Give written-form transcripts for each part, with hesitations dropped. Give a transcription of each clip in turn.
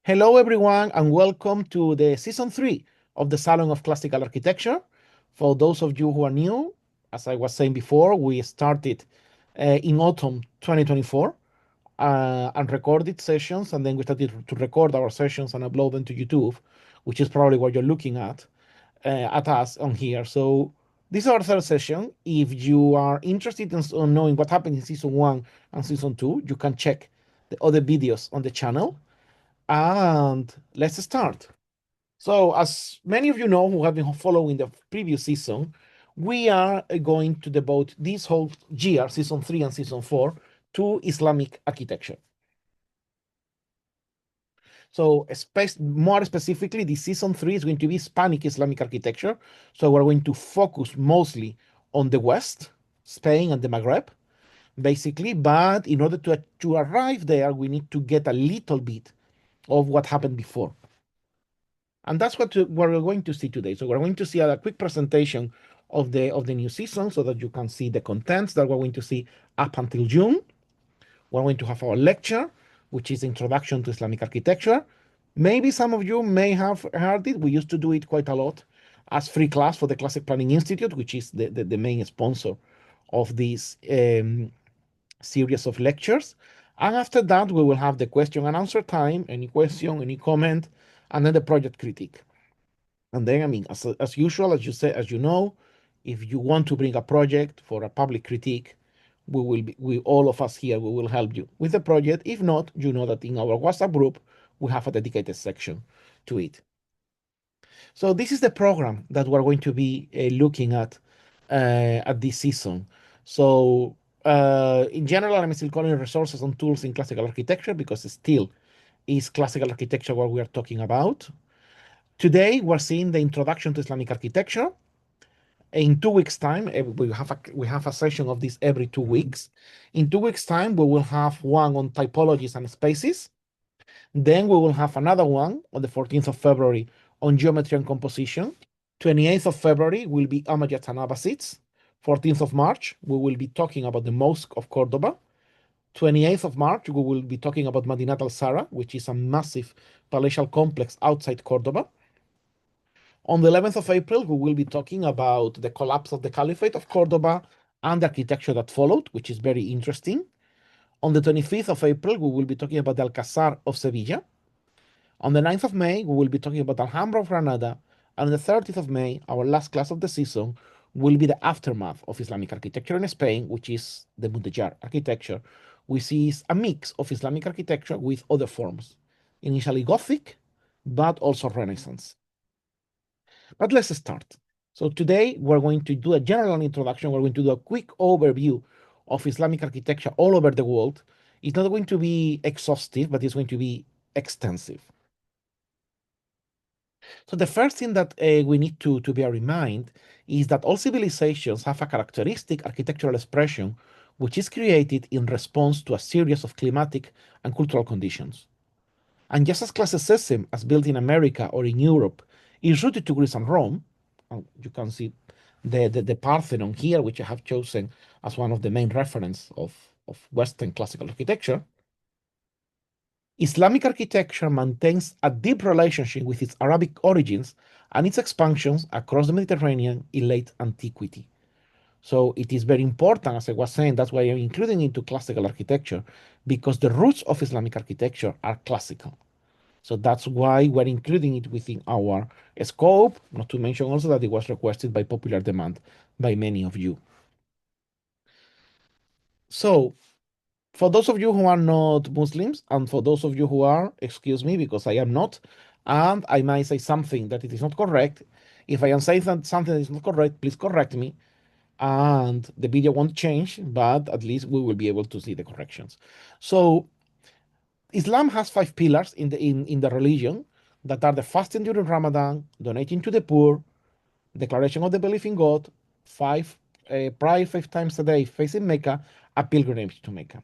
Hello, everyone, and welcome to the season 3 of the Salon of Classical Architecture. For those of you who are new, as I was saying before, we started in autumn 2024 and recorded sessions, and then we started to record our sessions and upload them to YouTube, which is probably what you're looking at us on here. So this is our third session. If you are interested in knowing what happened in season 1 and season 2, you can check the other videos on the channel. And let's start. So, as many of you know who have been following the previous season, we are going to devote this whole year, season 3 and season 4, to Islamic architecture. So, more specifically, the season 3 is going to be Hispanic Islamic architecture. So, we're going to focus mostly on the West, Spain, and the Maghreb, basically. But in order to arrive there, we need to get a little bit of what happened before. And that's what we're going to see today. So we're going to see a quick presentation of the new season so that you can see the contents that we're going to see up until June. We're going to have our lecture, which is Introduction to Islamic Architecture. Maybe some of you may have heard it. We used to do it quite a lot as free class for the Classic Planning Institute, which is the main sponsor of this series of lectures. And after that, we will have the question and answer time, any question, any comment, and then the project critique. And then, I mean, as usual, as you say, as you know, if you want to bring a project for a public critique, we all of us here, we will help you with the project. If not, you know that in our WhatsApp group, we have a dedicated section to it. So this is the program that we're going to be looking at this season. So in general, I'm still calling resources and tools in classical architecture because it still is classical architecture what we are talking about. Today, we're seeing the introduction to Islamic architecture. In 2 weeks' time, we have a session of this every 2 weeks. In 2 weeks' time, we will have one on typologies and spaces. Then we will have another one on the 14th of February on geometry and composition. 28th of February will be Umayyads and Abbasids. 14th of March, we will be talking about the Mosque of Cordoba. 28th of March, we will be talking about Madinat al-Sara, which is a massive palatial complex outside Cordoba. On the 11th of April, we will be talking about the collapse of the Caliphate of Cordoba and the architecture that followed, which is very interesting. On the 25th of April, we will be talking about the Alcazar of Sevilla. On the 9th of May, we will be talking about Alhambra of Granada. And on the 30th of May, our last class of the season, will be the aftermath of Islamic architecture in Spain, which is the Mudéjar architecture, which is a mix of Islamic architecture with other forms, initially Gothic, but also Renaissance. But let's start. So today we're going to do a general introduction. We're going to do a quick overview of Islamic architecture all over the world. It's not going to be exhaustive, but it's going to be extensive. So the first thing that we need to bear in mind is that all civilizations have a characteristic architectural expression which is created in response to a series of climatic and cultural conditions. And just as classicism, as built in America or in Europe, is rooted to Greece and Rome, and you can see the Parthenon here, which I have chosen as one of the main reference of Western classical architecture. Islamic architecture maintains a deep relationship with its Arabic origins and its expansions across the Mediterranean in late antiquity. So it is very important, as I was saying, that's why I'm including into classical architecture, because the roots of Islamic architecture are classical. So that's why we're including it within our scope, not to mention also that it was requested by popular demand by many of you. So for those of you who are not Muslims, and for those of you who are, excuse me, because I am not, and I might say something that it is not correct. If I am saying something that is not correct, please correct me. And the video won't change, but at least we will be able to see the corrections. So Islam has 5 pillars in the religion that are the fasting during Ramadan, donating to the poor, declaration of the belief in God, prayer 5 times a day facing Mecca, a pilgrimage to Mecca.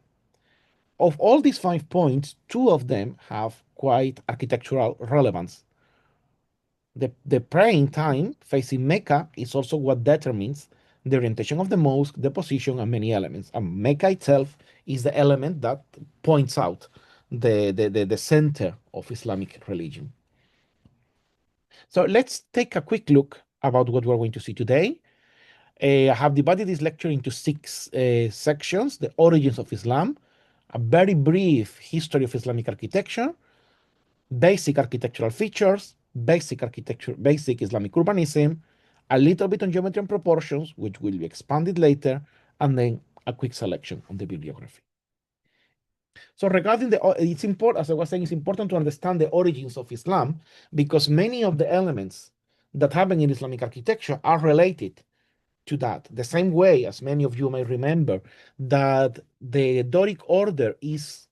Of all these 5 points, 2 of them have quite architectural relevance. The praying time facing Mecca is also what determines the orientation of the mosque, the position, and many elements. And Mecca itself is the element that points out the center of Islamic religion. So let's take a quick look about what we're going to see today. I have divided this lecture into six sections: the origins of Islam, a very brief history of Islamic architecture, basic architectural features, basic architecture, basic Islamic urbanism, a little bit on geometry and proportions, which will be expanded later, and then a quick selection on the bibliography. So regarding it's important, as I was saying, it's important to understand the origins of Islam because many of the elements that happen in Islamic architecture are related to that. The same way as many of you may remember that the Doric order is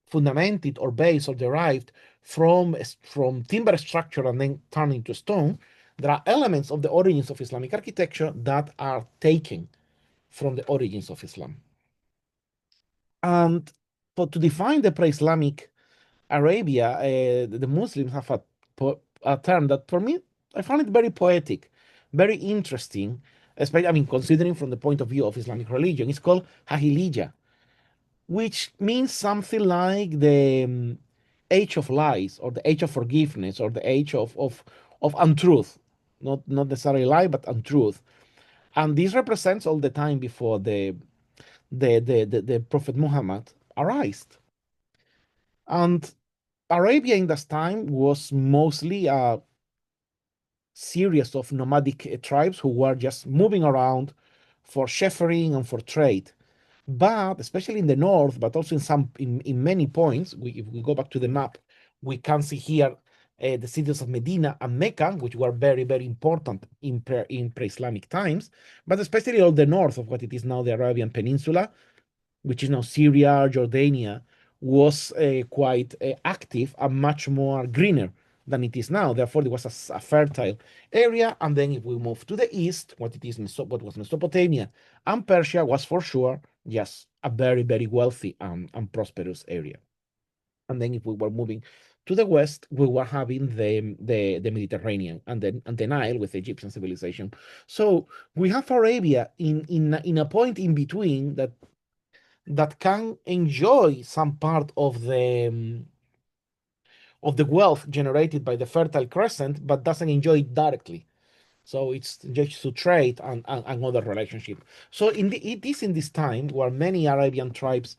fundamented or based or derived from timber structure and then turned into stone. There are elements of the origins of Islamic architecture that are taken from the origins of Islam. And but to define the pre-Islamic Arabia, the Muslims have a term that for me, I find it very poetic, very interesting, especially, I mean, considering from the point of view of Islamic religion. It's called Jahiliyyah, which means something like the age of lies or the age of forgiveness or the age of untruth, not necessarily lie, but untruth. And this represents all the time before the Prophet Muhammad arrived. And Arabia in this time was mostly a series of nomadic tribes who were just moving around for shepherding and for trade. But especially in the north, but also in many points, if we go back to the map, we can see here the cities of Medina and Mecca, which were very, very important in pre-Islamic times, but especially all the north of what it is now the Arabian Peninsula, which is now Syria, Jordania, was quite active and much more greener than it is now. Therefore, it was a fertile area. And then if we move to the east, what what was Mesopotamia and Persia was for sure just a very, very wealthy and prosperous area. And then if we were moving to the west, we were having the Mediterranean and the Nile with Egyptian civilization. So we have Arabia in a point in between that can enjoy some part of the wealth generated by the Fertile Crescent, but doesn't enjoy it directly. So it's just to trade and other relationship. So it is in this time where many Arabian tribes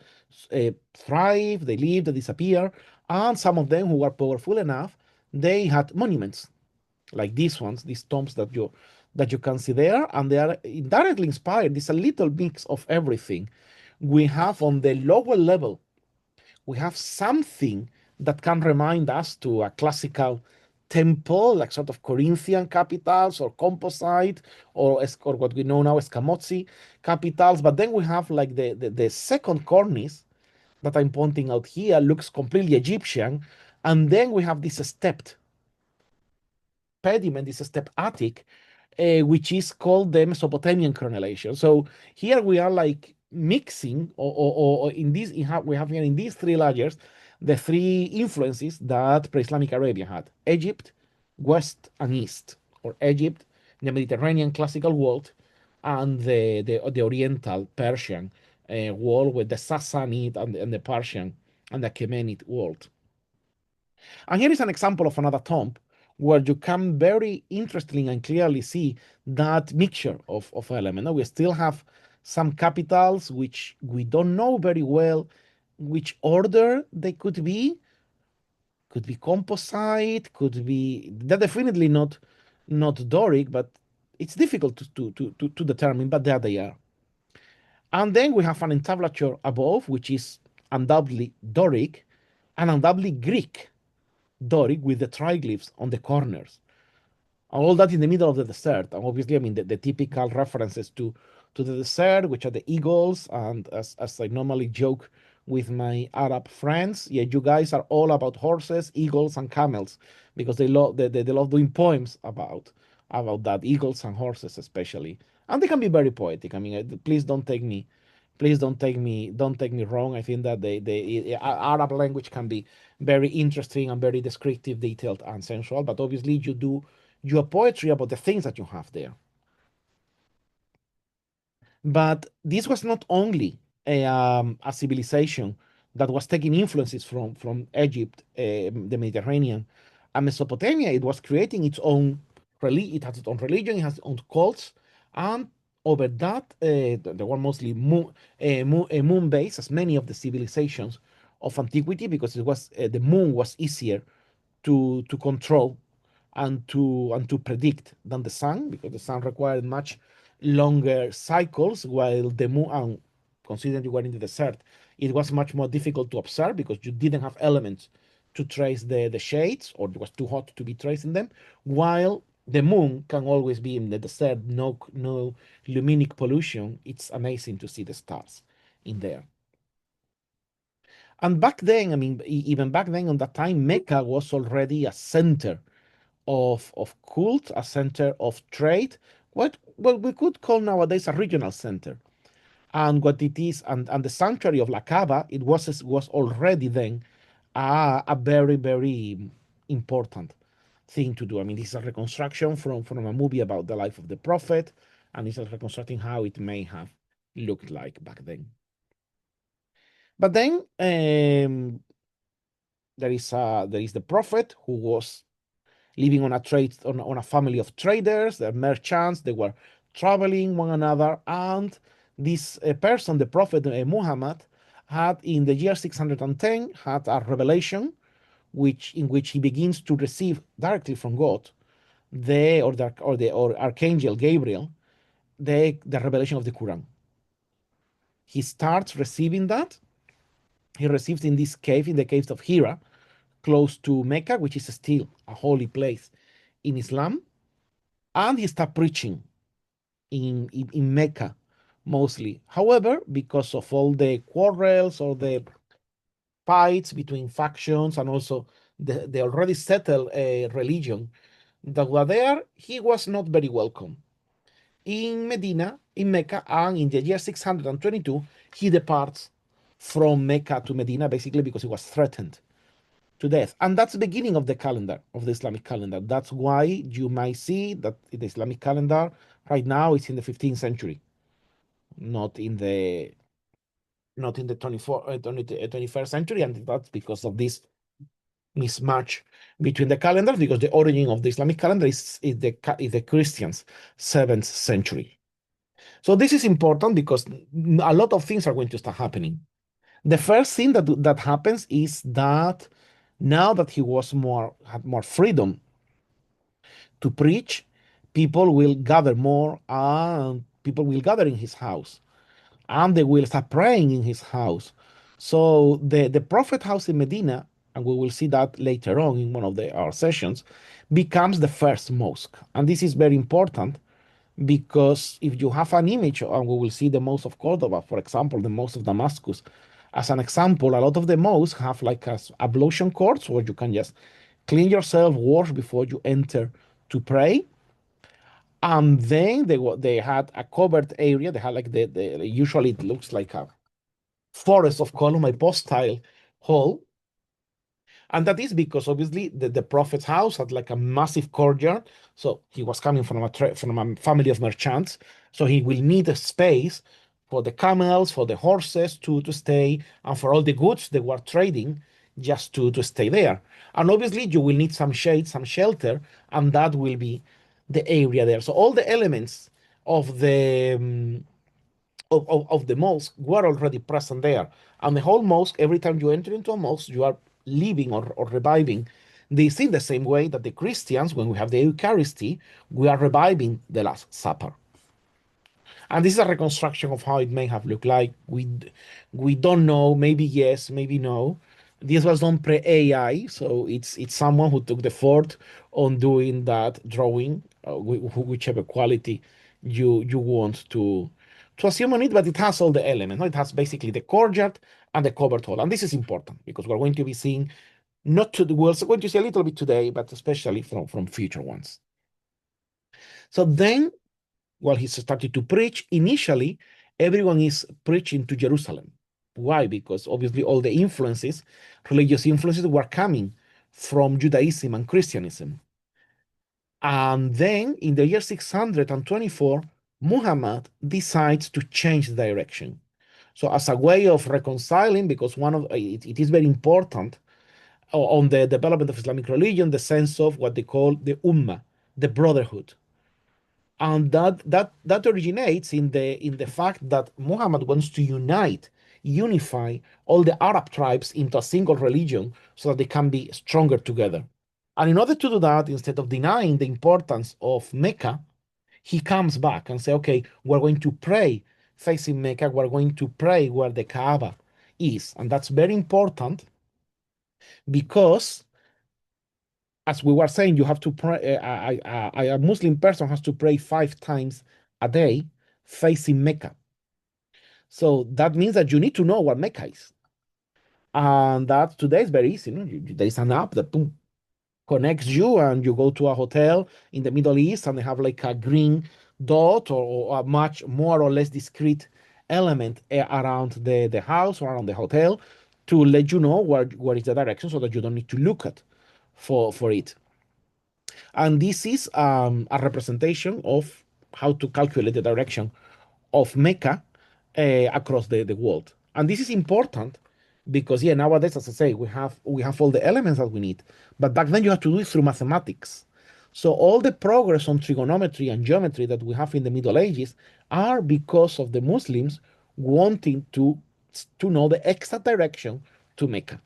thrive, they live, they disappear, and some of them who were powerful enough, they had monuments like these ones, these tombs that you can see there, and they are indirectly inspired. It's a little mix of everything. We have on the lower level, we have something that can remind us to a classical temple, like sort of Corinthian capitals or composite or what we know now as Escamozzi capitals. But then we have like the second cornice that I'm pointing out here looks completely Egyptian. And then we have this stepped pediment, this step attic, which is called the Mesopotamian crenellation. So here we are like mixing, or in this, we have here in these three layers, the three influences that pre-Islamic Arabia had: Egypt, West, and East, or Egypt, the Mediterranean classical world, and the Oriental Persian world with the Sassanid and the Persian and the Achaemenid world. And here is an example of another tomb where you can very interestingly and clearly see that mixture of elements. Now, we still have some capitals which we don't know very well which order they could be composite, could be, they're definitely not Doric, but it's difficult to determine, but there they are. And then we have an entablature above, which is undoubtedly Doric and undoubtedly Greek Doric with the triglyphs on the corners. All that in the middle of the desert. And obviously, I mean, the typical references to the desert, which are the eagles. And as I normally joke with my Arab friends, yeah, you guys are all about horses, eagles, and camels because they love doing poems about that, eagles and horses especially. And they can be very poetic. I mean, please don't take me wrong. I think that the Arab language can be very interesting and very descriptive, detailed, and sensual. But obviously, you do your poetry about the things that you have there. But this was not only a civilization that was taking influences from Egypt, the Mediterranean, and Mesopotamia. It was creating its own religion. It has its own religion. It has its own cults, and over that, they were mostly moon based, as many of the civilizations of antiquity, because it was the moon was easier to control and to predict than the sun, because the sun required much longer cycles, while the moon, and considering you were in the desert, it was much more difficult to observe because you didn't have elements to trace the shades, or it was too hot to be tracing them, while the moon can always be in the desert, no luminic pollution. It's amazing to see the stars in there. And back then, I mean, even back then, on that time, Mecca was already a center of cult, a center of trade, what we could call nowadays a regional center. And what it is, and the sanctuary of La Cava, it was already then a very, very important thing to do. I mean, this is a reconstruction from a movie about the life of the prophet, and it's a reconstructing how it may have looked like back then. But then there is the prophet who was living on a trade on a family of traders. They're merchants. They were traveling one another, and this person, the prophet Muhammad, had in the year 610 had a revelation, in which he begins to receive directly from God or archangel Gabriel the revelation of the Quran. He starts receiving that. He receives in this cave, in the caves of Hira, close to Mecca, which is still a holy place in Islam, and he started preaching in Mecca mostly. However, because of all the quarrels or the fights between factions, and also the already settled religion that were there, he was not very welcome. In Medina, in Mecca, and in the year 622, he departs from Mecca to Medina, basically because he was threatened to death. And that's the beginning of the calendar, of the Islamic calendar. That's why you might see that the Islamic calendar right now is in the 15th century, not in the 21st century. And that's because of this mismatch between the calendars, because the origin of the Islamic calendar is the Christians' 7th century. So this is important because a lot of things are going to start happening. The first thing that happens is that now that he had more freedom to preach, people will gather more, and people will gather in his house, and they will start praying in his house. So the prophet house in Medina, and we will see that later on in one of our sessions, becomes the first mosque. And this is very important because if you have an image, and we will see the mosque of Cordoba, for example, the mosque of Damascus, as an example, a lot of the mosques have like ablution courts where you can just clean yourself, wash before you enter to pray. And then they had a covered area. They had like the usually it looks like a forest of column, a postile hall. And that is because obviously the prophet's house had like a massive courtyard. So he was coming from a family of merchants. So he will need a space for the camels, for the horses to stay, and for all the goods they were trading just to stay there. And obviously you will need some shade, some shelter, and that will be the area there. So all the elements of the mosque were already present there. And the whole mosque, every time you enter into a mosque, you are living or reviving this in the same way that the Christians, when we have the Eucharisty, we are reviving the Last Supper. And this is a reconstruction of how it may have looked like. We don't know. Maybe yes, maybe no. This was done pre-AI, so it's someone who took the effort on doing that drawing, whichever quality you want to assume on it. But it has all the elements. No? It has basically the courtyard and the covered hall, and this is important because we're going to be seeing we're also going to see a little bit today, but especially from future ones. So then while he started to preach, initially, everyone is preaching to Jerusalem. Why? Because obviously all the influences, religious influences, were coming from Judaism and Christianism. And then in the year 624, Muhammad decides to change the direction. So as a way of reconciling, because it is very important on the development of Islamic religion, the sense of what they call the ummah, the brotherhood, and that originates in the fact that Muhammad wants to unify all the Arab tribes into a single religion so that they can be stronger together. And in order to do that, instead of denying the importance of Mecca, he comes back and say, okay, we're going to pray facing Mecca, we're going to pray where the Kaaba is. And that's very important because, as we were saying, you have to pray, a Muslim person has to pray 5 times a day facing Mecca. So that means that you need to know what Mecca is. And that today is very easy. There is an app that boom, connects you, and you go to a hotel in the Middle East and they have like a green dot, or a much more or less discrete element around the house or around the hotel to let you know where is the direction so that you don't need to look at for it. And this is a representation of how to calculate the direction of Mecca across the world. And this is important because, yeah, nowadays, as I say, we have all the elements that we need. But back then, you had to do it through mathematics. So all the progress on trigonometry and geometry that we have in the Middle Ages are because of the Muslims wanting to know the exact direction to Mecca.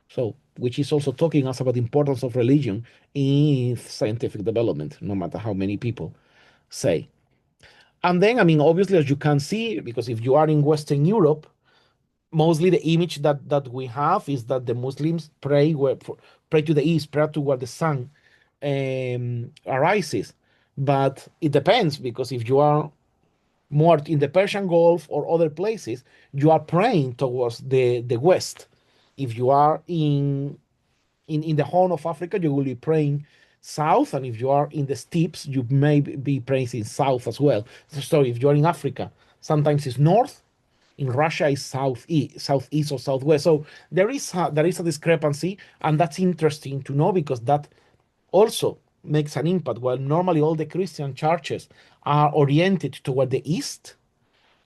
So, which is also talking us about the importance of religion in scientific development, no matter how many people say. And then, I mean, obviously, as you can see, because if you are in Western Europe, mostly the image that we have is that the Muslims pray to the east, pray to where the sun arises. But it depends, because if you are more in the Persian Gulf or other places, you are praying towards the west. If you are in the Horn of Africa, you will be praying south, and if you are in the steppes, you may be praying south as well. So if you are in Africa, sometimes it's north. In Russia, it's southeast or southwest. So there is a discrepancy, and that's interesting to know because that also makes an impact. While normally all the Christian churches are oriented toward the east,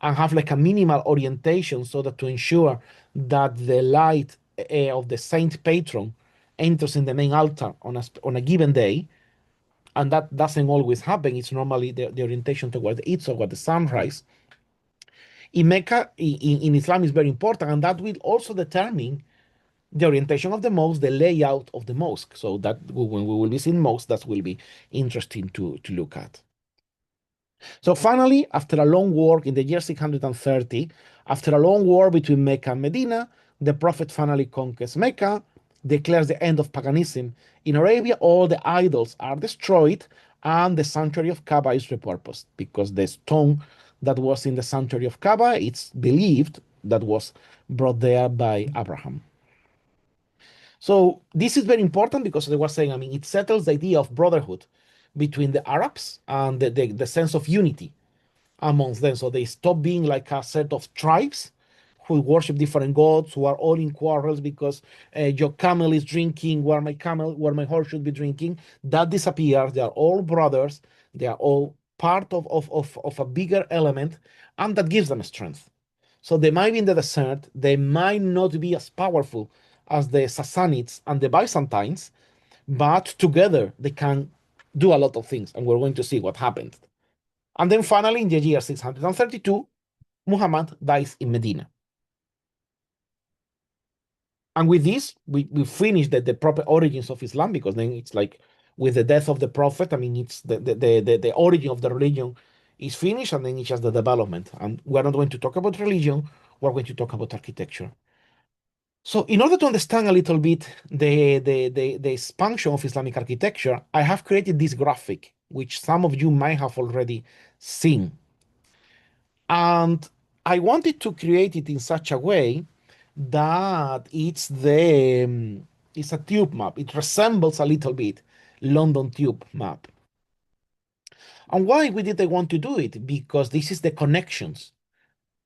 and have like a minimal orientation so that to ensure that the light of the saint patron enters in the main altar on a given day, and that doesn't always happen. It's normally the orientation toward the east, toward the sunrise. In Mecca, in Islam, is very important, and that will also determine the orientation of the mosque, the layout of the mosque. So that when we will be seeing mosques, that will be interesting to look at. So finally, after a long war in the year 630, after a long war between Mecca and Medina, the Prophet finally conquers Mecca, declares the end of paganism. In Arabia, all the idols are destroyed, and the sanctuary of Kaaba is repurposed because the stone that was in the sanctuary of Kaaba, it's believed that was brought there by Abraham. So this is very important because they were saying, I mean, it settles the idea of brotherhood between the Arabs and the sense of unity amongst them. So they stop being like a set of tribes who worship different gods, who are all in quarrels because your camel is drinking where my horse should be drinking. That disappears. They are all brothers. They are all part of a bigger element, and that gives them strength. So they might be in the desert. They might not be as powerful as the Sassanids and the Byzantines, but together they can do a lot of things, and we're going to see what happened. And then finally, in the year 632, Muhammad dies in Medina. And with this, we finish the proper origins of Islam, because then it's like with the death of the Prophet, I mean, it's the origin of the religion is finished, and then it's just the development. And we're not going to talk about religion, we're going to talk about architecture. So, in order to understand a little bit the expansion of Islamic architecture, I have created this graphic, which some of you might have already seen. And I wanted to create it in such a way that it's a tube map. It resembles a little bit London tube map. And why did I want to do it? Because this is the connections.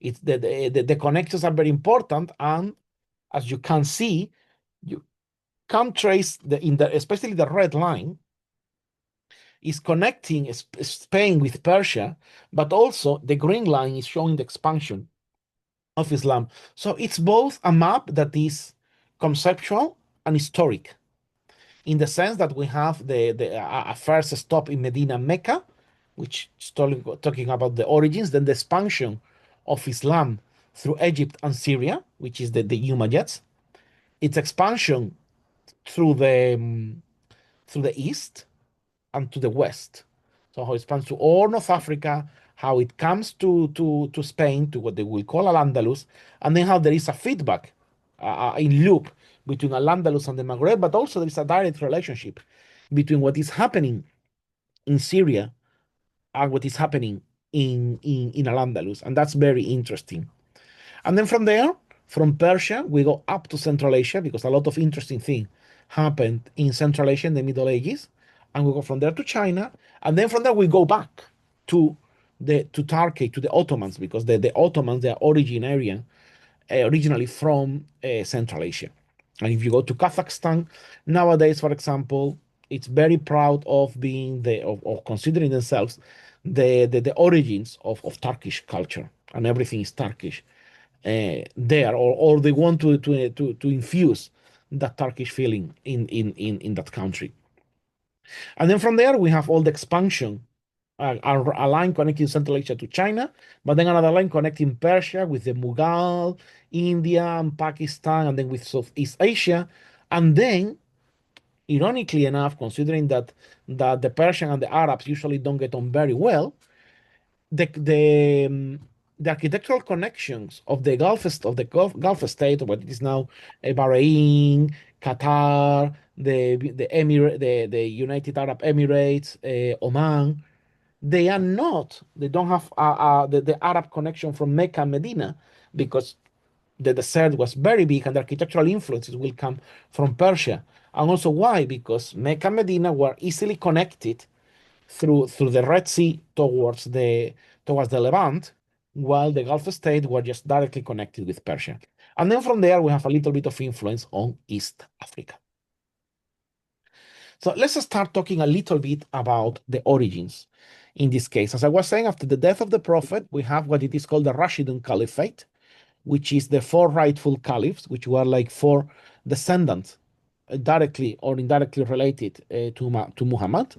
It's the connections are very important, and as you can see, you can trace especially the red line is connecting Spain with Persia, but also the green line is showing the expansion of Islam. So it's both a map that is conceptual and historic, in the sense that we have a first stop in Medina, Mecca, which is talking about the origins, then the expansion of Islam through Egypt and Syria, which is the Umayyads, its expansion through the east and to the west. So how it spans to all North Africa, how it comes to Spain, to what they will call Al-Andalus, and then how there is a feedback in loop between Al-Andalus and the Maghreb, but also there is a direct relationship between what is happening in Syria and what is happening in Al-Andalus, and that's very interesting. And then from there, from Persia, we go up to Central Asia because a lot of interesting things happened in Central Asia in the Middle Ages. And we go from there to China. And then from there, we go back to Turkey, to the Ottomans, because the Ottomans, they are originally from Central Asia. And if you go to Kazakhstan nowadays, for example, it's very proud of being of considering themselves the origins of Turkish culture, and everything is Turkish there, or they want to infuse that Turkish feeling in that country. And then from there, we have all the expansion, a line connecting Central Asia to China, but then another line connecting Persia with the Mughal, India, and Pakistan, and then with Southeast Asia. And then, ironically enough, considering that the Persian and the Arabs usually don't get on very well, the architectural connections of the Gulf state, what it is now Bahrain, Qatar, the United Arab Emirates, Oman, they don't have the Arab connection from Mecca and Medina, because the desert was very big and the architectural influences will come from Persia. And also why? Because Mecca and Medina were easily connected through the Red Sea towards the Levant, while the Gulf states were just directly connected with Persia. And then from there, we have a little bit of influence on East Africa. So let's start talking a little bit about the origins. In this case, as I was saying, after the death of the Prophet, we have what it is called the Rashidun Caliphate, which is the four rightful caliphs, which were like four descendants, directly or indirectly related to Muhammad,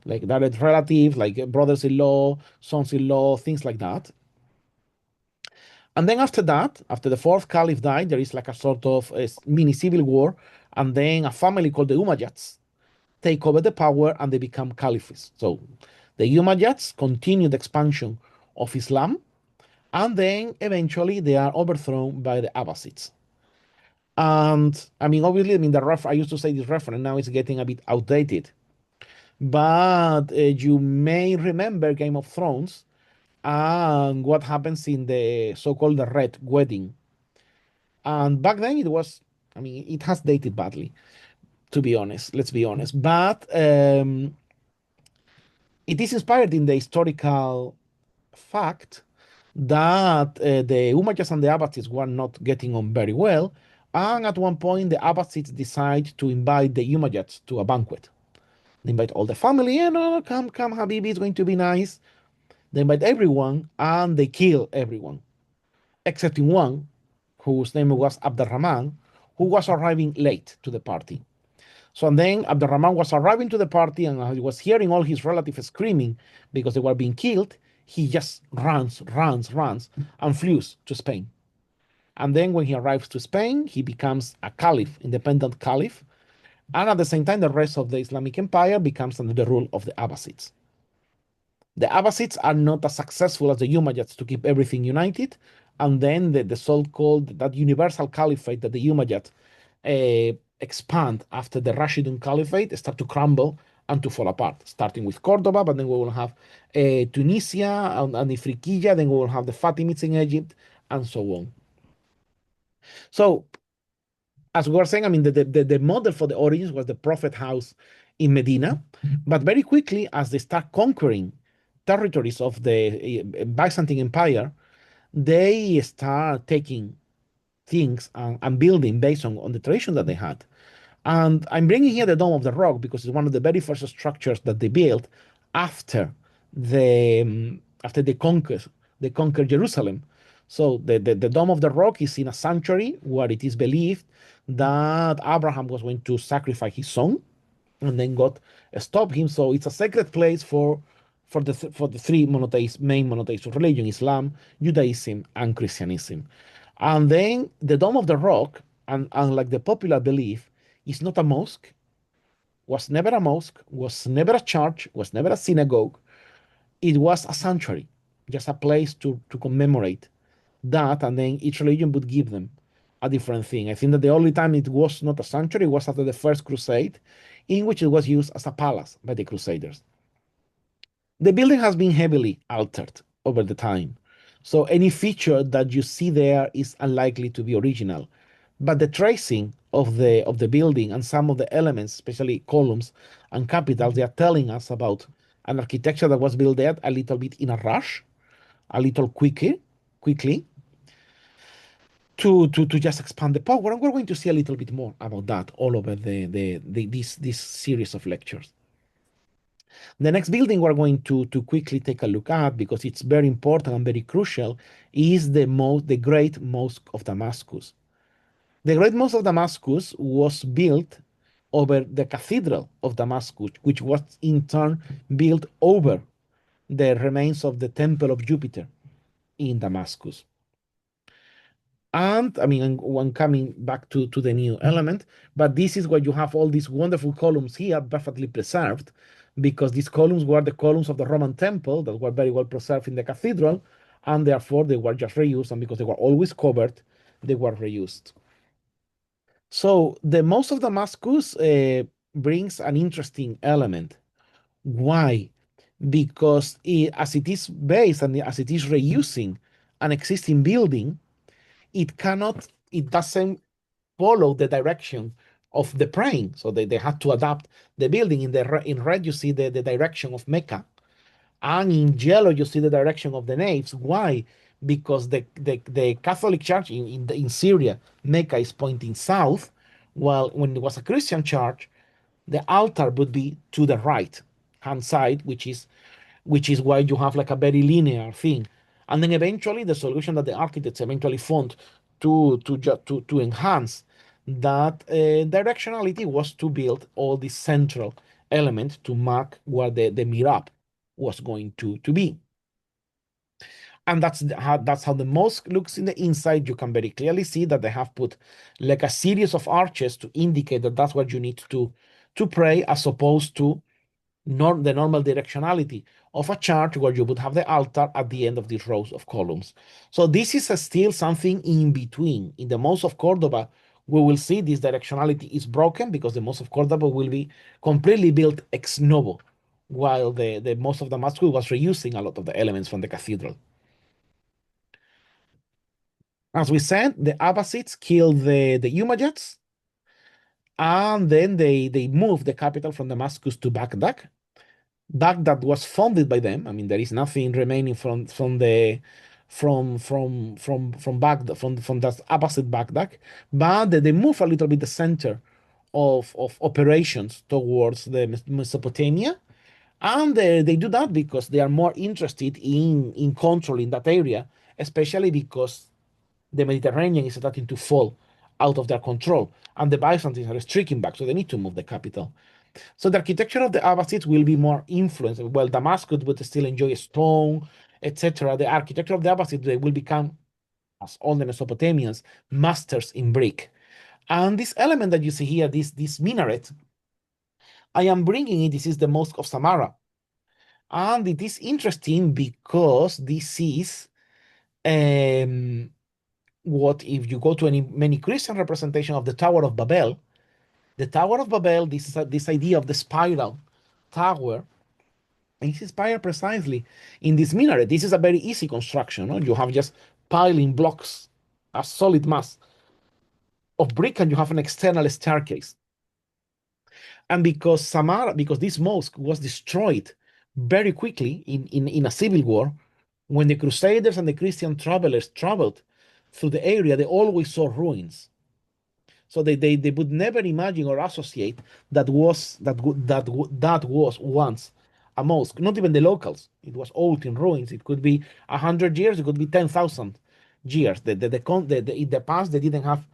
like direct relatives, like brothers-in-law, sons-in-law, things like that. And then after that, after the fourth caliph died, there is like a sort of a mini civil war, and then a family called the Umayyads take over the power and they become caliphs. So the Umayyads continue the expansion of Islam, and then eventually they are overthrown by the Abbasids. And I mean, obviously, I mean, I used to say this reference, now it's getting a bit outdated. But you may remember Game of Thrones and what happens in the so-called the Red Wedding. And back then it was, I mean, it has dated badly, to be honest. Let's be honest. But it is inspired in the historical fact that the Umayyads and the Abbasids were not getting on very well. And at one point, the Abbasids decide to invite the Umayyads to a banquet. They invite all the family, and oh, come, Habibi, it's going to be nice. They invite everyone, and they kill everyone, except in one, whose name was Abdurrahman, who was arriving late to the party. So and then Abdurrahman was arriving to the party, and he was hearing all his relatives screaming because they were being killed. He just runs, and flees to Spain. And then when he arrives to Spain, he becomes a caliph, independent caliph. And at the same time, the rest of the Islamic Empire becomes under the rule of the Abbasids. The Abbasids are not as successful as the Umayyads to keep everything united. And then the so-called, that universal caliphate that the Umayyads expand after the Rashidun Caliphate start to crumble and to fall apart, starting with Cordoba, but then we will have Tunisia and Ifriqiya, then we will have the Fatimids in Egypt, and so on. So, as we were saying, I mean, the model for the origins was the Prophet house in Medina, but very quickly, as they start conquering territories of the Byzantine Empire, they start taking things and building based on the tradition that they had. And I'm bringing here the Dome of the Rock because it's one of the very first structures that they built after they conquered Jerusalem. So the Dome of the Rock is in a sanctuary where it is believed that Abraham was going to sacrifice his son, and then God stopped him. So it's a sacred place for the three main monotheistic religion: Islam, Judaism, and Christianism. And then the Dome of the Rock, and unlike the popular belief, is not a mosque, was never a mosque, was never a church, was never a synagogue. It was a sanctuary, just a place to commemorate that, and then each religion would give them a different thing. I think that the only time it was not a sanctuary was after the First Crusade, in which it was used as a palace by the Crusaders. The building has been heavily altered over the time, so any feature that you see there is unlikely to be original. But the tracing of the building and some of the elements, especially columns and capitals, they are telling us about an architecture that was built there a little bit in a rush, a little quickly, to just expand the power. And we're going to see a little bit more about that all over this series of lectures. The next building we're going to quickly take a look at, because it's very important and very crucial, is the Great Mosque of Damascus. The Great Mosque of Damascus was built over the Cathedral of Damascus, which was in turn built over the remains of the Temple of Jupiter in Damascus. And I mean, one coming back to the new element, but this is where you have all these wonderful columns here, perfectly preserved, because these columns were the columns of the Roman temple that were very well preserved in the cathedral, and therefore they were just reused, and because they were always covered, they were reused. So the most of Damascus brings an interesting element. Why? Because as it is based and as it is reusing an existing building, it doesn't follow the direction of the praying. So they had to adapt the building. In red, you see the direction of Mecca. And in yellow, you see the direction of the naves. Why? Because the Catholic Church in Syria, Mecca is pointing south, while when it was a Christian church, the altar would be to the right hand side, which is why you have like a very linear thing. And then eventually the solution that the architects eventually found to enhance that directionality was to build all these central elements to mark where the mihrab was going to be. And that's how the mosque looks in the inside. You can very clearly see that they have put like a series of arches to indicate that that's what you need to pray, as opposed to the normal directionality of a church where you would have the altar at the end of these rows of columns. So this is still something in between. In the Mosque of Cordoba, we will see this directionality is broken, because the Mosque of Cordoba will be completely built ex novo, while the Mosque of Damascus was reusing a lot of the elements from the cathedral. As we said, the Abbasids killed the Umayyads, and then they moved the capital from Damascus to Baghdad. Baghdad was founded by them. I mean, there is nothing remaining from Baghdad, from that Abbasid Baghdad, but they move a little bit the center of operations towards the Mesopotamia. And they do that because they are more interested in controlling that area, especially because the Mediterranean is starting to fall out of their control, and the Byzantines are striking back, so they need to move the capital. So the architecture of the Abbasids will be more influenced. Well, Damascus would still enjoy stone, etc. The architecture of the Abbasids, they will become, as all the Mesopotamians, masters in brick. And this element that you see here, this minaret, I am bringing it. This is the Mosque of Samarra, and it is interesting because this is what if you go to many Christian representation of the Tower of Babel. The Tower of Babel, this idea of the spiral tower, is inspired precisely in this minaret. This is a very easy construction. No? You have just piling blocks, a solid mass of brick, and you have an external staircase. And because this mosque was destroyed very quickly in a civil war, when the Crusaders and the Christian travelers traveled through the area, they always saw ruins. So they would never imagine or associate that was once a mosque. Not even the locals. It was old in ruins. It could be 100 years. It could be 10,000 years. In the past, they didn't have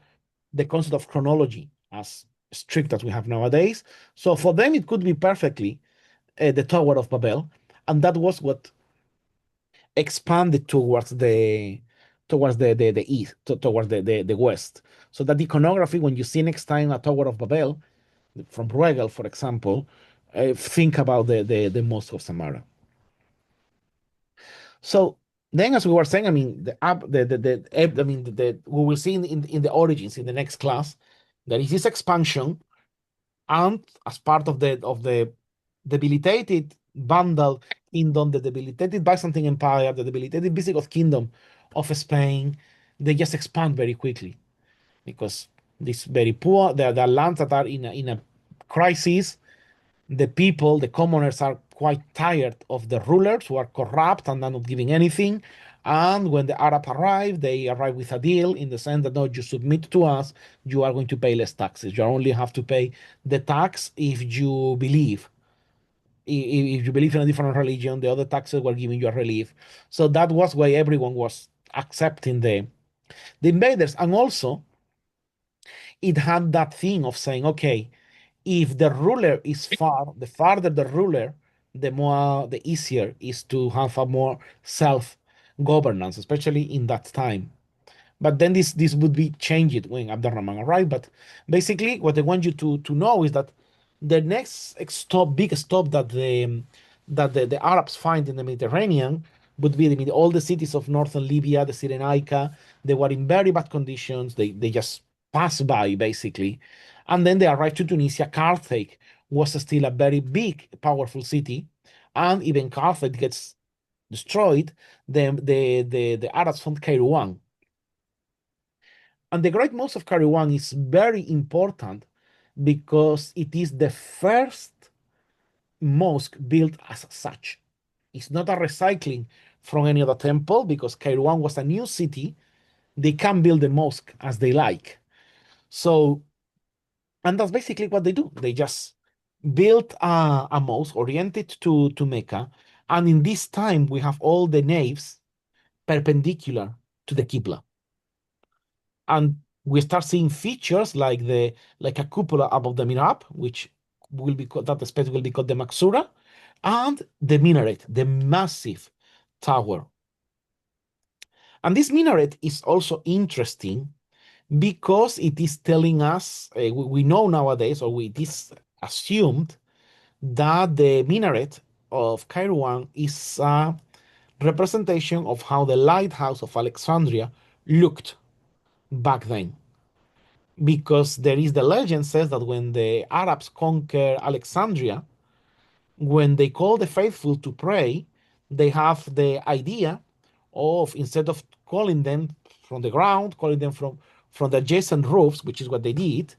the concept of chronology as strict as we have nowadays. So for them, it could be perfectly the Tower of Babel, and that was what expanded towards the east, towards the west. So that iconography, when you see next time a Tower of Babel from Bruegel, for example, think about the Mosque of Samara. So then, as we were saying, I mean, the app, I mean, we will see in the origins in the next class, there is this expansion, and as part of the debilitated Vandal kingdom, the debilitated Byzantine Empire, the debilitated Visigoth kingdom of Spain, they just expand very quickly because this very poor, the lands that are in a crisis, the people, the commoners, are quite tired of the rulers who are corrupt and are not giving anything. And when the Arab arrive, they arrive with a deal in the sense that no, you submit to us, you are going to pay less taxes. You only have to pay the tax if you believe. If you believe in a different religion, the other taxes were giving you a relief. So that was why everyone was accepting the invaders. And also, it had that thing of saying, okay, if the ruler is far, the farther the ruler, the easier is to have a more self-governance, especially in that time. But then this would be changed when Abdurrahman arrived. But basically, what I want you to know is that the next stop, big stop that the Arabs find in the Mediterranean would be all the cities of northern Libya, the Cyrenaica. They were in very bad conditions. They just passed by basically, and then they arrived to Tunisia. Carthage was still a very big, powerful city, and even Carthage gets destroyed. The Arabs found Kairouan, and the Great Mosque of Kairouan is very important because it is the first mosque built as such. It's not a recycling from any other temple because Kairouan was a new city. They can build the mosque as they like. So, and that's basically what they do. They just built a mosque oriented to Mecca. And in this time, we have all the naves perpendicular to the Qibla. And we start seeing features like a cupola above the mihrab, which will be called, that space will be called the Maksura, and the minaret, the massive tower. And this minaret is also interesting because it is telling us, we know nowadays, or it is assumed, that the minaret of Kairouan is a representation of how the lighthouse of Alexandria looked back then. Because there is the legend says that when the Arabs conquer Alexandria, when they call the faithful to pray, they have the idea of, instead of calling them from the ground, calling them from the adjacent roofs, which is what they did,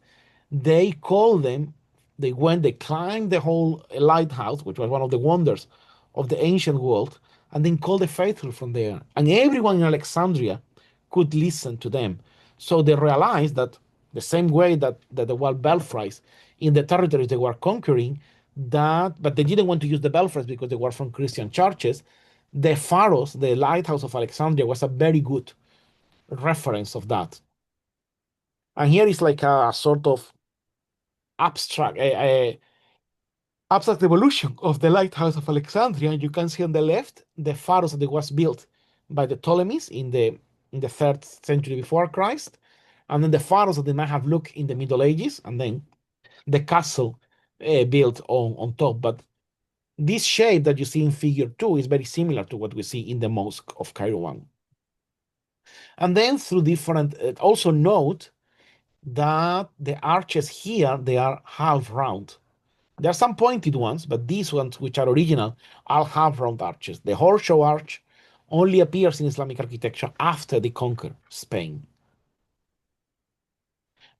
they call them, they climbed the whole lighthouse, which was one of the wonders of the ancient world, and then call the faithful from there. And everyone in Alexandria could listen to them. So they realized that the same way that there were belfries in the territories they were conquering, but they didn't want to use the belfries because they were from Christian churches. The Pharos, the lighthouse of Alexandria, was a very good reference of that. And here is like a sort of abstract, abstract evolution of the lighthouse of Alexandria. And you can see on the left the Pharos that was built by the Ptolemies in the third century before Christ, and then the Pharos that they might have looked in the Middle Ages, and then the castle built on top. But this shape that you see in figure 2 is very similar to what we see in the Mosque of Kairouan. And then through different, also note that the arches here, they are half round. There are some pointed ones, but these ones, which are original, are half round arches. The horseshoe arch only appears in Islamic architecture after they conquer Spain.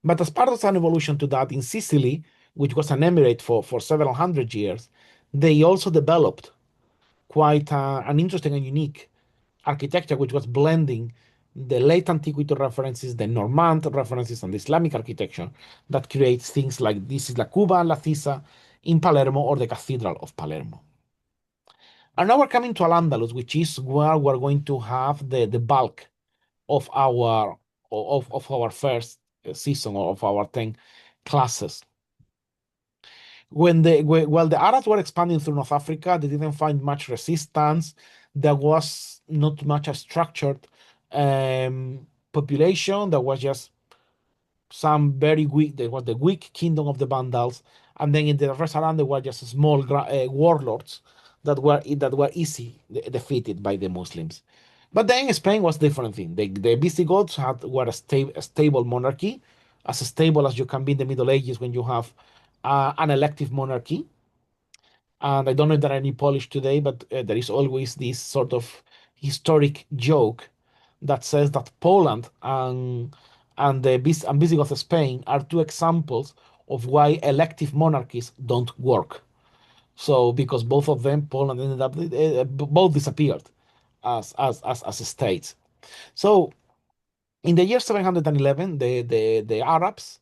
But as part of an evolution to that, in Sicily, which was an emirate for several hundred years, they also developed quite an interesting and unique architecture, which was blending the late antiquity references, the Normand references, and the Islamic architecture that creates things like this is La Cuba and La Thisa in Palermo, or the Cathedral of Palermo. And now we're coming to Al-Andalus, which is where we're going to have the bulk of our first season of our 10 classes. While the Arabs were expanding through North Africa, they didn't find much resistance. There was not much a structured population. There was just some very weak. There was the weak kingdom of the Vandals, and then in the rest around there were just small warlords that were easy defeated by the Muslims. But then Spain was different thing. The Visigoths were a stable monarchy, as stable as you can be in the Middle Ages when you have an elective monarchy. And I don't know if there are any Polish today, but there is always this sort of historic joke that says that Poland and Visigoth Spain are two examples of why elective monarchies don't work. So because both of them, Poland ended up both disappeared as states. So in the year 711, the Arabs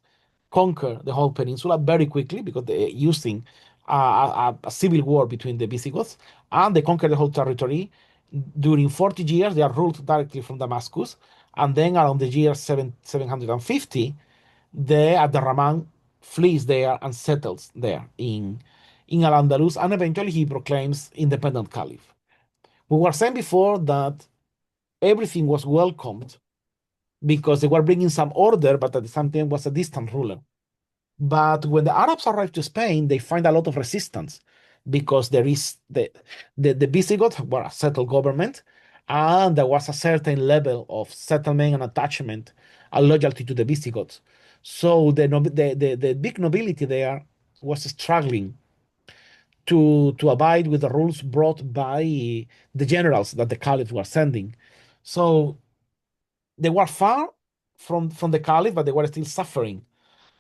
conquer the whole peninsula very quickly because they're using a civil war between the Visigoths, and they conquer the whole territory. During 40 years, they are ruled directly from Damascus, and then around the year 750, the Abderrahman flees there and settles there in Al-Andalus, and eventually he proclaims independent caliph. We were saying before that everything was welcomed because they were bringing some order, but at the same time was a distant ruler. But when the Arabs arrived to Spain, they find a lot of resistance because there is the Visigoths were a settled government, and there was a certain level of settlement and attachment and loyalty to the Visigoths. So the big nobility there was struggling to abide with the rules brought by the generals that the caliphs were sending. So they were far from the caliph, but they were still suffering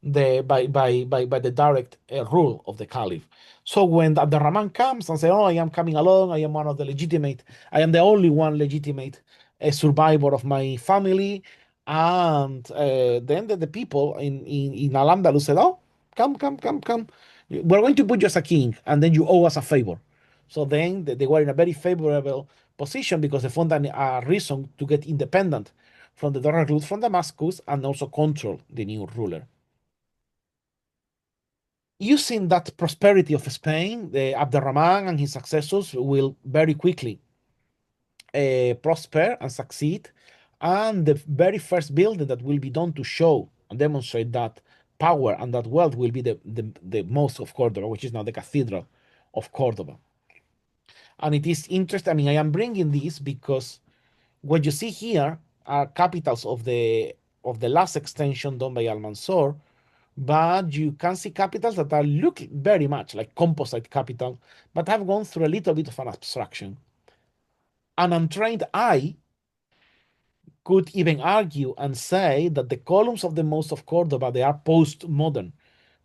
by the direct rule of the caliph. So when the Rahman comes and say, "Oh, I am coming along. I am one of the legitimate. I am the only one legitimate survivor of my family," and then the people in Al-Andalus said, "Oh, come, come, come, come. We're going to put you as a king, and then you owe us a favor." So then they were in a very favorable position because they found a reason to get independent from the direct route from Damascus and also control the new ruler. Using that prosperity of Spain, the Abderrahman and his successors will very quickly prosper and succeed. And the very first building that will be done to show and demonstrate that power and that wealth will be the mosque of Cordoba, which is now the Cathedral of Cordoba. And it is interesting. I mean, I am bringing this because what you see here are capitals of the last extension done by Almanzor, but you can see capitals that are look very much like composite capital, but have gone through a little bit of an abstraction. An untrained eye could even argue and say that the columns of the Mosque of Cordoba, they are postmodern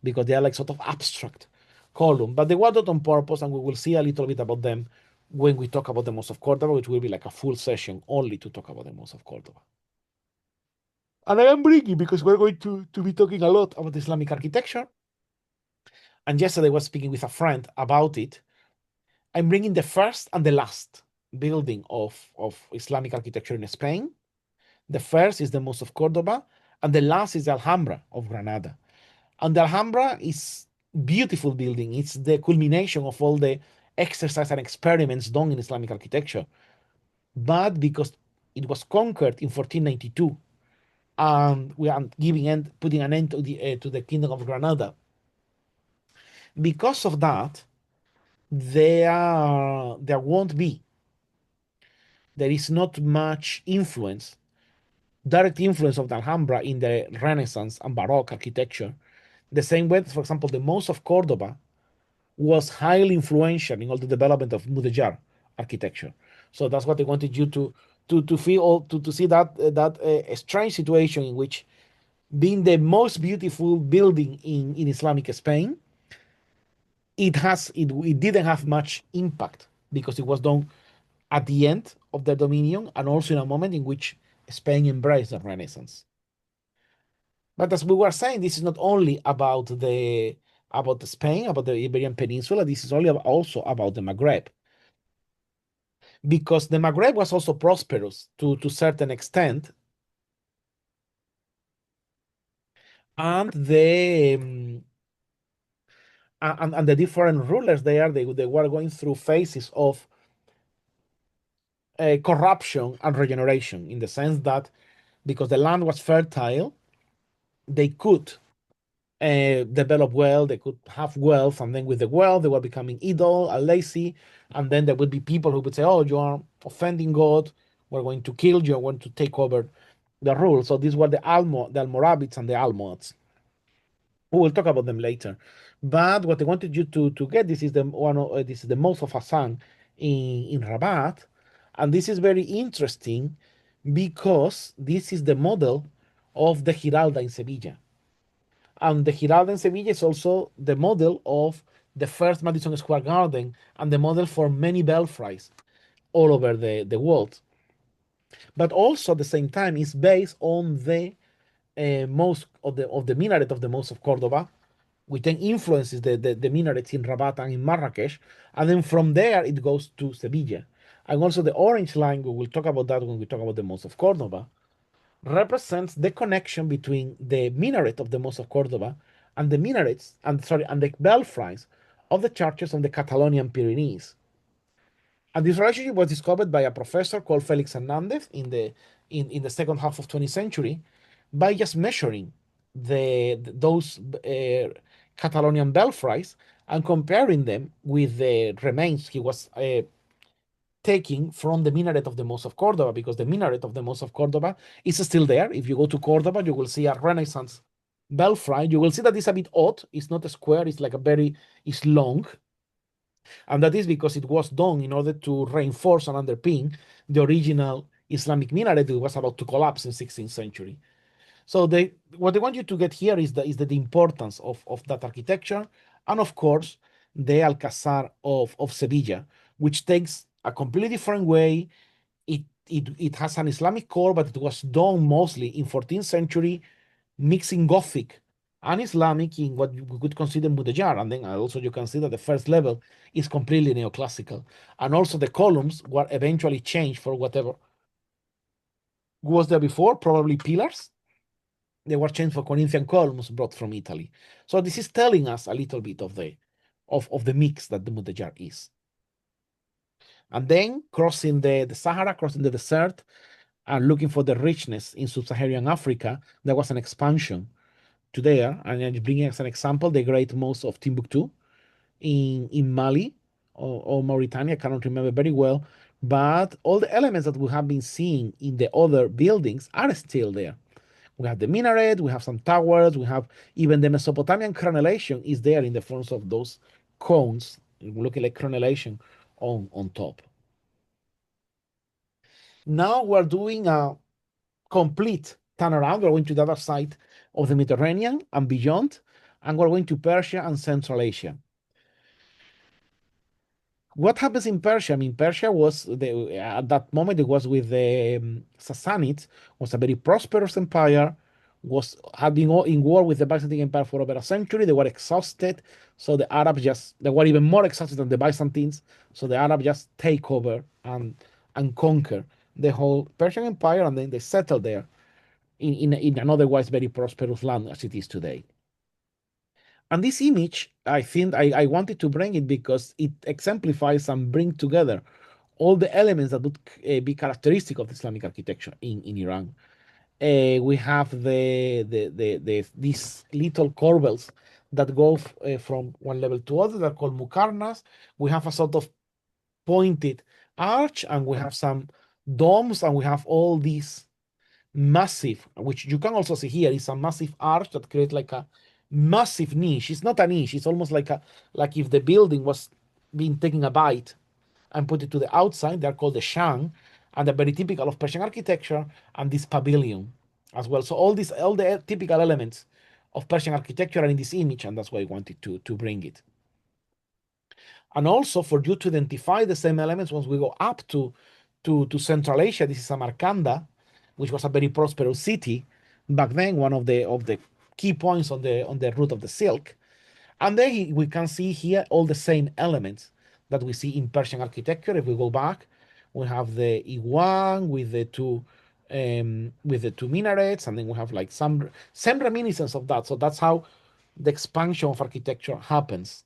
because they are like sort of abstract column, but they were done on purpose, and we will see a little bit about them when we talk about the Mosque of Cordoba, which will be like a full session only to talk about the Mosque of Cordoba. And I am bringing because we're going to be talking a lot about Islamic architecture. And yesterday I was speaking with a friend about it. I'm bringing the first and the last building of Islamic architecture in Spain. The first is the Mosque of Cordoba, and the last is the Alhambra of Granada. And the Alhambra is beautiful building. It's the culmination of all the exercise and experiments done in Islamic architecture. But because it was conquered in 1492, and we are putting an end to the Kingdom of Granada, because of that, there won't be, there is not much influence, direct influence of the Alhambra in the Renaissance and Baroque architecture. The same way, for example, the Mosque of Cordoba was highly influential in all the development of Mudéjar architecture. So that's what I wanted you to feel, to see that strange situation in which being the most beautiful building in Islamic Spain, it didn't have much impact because it was done at the end of the dominion and also in a moment in which Spain embraced the Renaissance. But as we were saying, this is not only about Spain, about the Iberian Peninsula. This is also about the Maghreb, because the Maghreb was also prosperous to certain extent, and the different rulers there, they were going through phases of corruption and regeneration, in the sense that because the land was fertile, they could develop well, they could have wealth, and then with the wealth, they were becoming idle and lazy. And then there would be people who would say, "Oh, you are offending God. We're going to kill you. I want to take over the rule." So these were the Almoravids and the Almohads. We will talk about them later. But what I wanted you to get, this is this is the Mosque of Hassan in Rabat, and this is very interesting because this is the model of the Giralda in Sevilla. And the Giralda in Sevilla is also the model of the first Madison Square Garden and the model for many belfries all over the world. But also at the same time is based on the mosque of the minaret of the Mosque of Cordoba, which then influences the minarets in Rabat and in Marrakesh. And then from there it goes to Sevilla. And also the orange line, we will talk about that when we talk about the Mosque of Cordoba, represents the connection between the minaret of the Mosque of Cordoba and the minarets and the belfries of the churches of the Catalonian Pyrenees. And this relationship was discovered by a professor called Felix Hernandez in the second half of 20th century by just measuring those Catalonian belfries and comparing them with the remains he was taking from the minaret of the Mosque of Cordoba, because the minaret of the Mosque of Cordoba is still there. If you go to Cordoba, you will see a Renaissance belfry. You will see that it's a bit odd. It's not a square. It's like it's long. And that is because it was done in order to reinforce and underpin the original Islamic minaret that was about to collapse in 16th century. So what I want you to get here is the importance of that architecture, and of course the Alcazar of Sevilla, which takes a completely different way. It has an Islamic core, but it was done mostly in 14th century, mixing Gothic and Islamic in what we could consider Mudejar. And then also you can see that the first level is completely neoclassical. And also the columns were eventually changed for whatever was there before, probably pillars. They were changed for Corinthian columns brought from Italy. So this is telling us a little bit of the mix that the Mudejar is. And then crossing the Sahara, crossing the desert, and looking for the richness in sub-Saharan Africa, there was an expansion to there. And I'm bringing as an example the great mosque of Timbuktu in Mali or Mauritania, I cannot remember very well. But all the elements that we have been seeing in the other buildings are still there. We have the minaret, we have some towers, we have even the Mesopotamian crenellation is there in the forms of those cones, looking like crenellation on top. Now we're doing a complete turnaround. We're going to the other side of the Mediterranean and beyond, and we're going to Persia and Central Asia. What happens in Persia? I mean, Persia was at that moment it was with the Sassanids, was a very prosperous empire, was had been in war with the Byzantine Empire for over a century. They were exhausted, so the Arabs they were even more exhausted than the Byzantines. So the Arabs just take over and conquer the whole Persian Empire, and then they settle there in an otherwise very prosperous land as it is today. And this image, I think I wanted to bring it because it exemplifies and bring together all the elements that would be characteristic of Islamic architecture in Iran. We have these little corbels that go from one level to other. They're called mukarnas. We have a sort of pointed arch, and we have some domes, and we have all these massive, which you can also see here, is a massive arch that creates like a massive niche. It's not a niche, it's almost like if the building was being taken a bite and put it to the outside. They're called the shang, and they're very typical of Persian architecture, and this pavilion as well. So all the typical elements of Persian architecture are in this image, and that's why I wanted to bring it. And also for you to identify the same elements once we go up to Central Asia. This is Samarkanda, which was a very prosperous city back then, one of the key points on the route of the silk. And then we can see here all the same elements that we see in Persian architecture. If we go back, we have the Iwan with the two with the two minarets, and then we have like some reminiscence of that. So that's how the expansion of architecture happens.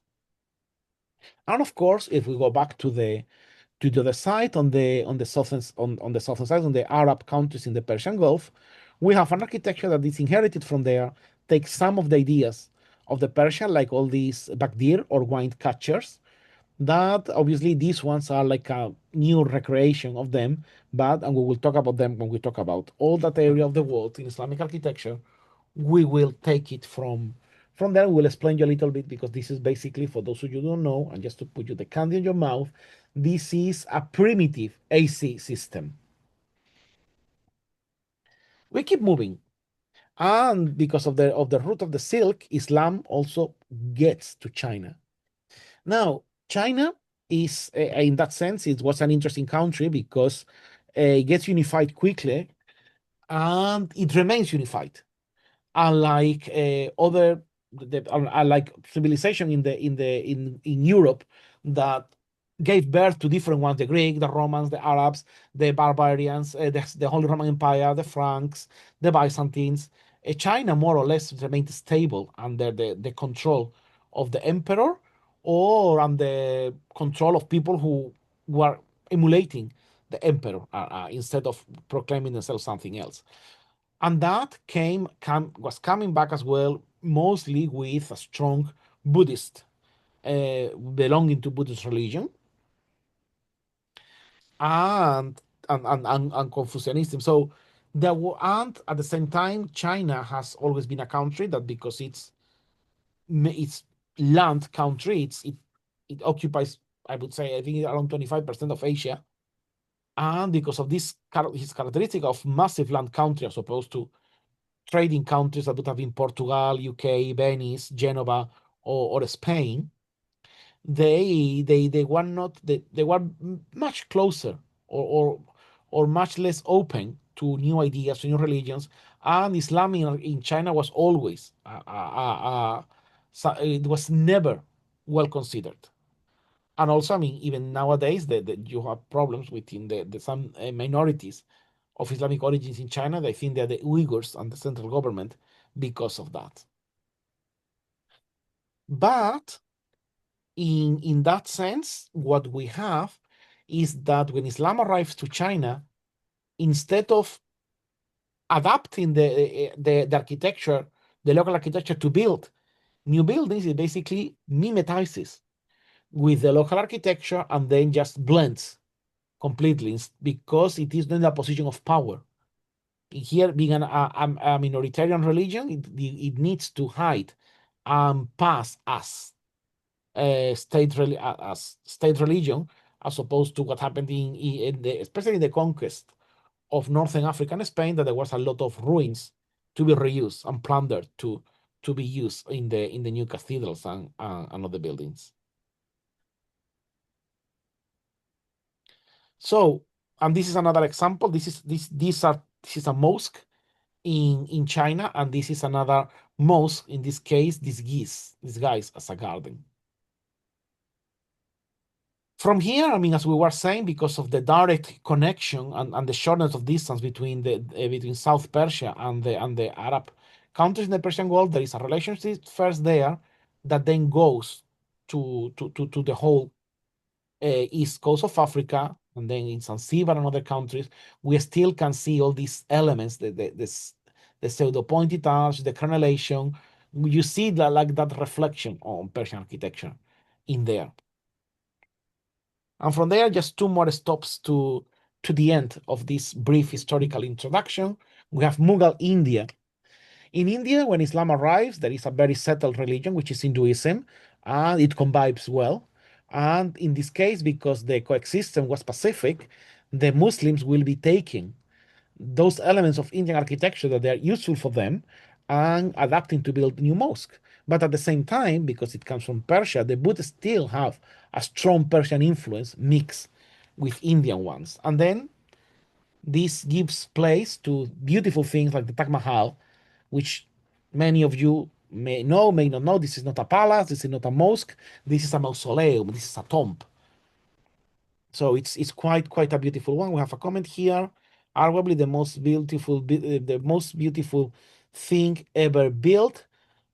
And of course, if we go back to the other side on the southern side, on the Arab countries in the Persian Gulf, we have an architecture that is inherited from there, takes some of the ideas of the Persian, like all these bakdir or wind catchers, that obviously these ones are like a new recreation of them, but and we will talk about them when we talk about all that area of the world in Islamic architecture. We will take it from there. We'll explain you a little bit because this is basically, for those of you who don't know, and just to put you the candy in your mouth, this is a primitive AC system. We keep moving, and because of the route of the silk, Islam also gets to China. Now, China is, in that sense, it was an interesting country because it gets unified quickly and it remains unified. Unlike unlike civilization in Europe that gave birth to different ones: the Greek, the Romans, the Arabs, the barbarians, the Holy Roman Empire, the Franks, the Byzantines. China more or less remained stable under the control of the emperor or under the control of people who were emulating the emperor instead of proclaiming themselves something else. And that was coming back as well, mostly with a strong Buddhist, belonging to Buddhist religion, and and Confucianism. So and at the same time, China has always been a country that, because it's land country, it occupies, I would say, I think around 25% of Asia, and because of his characteristic of massive land country as opposed to trading countries that would have been Portugal, UK, Venice, Genova, or Spain, they were not they were much closer, or or much less open to new ideas, to new religions, and Islam in China was always it was never well considered. And also, I mean, even nowadays, you have problems within the some minorities of Islamic origins in China. They think they're the Uyghurs and the central government because of that. But in that sense, what we have is that when Islam arrives to China, instead of adapting the architecture, the local architecture, to build new buildings, it basically mimetizes with the local architecture and then just blends completely, because it is not in a position of power. Here, being a minoritarian religion, it needs to hide and pass as as state religion, as opposed to what happened especially in the conquest of northern Africa and Spain, that there was a lot of ruins to be reused and plundered to be used in the new cathedrals and other buildings. So, and this is another example. This is a mosque in China, and this is another mosque, in this case, disguised as a garden. From here, I mean, as we were saying, because of the direct connection and the shortness of distance between South Persia and the Arab countries in the Persian Gulf, there is a relationship first there that then goes to the whole east coast of Africa, and then in Zanzibar and other countries. We still can see all these elements, the pseudo pointed arch, the crenellation. You see that, like that reflection on Persian architecture in there. And from there, just two more stops to the end of this brief historical introduction. We have Mughal India. In India, when Islam arrives, there is a very settled religion, which is Hinduism, and it combines well. And in this case, because the coexistence was pacific, the Muslims will be taking those elements of Indian architecture that they are useful for them and adapting to build new mosque. But at the same time, because it comes from Persia, the Buddhists still have a strong Persian influence mixed with Indian ones. And then this gives place to beautiful things like the Taj Mahal, which many of you may know, may not know. This is not a palace, this is not a mosque, this is a mausoleum, this is a tomb. So it's quite a beautiful one. We have a comment here. Arguably the most beautiful thing ever built.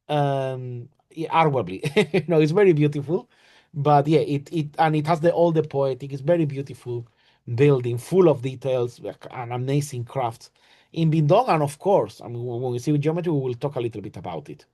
Yeah, arguably, no, it's very beautiful, but yeah, it has the all the poetic. It's very beautiful building, full of details, like, and amazing crafts in Bindong, and of course, I mean, when we see geometry, we will talk a little bit about it.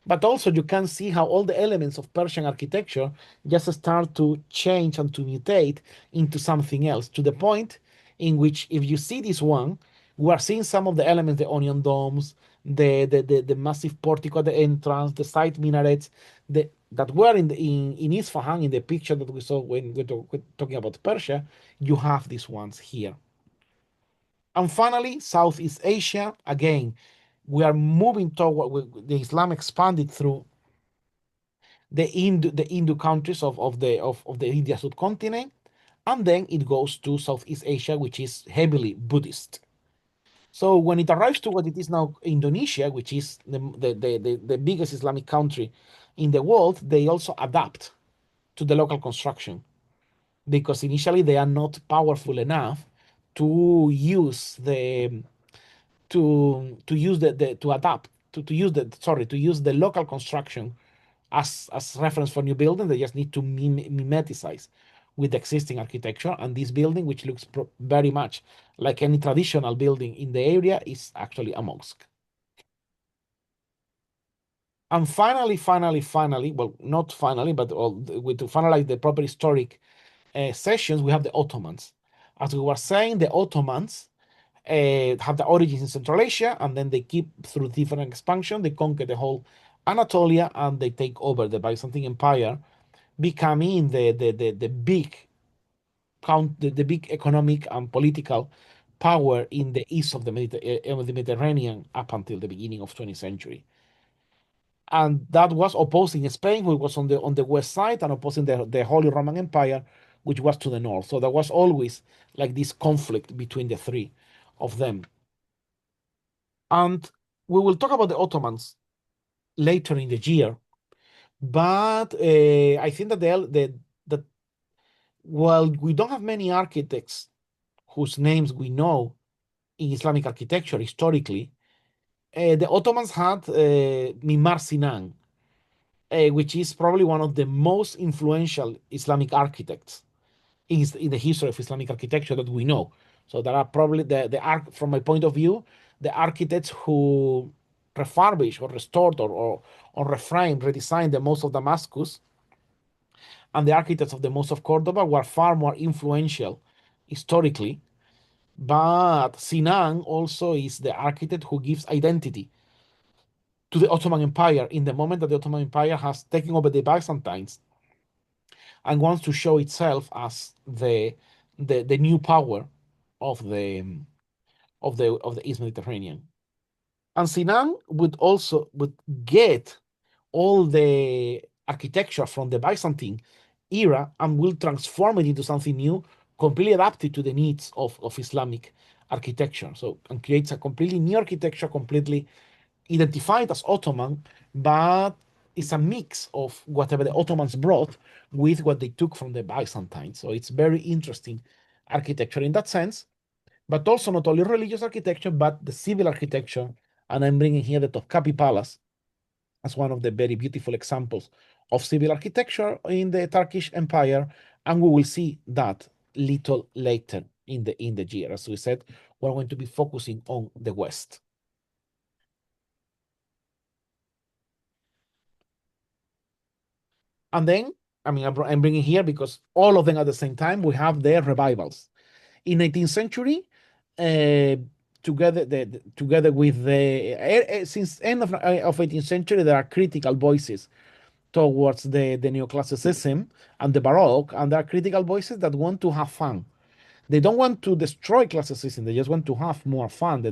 But also, you can see how all the elements of Persian architecture just start to change and to mutate into something else, to the point in which, if you see this one, we are seeing some of the elements, the onion domes, the massive portico at the entrance, the side minarets, that were in Isfahan in the picture that we saw when we're talking about Persia. You have these ones here. And finally, Southeast Asia. Again, we are moving toward the Islam expanded through the Hindu countries of the India subcontinent, and then it goes to Southeast Asia, which is heavily Buddhist. So when it arrives to what it is now Indonesia, which is the biggest Islamic country in the world, they also adapt to the local construction because initially they are not powerful enough to use the to use the to adapt to use the sorry to use the local construction as reference for new building. They just need to mimeticize with the existing architecture. And this building, which looks very much like any traditional building in the area, is actually a mosque. And finally, well, not finally, but to finalize the proper historic sessions, we have the Ottomans. As we were saying, the Ottomans have the origins in Central Asia, and then they keep through different expansion. They conquer the whole Anatolia, and they take over the Byzantine Empire, becoming the big the big economic and political power in the east of the Mediterranean up until the beginning of 20th century. And that was opposing Spain, who was on the west side, and opposing the Holy Roman Empire, which was to the north. So there was always like this conflict between the three of them. And we will talk about the Ottomans later in the year. But I think that that while we don't have many architects whose names we know in Islamic architecture historically, the Ottomans had Mimar Sinan, which is probably one of the most influential Islamic architects in the history of Islamic architecture that we know. So there are probably from my point of view, the architects who refurbished or restored or reframed, redesigned the most of Damascus, and the architects of the most of Cordoba were far more influential historically. But Sinan also is the architect who gives identity to the Ottoman Empire in the moment that the Ottoman Empire has taken over the Byzantines and wants to show itself as the new power of the East Mediterranean. And Sinan would get all the architecture from the Byzantine era and will transform it into something new, completely adapted to the needs of Islamic architecture. So, and creates a completely new architecture, completely identified as Ottoman, but it's a mix of whatever the Ottomans brought with what they took from the Byzantines. So it's very interesting architecture in that sense, but also not only religious architecture, but the civil architecture. And I'm bringing here the Topkapi Palace as one of the very beautiful examples of civil architecture in the Turkish Empire. And we will see that little later in the year. As we said, we're going to be focusing on the West. And then, I mean, I'm bringing here because all of them at the same time, we have their revivals. In 18th century, uh, together with since end of 18th century, there are critical voices towards the neoclassicism and the Baroque, and there are critical voices that want to have fun. They don't want to destroy classicism. They just want to have more fun.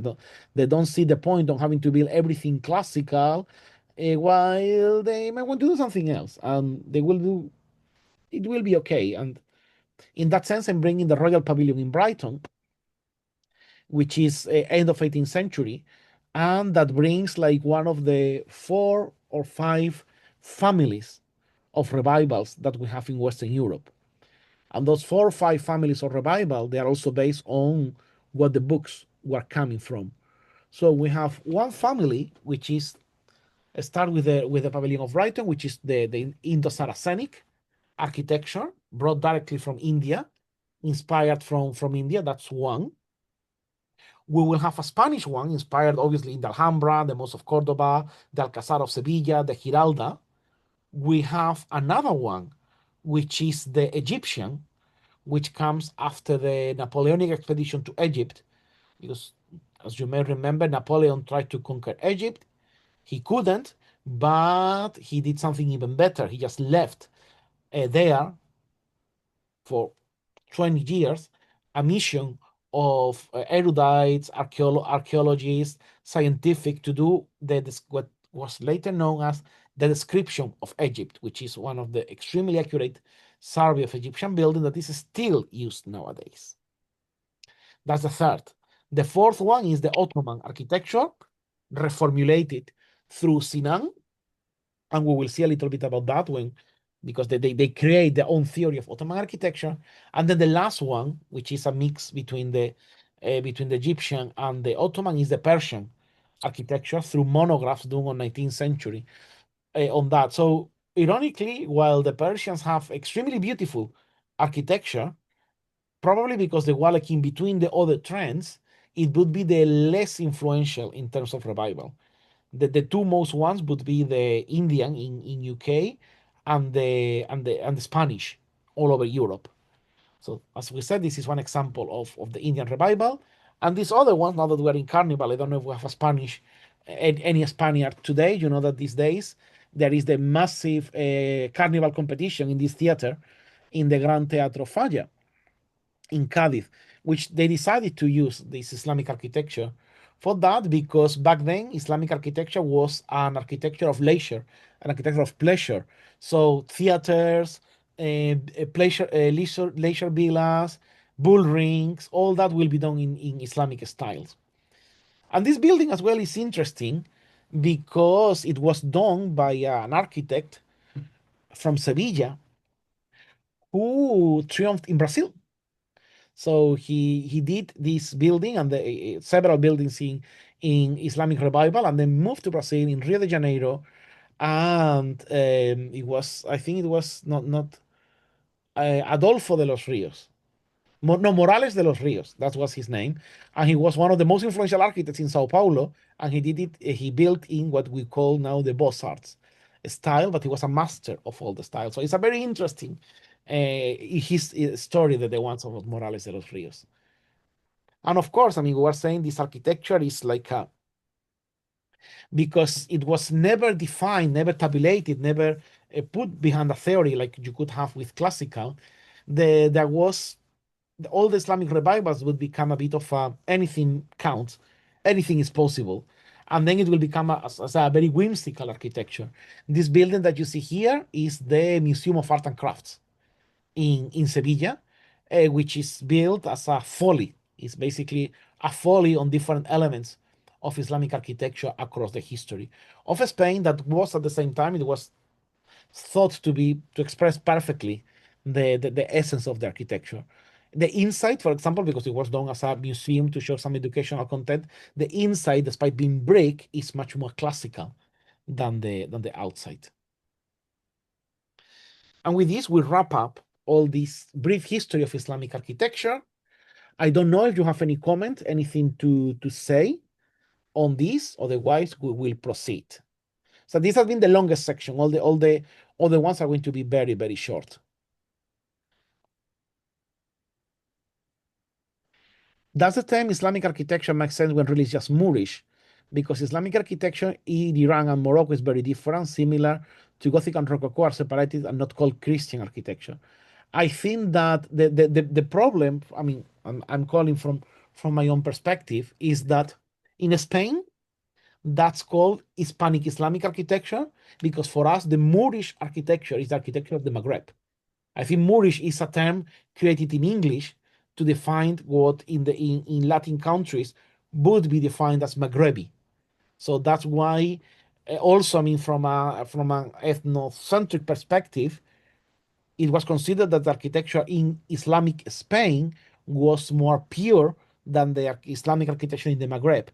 They don't see the point of having to build everything classical, while they might want to do something else, and they will do. It will be okay. And in that sense, I'm bringing the Royal Pavilion in Brighton, which is end of 18th century, and that brings like one of the 4 or 5 families of revivals that we have in Western Europe. And those 4 or 5 families of revival, they are also based on what the books were coming from. So we have one family which is start with the pavilion of Brighton, which is the Indo-Saracenic architecture brought directly from India, inspired from India. That's one. We will have a Spanish one, inspired obviously in the Alhambra, the Mosque of Cordoba, the Alcazar of Sevilla, the Giralda. We have another one, which is the Egyptian, which comes after the Napoleonic expedition to Egypt, because as you may remember, Napoleon tried to conquer Egypt. He couldn't, but he did something even better. He just left there for 20 years a mission of erudites, archaeologists, scientific to do what was later known as the description of Egypt, which is one of the extremely accurate survey of Egyptian building that is still used nowadays. That's the third. The fourth one is the Ottoman architecture, reformulated through Sinan, and we will see a little bit about that when, because they create their own theory of Ottoman architecture. And then the last one, which is a mix between the Egyptian and the Ottoman, is the Persian architecture through monographs done on 19th century on that. So ironically, while the Persians have extremely beautiful architecture, probably because the Wallach in between the other trends, it would be the less influential in terms of revival. The two most ones would be the Indian in UK and the Spanish all over Europe. So as we said, this is one example of the Indian revival. And this other one, now that we're in Carnival, I don't know if we have a Spanish, any Spaniard today. You know that these days there is the massive Carnival competition in this theater, in the Gran Teatro Falla in Cadiz, which they decided to use this Islamic architecture for that, because back then Islamic architecture was an architecture of leisure, an architecture of pleasure. So theaters, leisure villas, bull rings, all that will be done in Islamic styles. And this building as well is interesting because it was done by an architect from Sevilla who triumphed in Brazil. So he did this building and several buildings in Islamic revival, and then moved to Brazil in Rio de Janeiro. And it was, I think it was not Adolfo de los Rios. No, Morales de los Rios. That was his name, and he was one of the most influential architects in Sao Paulo. And he did it. He built in what we call now the Beaux-Arts style, but he was a master of all the styles. So it's a very interesting his story, that the ones of Morales de los Rios. And of course, I mean, we were saying this architecture is like because it was never defined, never tabulated, never put behind a theory like you could have with classical. There was all the Islamic revivals would become a bit of anything counts, anything is possible. And then it will become as a very whimsical architecture. This building that you see here is the Museum of Art and Crafts in Sevilla, which is built as a folly. It's basically a folly on different elements of Islamic architecture across the history of Spain. That was at the same time, it was thought to express perfectly the essence of the architecture. The inside, for example, because it was done as a museum to show some educational content, the inside, despite being brick, is much more classical than the outside. And with this, we wrap up all this brief history of Islamic architecture. I don't know if you have any comment, anything to say on this. Otherwise, we will proceed. So this has been the longest section. All the ones are going to be very, very short. Does the term Islamic architecture make sense when really it's just Moorish? Because Islamic architecture in Iran and Morocco is very different, similar to Gothic and Rococo are separated and not called Christian architecture. I think that the problem, I mean, I'm calling from my own perspective, is that in Spain, that's called Hispanic Islamic architecture, because for us, the Moorish architecture is the architecture of the Maghreb. I think Moorish is a term created in English to define what in Latin countries would be defined as Maghrebi. So that's why also, I mean, from an ethnocentric perspective, it was considered that the architecture in Islamic Spain was more pure than the Islamic architecture in the Maghreb.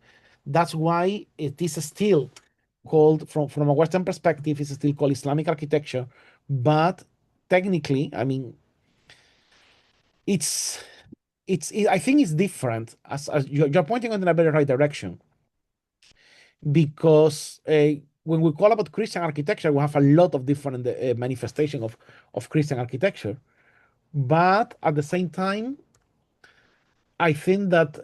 That's why it is still called, from a Western perspective, it's still called Islamic architecture. But technically, I mean, it's I think it's different. As you're pointing in a very right direction, because when we call about Christian architecture, we have a lot of different manifestation of Christian architecture. But at the same time, I think that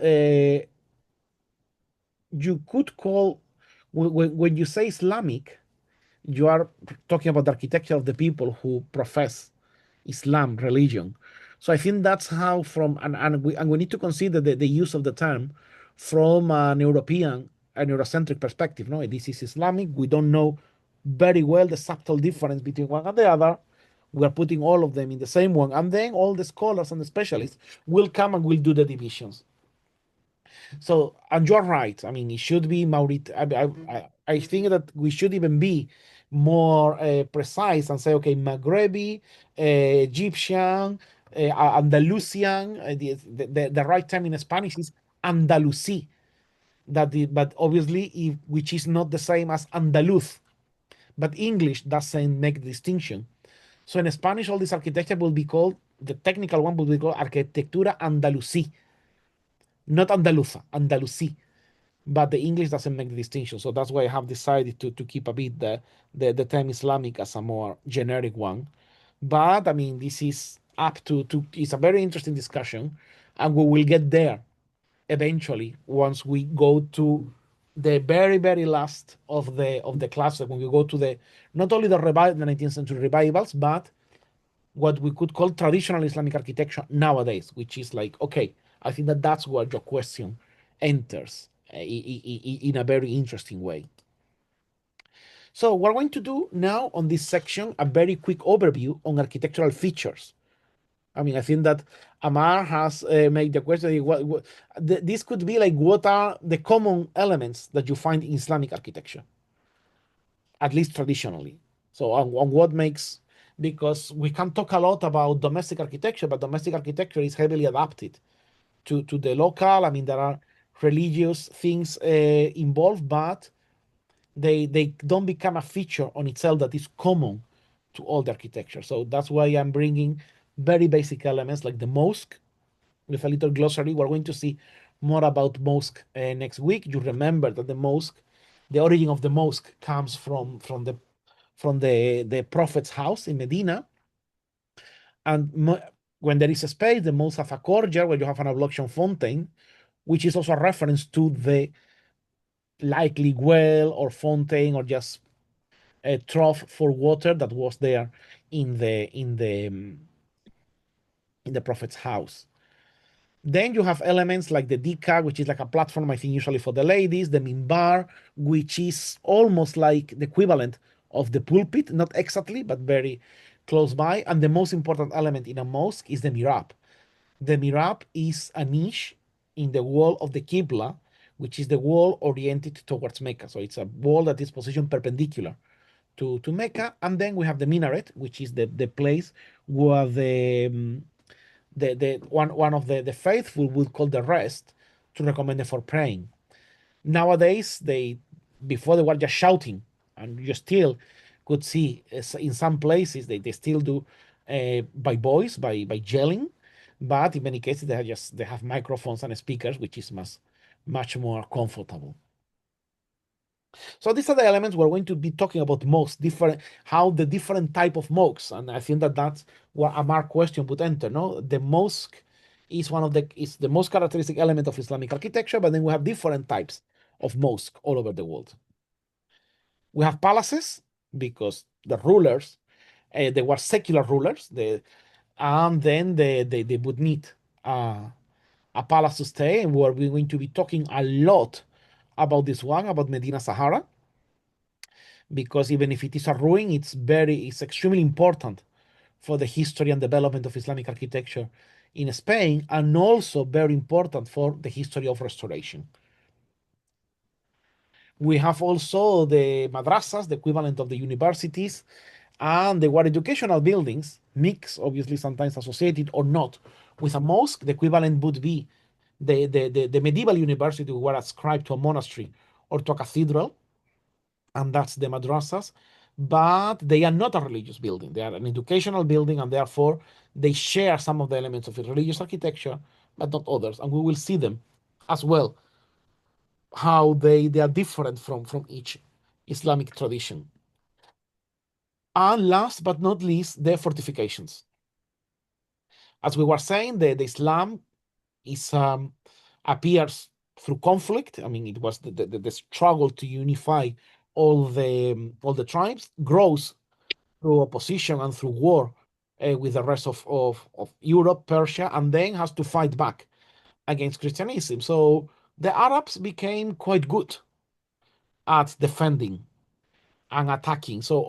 you could call, when you say Islamic, you are talking about the architecture of the people who profess Islam religion. So I think that's how, and we need to consider the use of the term from an European and Eurocentric perspective. No, this is Islamic. We don't know very well the subtle difference between one and the other. We are putting all of them in the same one, and then all the scholars and the specialists will come and will do the divisions. So, and you're right. I mean, it should be Maurit. I think that we should even be more precise and say, okay, Maghrebi, Egyptian, Andalusian. The right term in Spanish is Andalusi. But obviously, which is not the same as Andaluz. But English doesn't make the distinction. So in Spanish, all this architecture will be called, the technical one will be called Arquitectura Andalusí, not Andaluza, Andalusí, but the English doesn't make the distinction. So that's why I have decided to keep a bit the term Islamic as a more generic one. But I mean, this is up to it's a very interesting discussion, and we will get there eventually once we go to the very last of the class, when we go to the not only the 19th century revivals, but what we could call traditional Islamic architecture nowadays, which is like, okay, I think that that's where your question enters in a very interesting way. So we're going to do now on this section a very quick overview on architectural features. I mean, I think that Amar has made the question, this could be like, what are the common elements that you find in Islamic architecture, at least traditionally? So on what makes, because we can talk a lot about domestic architecture, but domestic architecture is heavily adapted to the local. I mean, there are religious things involved, but they don't become a feature on itself that is common to all the architecture. So that's why I'm bringing very basic elements like the mosque with a little glossary. We're going to see more about mosque next week. You remember that the mosque, the origin of the mosque comes from the prophet's house in Medina. And when there is a space, the mosque have a courtyard where you have an ablution fountain, which is also a reference to the likely well or fountain or just a trough for water that was there in the prophet's house. Then you have elements like the dika, which is like a platform, I think, usually for the ladies, the minbar, which is almost like the equivalent of the pulpit, not exactly, but very close by. And the most important element in a mosque is the mihrab. The mihrab is a niche in the wall of the Qibla, which is the wall oriented towards Mecca. So it's a wall that is positioned perpendicular to Mecca. And then we have the minaret, which is the place where the one of the faithful would call the rest to recommend it for praying. Nowadays, before they were just shouting, and you still could see in some places they still do by voice, by yelling, but in many cases they have microphones and speakers, which is much more comfortable. So these are the elements we're going to be talking about most different, how the different type of mosques, and I think that that's where Amar question would enter. No, the mosque is the most characteristic element of Islamic architecture, but then we have different types of mosque all over the world. We have palaces because the rulers, they were secular rulers, and then they would need a palace to stay, and we're going to be talking a lot about this one, about Medina Sahara, because even if it is a ruin, it's extremely important for the history and development of Islamic architecture in Spain, and also very important for the history of restoration. We have also the madrasas, the equivalent of the universities, and the were educational buildings, mixed, obviously sometimes associated or not with a mosque. The equivalent would be The medieval universities were ascribed to a monastery or to a cathedral, and that's the madrasas. But they are not a religious building; they are an educational building, and therefore they share some of the elements of religious architecture, but not others. And we will see them as well, how they are different from each Islamic tradition. And last but not least, the fortifications. As we were saying, the Islam is appears through conflict. I mean, it was the struggle to unify all the tribes, grows through opposition and through war with the rest of Europe, Persia, and then has to fight back against Christianism. So the Arabs became quite good at defending and attacking. So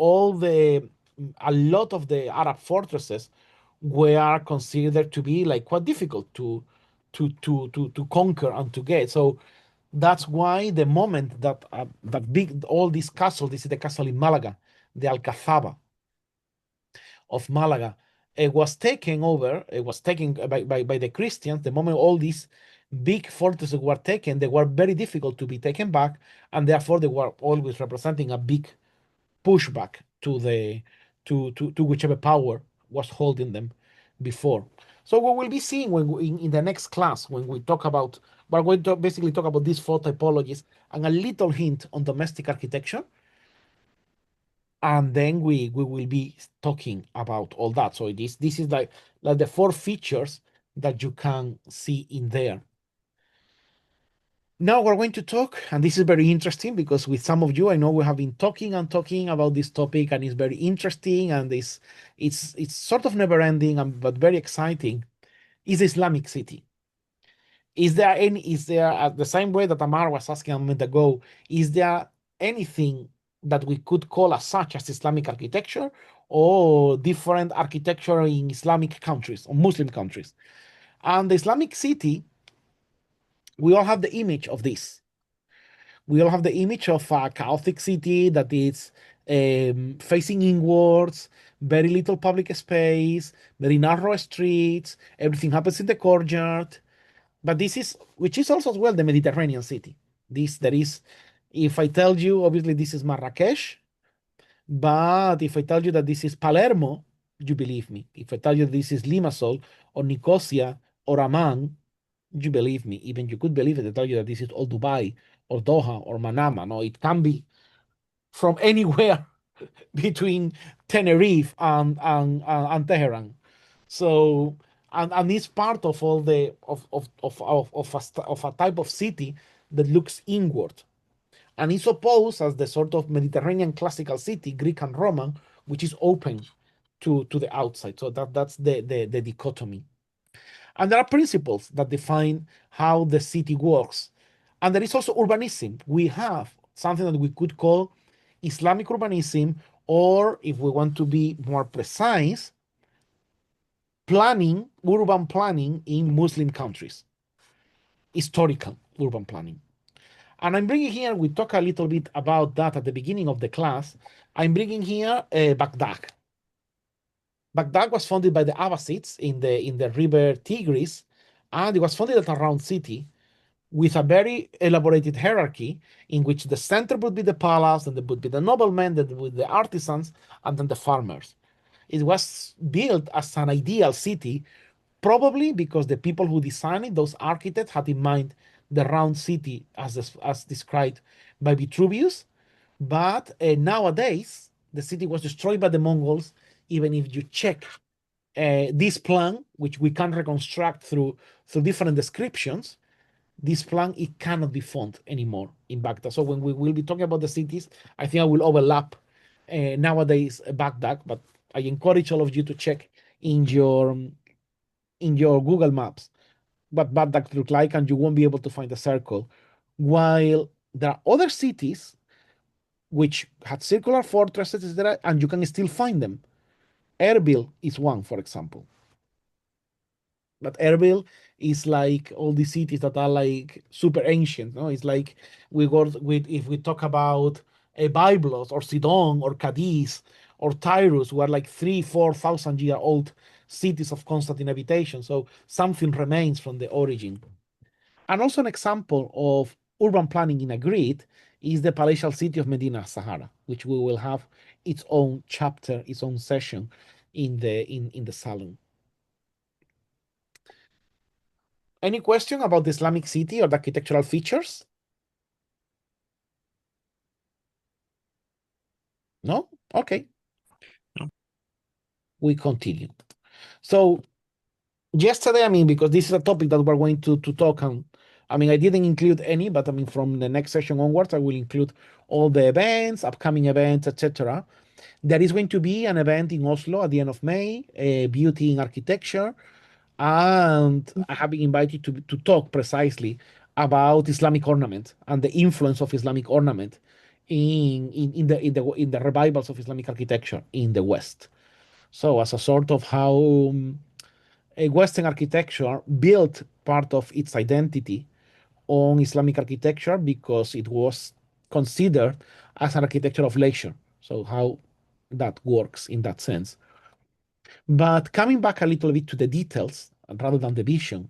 a lot of the Arab fortresses were considered to be like quite difficult to conquer and to get. So that's why the moment that big all these castles, this is the castle in Malaga, the Alcazaba of Malaga, it was taken over. It was taken by the Christians. The moment all these big fortresses were taken, they were very difficult to be taken back, and therefore they were always representing a big pushback to whichever power was holding them before. So what we'll be seeing in the next class when we talk about, we're going to basically talk about these four typologies and a little hint on domestic architecture, and then we will be talking about all that. So this is like the four features that you can see in there. Now we're going to talk, and this is very interesting because with some of you, I know we have been talking and talking about this topic, and it's very interesting, and it's sort of never ending, but very exciting. Is Islamic city? Is there the same way that Amar was asking a moment ago? Is there anything that we could call as such as Islamic architecture or different architecture in Islamic countries or Muslim countries? And the Islamic city, we all have the image of this. We all have the image of a chaotic city that is facing inwards, very little public space, very narrow streets, everything happens in the courtyard. But this is, which is also as well the Mediterranean city. There is, if I tell you, obviously this is Marrakesh, but if I tell you that this is Palermo, you believe me. If I tell you this is Limassol or Nicosia or Amman, you believe me. Even you could believe it. I tell you that this is all Dubai or Doha or Manama. No, it can be from anywhere between Tenerife and Tehran. So and it's part of all the of a type of city that looks inward. And it's opposed as the sort of Mediterranean classical city, Greek and Roman, which is open to the outside. So that's the dichotomy. And there are principles that define how the city works. And there is also urbanism. We have something that we could call Islamic urbanism, or if we want to be more precise, planning, urban planning in Muslim countries, historical urban planning. And I'm bringing here, we talk a little bit about that at the beginning of the class. I'm bringing here Baghdad. Baghdad was founded by the Abbasids in the river Tigris, and it was founded as a round city with a very elaborated hierarchy in which the center would be the palace, and there would be the noblemen, then would be the artisans, and then the farmers. It was built as an ideal city, probably because the people who designed it, those architects, had in mind the round city as described by Vitruvius. But nowadays, the city was destroyed by the Mongols. Even if you check this plan, which we can reconstruct through different descriptions, this plan it cannot be found anymore in Baghdad. So when we will be talking about the cities, I think I will overlap nowadays Baghdad, but I encourage all of you to check in your Google Maps what Baghdad look like, and you won't be able to find a circle. While there are other cities which had circular fortresses, etc., and you can still find them. Erbil is one, for example. But Erbil is like all these cities that are like super ancient. No, it's like we go with if we talk about a Byblos or Sidon or Cadiz or Tyrus, who are like 3,000-4,000 year old cities of constant inhabitation. So something remains from the origin. And also an example of urban planning in a grid is the palatial city of Medina Sahara, which we will have its own chapter, its own session in the Salon. Any question about the Islamic city or the architectural features? No? Okay. No. We continue. So yesterday, I mean, because this is a topic that we're going to talk on. I mean, I didn't include any, but I mean, from the next session onwards, I will include all the events, upcoming events, etc. There is going to be an event in Oslo at the end of May, Beauty in Architecture, and I have been invited to talk precisely about Islamic ornament and the influence of Islamic ornament in the revivals of Islamic architecture in the West. So, as a sort of how a Western architecture built part of its identity on Islamic architecture because it was considered as an architecture of leisure. So, how that works in that sense. But coming back a little bit to the details rather than the vision,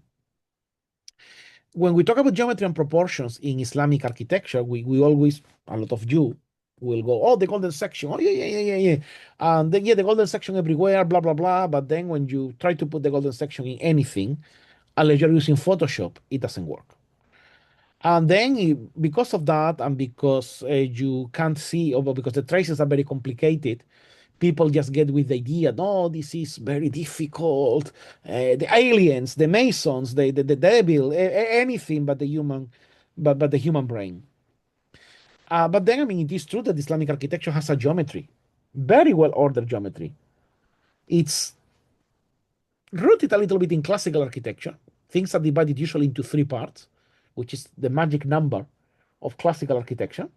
when we talk about geometry and proportions in Islamic architecture, we always, a lot of you will go, oh, the golden section. Oh, yeah, yeah, yeah, yeah, yeah. And then, yeah, the golden section everywhere, blah, blah, blah. But then when you try to put the golden section in anything, unless you're using Photoshop, it doesn't work. And then, because of that, and because you can't see, or because the traces are very complicated, people just get with the idea, no, this is very difficult. The aliens, the Masons, the devil, anything but the human, but the human brain. But then, I mean, it is true that Islamic architecture has a geometry, very well ordered geometry. It's rooted a little bit in classical architecture. Things are divided usually into three parts, which is the magic number of classical architecture.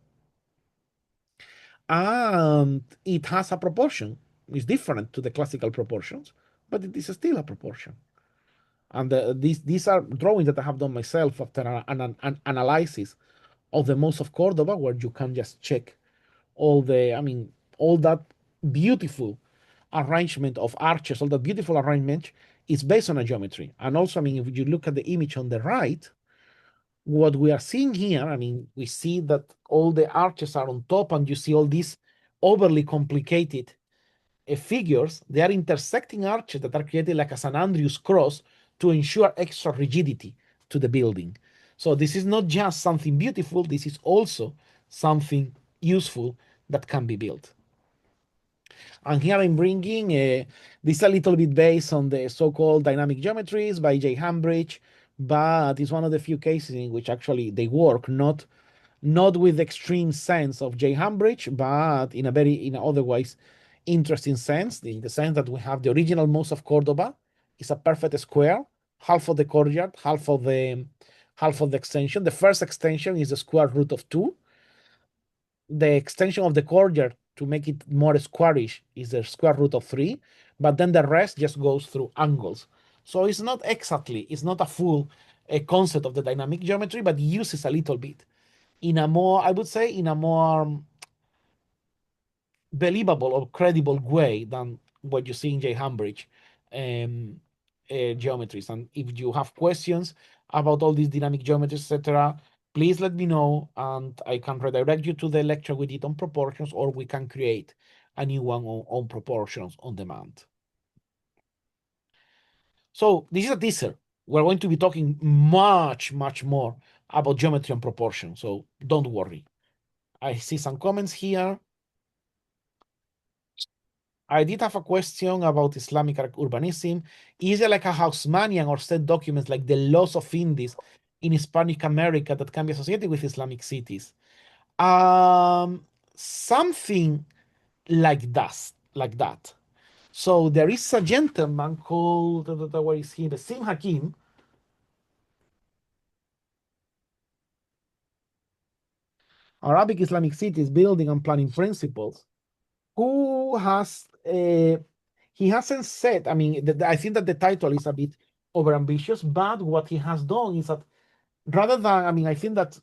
And it has a proportion. It's different to the classical proportions, but it is still a proportion. And these are drawings that I have done myself after an analysis of the Mosque of Cordoba, where you can just check all that beautiful arrangement of arches, all that beautiful arrangement is based on a geometry. And also, I mean, if you look at the image on the right, what we are seeing here, I mean, we see that all the arches are on top, and you see all these overly complicated figures. They are intersecting arches that are created like a St. Andrew's cross to ensure extra rigidity to the building. So this is not just something beautiful, this is also something useful that can be built. And here I'm bringing this a little bit based on the so-called dynamic geometries by Jay Hambridge, but it's one of the few cases in which actually they work, not with the extreme sense of Jay Hambridge, but in a very, in a otherwise interesting sense, in the sense that we have the original Mosque of Cordoba is a perfect square, half of the courtyard, half of the extension. The first extension is the square root of 2. The extension of the courtyard to make it more squarish is the square root of 3, but then the rest just goes through angles. So it's not a full concept of the dynamic geometry, but uses a little bit in a more, I would say, in a more believable or credible way than what you see in J. Hambridge geometries. And if you have questions about all these dynamic geometries, etc., please let me know, and I can redirect you to the lecture we did on proportions, or we can create a new one on proportions on demand. So this is a teaser. We're going to be talking much, much more about geometry and proportion, so don't worry. I see some comments here. I did have a question about Islamic urbanism. Is there like a Haussmannian or set documents like the laws of Indies in Hispanic America that can be associated with Islamic cities? Something like that. So there is a gentleman called, where is he? Basim Hakim. Arabic Islamic Cities Building and Planning Principles, who has he hasn't said, I mean, I think that the title is a bit overambitious, but what he has done is that rather than, I mean, I think that,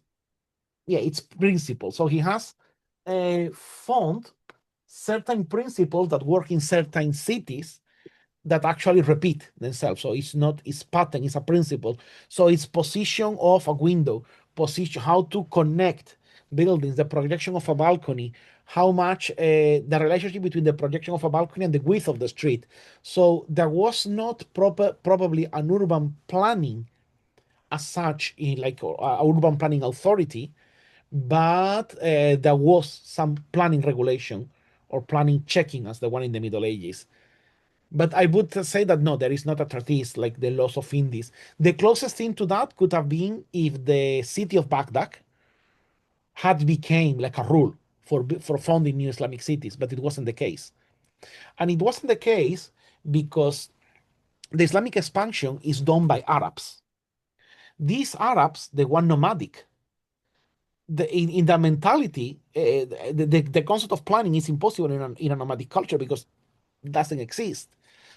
yeah, it's principles. So he has found certain principles that work in certain cities that actually repeat themselves. So it's not, it's pattern, it's a principle. So it's position of a window, position, how to connect buildings, the projection of a balcony, how much the relationship between the projection of a balcony and the width of the street. So there was not probably an urban planning as such in like a urban planning authority, but there was some planning regulation or planning checking as the one in the Middle Ages. But I would say that no, there is not a treatise like the laws of Indies. The closest thing to that could have been if the city of Baghdad had became like a rule for founding new Islamic cities, but it wasn't the case. And it wasn't the case because the Islamic expansion is done by Arabs. These Arabs, they were nomadic. In their mentality, the concept of planning is impossible in a nomadic culture because it doesn't exist.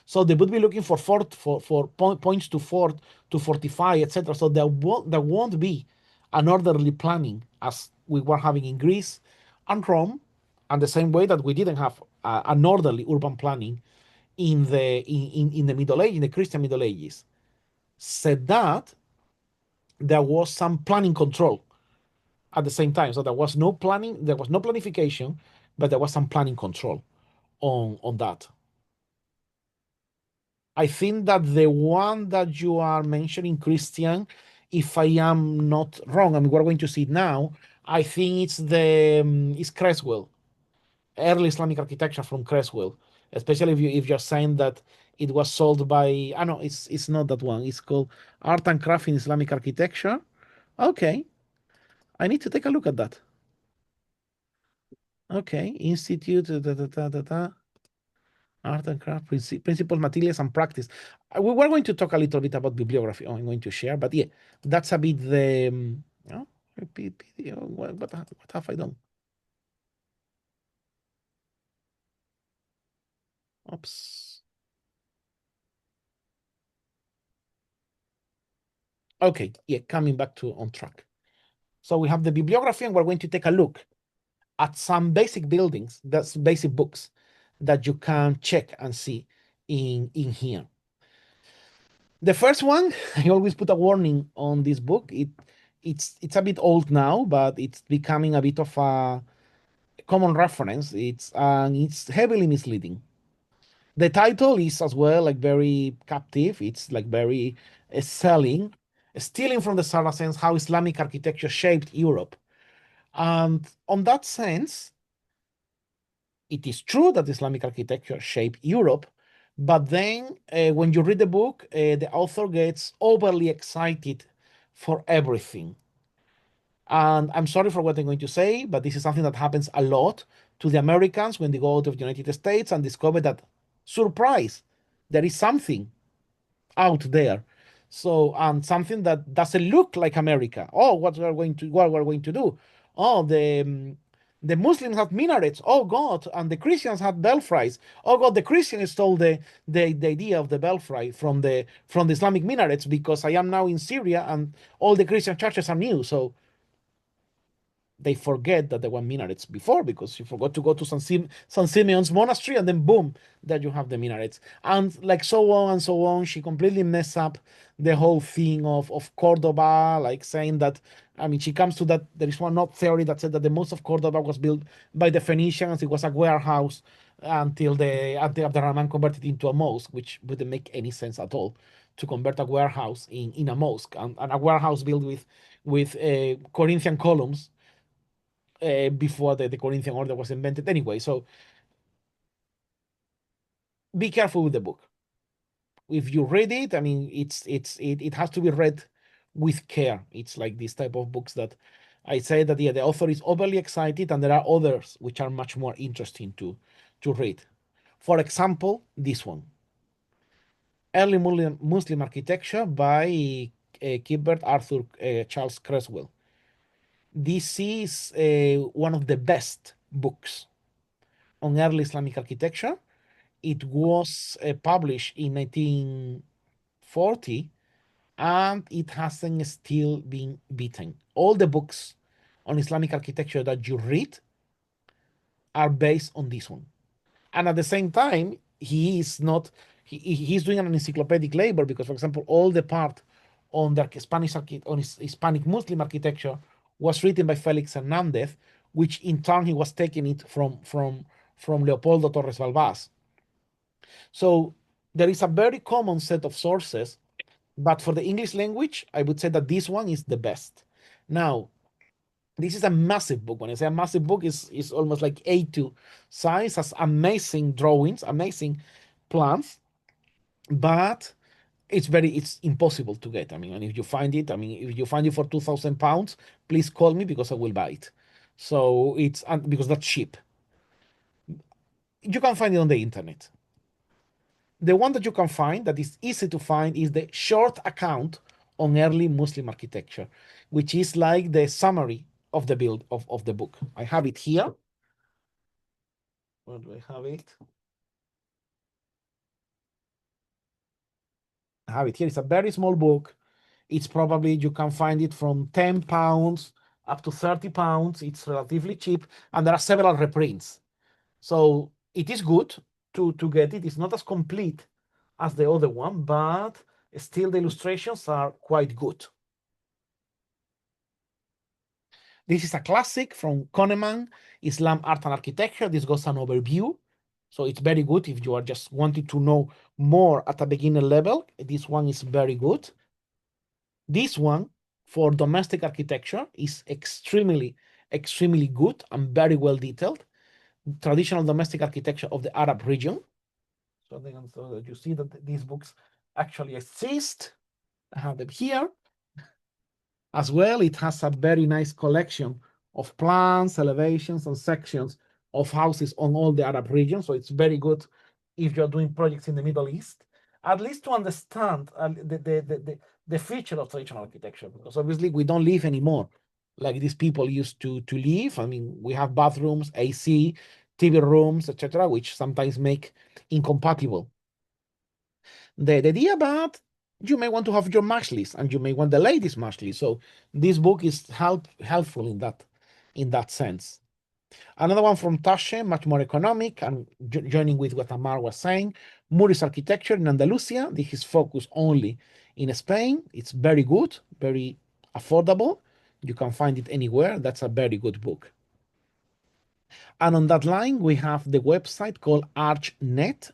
So they would be looking for points to fort to fortify, etc. So there won't be an orderly planning as we were having in Greece and Rome, and the same way that we didn't have an orderly urban planning in the Middle Age, in the Christian Middle Ages. Said that there was some planning control at the same time. So there was no planning, there was no planification, but there was some planning control on that. I think that the one that you are mentioning, Christian, if I am not wrong, I mean we're going to see it now. I think it's Creswell, early Islamic architecture from Creswell, especially if you're saying that it was sold by. I know it's not that one. It's called Art and Craft in Islamic Architecture. Okay, I need to take a look at that. Okay, Institute, Art and Craft, Principles, Materials, and Practice. We were going to talk a little bit about bibliography. I'm going to share, but yeah, that's a bit the. Oh, repeat video. What have I done? Oops. Okay, yeah, coming back to on track. So we have the bibliography, and we're going to take a look at some basic buildings, that's basic books that you can check and see in here. The first one, I always put a warning on this book. It's a bit old now, but it's becoming a bit of a common reference. It's heavily misleading. The title is as well like very captive. It's like very selling, stealing from the Saracens how Islamic architecture shaped Europe. And on that sense, it is true that Islamic architecture shaped Europe, but then when you read the book, the author gets overly excited for everything. And I'm sorry for what I'm going to say, but this is something that happens a lot to the Americans when they go out of the United States and discover that, surprise, there is something out there. So, and something that doesn't look like America. Oh, what we're going to do? Oh, the Muslims have minarets. Oh God, and the Christians had belfries. Oh God, the Christians stole the idea of the belfry from the Islamic minarets because I am now in Syria and all the Christian churches are new. So they forget that there were minarets before because you forgot to go to San Simeon's monastery and then boom, that you have the minarets. And like so on and so on. She completely messed up the whole thing of Cordoba, like saying that, I mean, she comes to that. There is one not theory that said that the most of Cordoba was built by the Phoenicians. It was a warehouse until Abdurrahman converted it into a mosque, which wouldn't make any sense at all to convert a warehouse in a mosque and a warehouse built with Corinthian columns before the Corinthian order was invented anyway. So be careful with the book. If you read it, I mean, it has to be read with care. It's like this type of books that I say that, yeah, the author is overly excited, and there are others which are much more interesting to read. For example, this one, Early Muslim Architecture by Kibert Arthur Charles Creswell. This is one of the best books on early Islamic architecture. It was published in 1940, and it hasn't still been beaten. All the books on Islamic architecture that you read are based on this one. And at the same time, he is not he's doing an encyclopedic labor because, for example, all the part on the Hispanic Muslim architecture was written by Felix Hernandez, which in turn he was taking it from Leopoldo Torres Balbás. So there is a very common set of sources, but for the English language, I would say that this one is the best. Now, this is a massive book. When I say a massive book, is almost like A2 size, has amazing drawings, amazing plans, but it's impossible to get. I mean, and if you find it, I mean, if you find it for £2,000, please call me because I will buy it. So it's because that's cheap. You can find it on the internet. The one that you can find that is easy to find is the short account on early Muslim architecture, which is like the summary of the build of the book. I have it here. Where do I have it? I have it here. It's a very small book. It's probably, you can find it from £10 up to £30. It's relatively cheap, and there are several reprints. So it is good to get it. It's not as complete as the other one, but still the illustrations are quite good. This is a classic from Kahneman, Islam Art and Architecture. This goes an overview. So it's very good if you are just wanting to know more at a beginner level. This one is very good. This one for domestic architecture is extremely, extremely good and very well detailed. Traditional domestic architecture of the Arab region. So that you see that these books actually exist. I have them here. As well, it has a very nice collection of plans, elevations, and sections of houses on all the Arab regions. So it's very good if you're doing projects in the Middle East, at least to understand the feature of traditional architecture, because obviously we don't live anymore like these people used to live. I mean, we have bathrooms, AC, TV rooms, etc., which sometimes make incompatible the idea. But you may want to have your match list, and you may want the latest match list. So this book is helpful in that sense. Another one from Tashe, much more economic, and joining with what Amar was saying, Moorish architecture in Andalusia. This is focused only in Spain. It's very good, very affordable. You can find it anywhere. That's a very good book. And on that line, we have the website called ArchNet,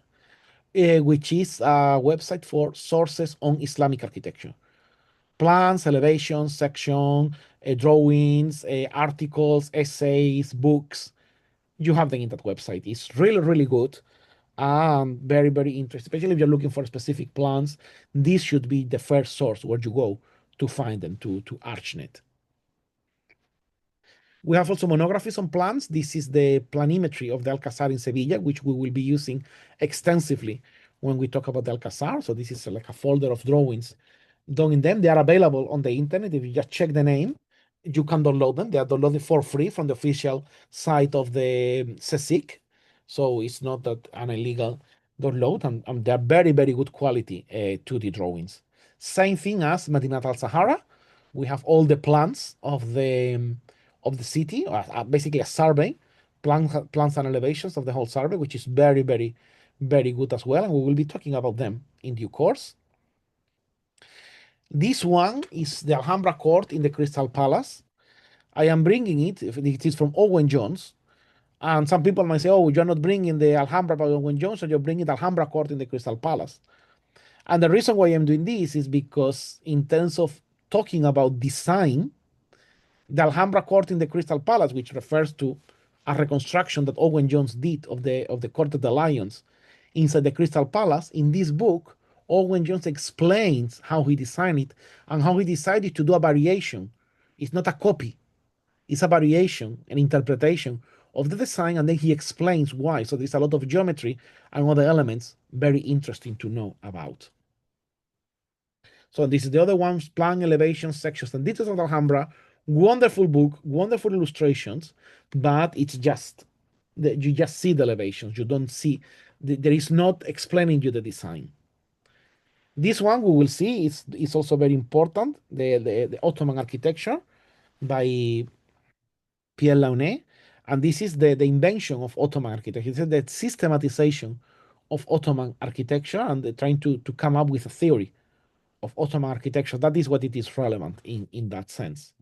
which is a website for sources on Islamic architecture. Plans, elevations, section, drawings, articles, essays, books. You have them in that website. It's really, really good. Very, very interesting. Especially if you're looking for specific plans, this should be the first source where you go to find them to ArchNet. We have also monographies on plans. This is the planimetry of the Alcazar in Sevilla, which we will be using extensively when we talk about the Alcazar. So this is like a folder of drawings done in them. They are available on the internet. If you just check the name, you can download them. They are downloaded for free from the official site of the CSIC. So it's not that an illegal download, and they're very, very good quality 2D drawings. Same thing as Medinat al-Sahara. We have all the plans of the city, basically a survey, plans and elevations of the whole survey, which is very, very, very good as well. And we will be talking about them in due course. This one is the Alhambra Court in the Crystal Palace. I am bringing it, if it is from Owen Jones. And some people might say, oh, you're not bringing the Alhambra by Owen Jones, or you're bringing the Alhambra Court in the Crystal Palace. And the reason why I'm doing this is because in terms of talking about design, the Alhambra Court in the Crystal Palace, which refers to a reconstruction that Owen Jones did of the Court of the Lions inside the Crystal Palace, in this book, Owen Jones explains how he designed it and how he decided to do a variation. It's not a copy, it's a variation, an interpretation of the design, and then he explains why. So there's a lot of geometry and other elements very interesting to know about. So this is the other ones, plan, elevation, sections, and details of the Alhambra. Wonderful book, wonderful illustrations, but it's just you just see the elevations. You don't see, there is not explaining you the design. This one we will see is also very important, the Ottoman architecture by Pierre Launay. And this is the invention of Ottoman architecture. It's the systematization of Ottoman architecture, and they're trying to come up with a theory of Ottoman architecture. That is what it is relevant in that sense.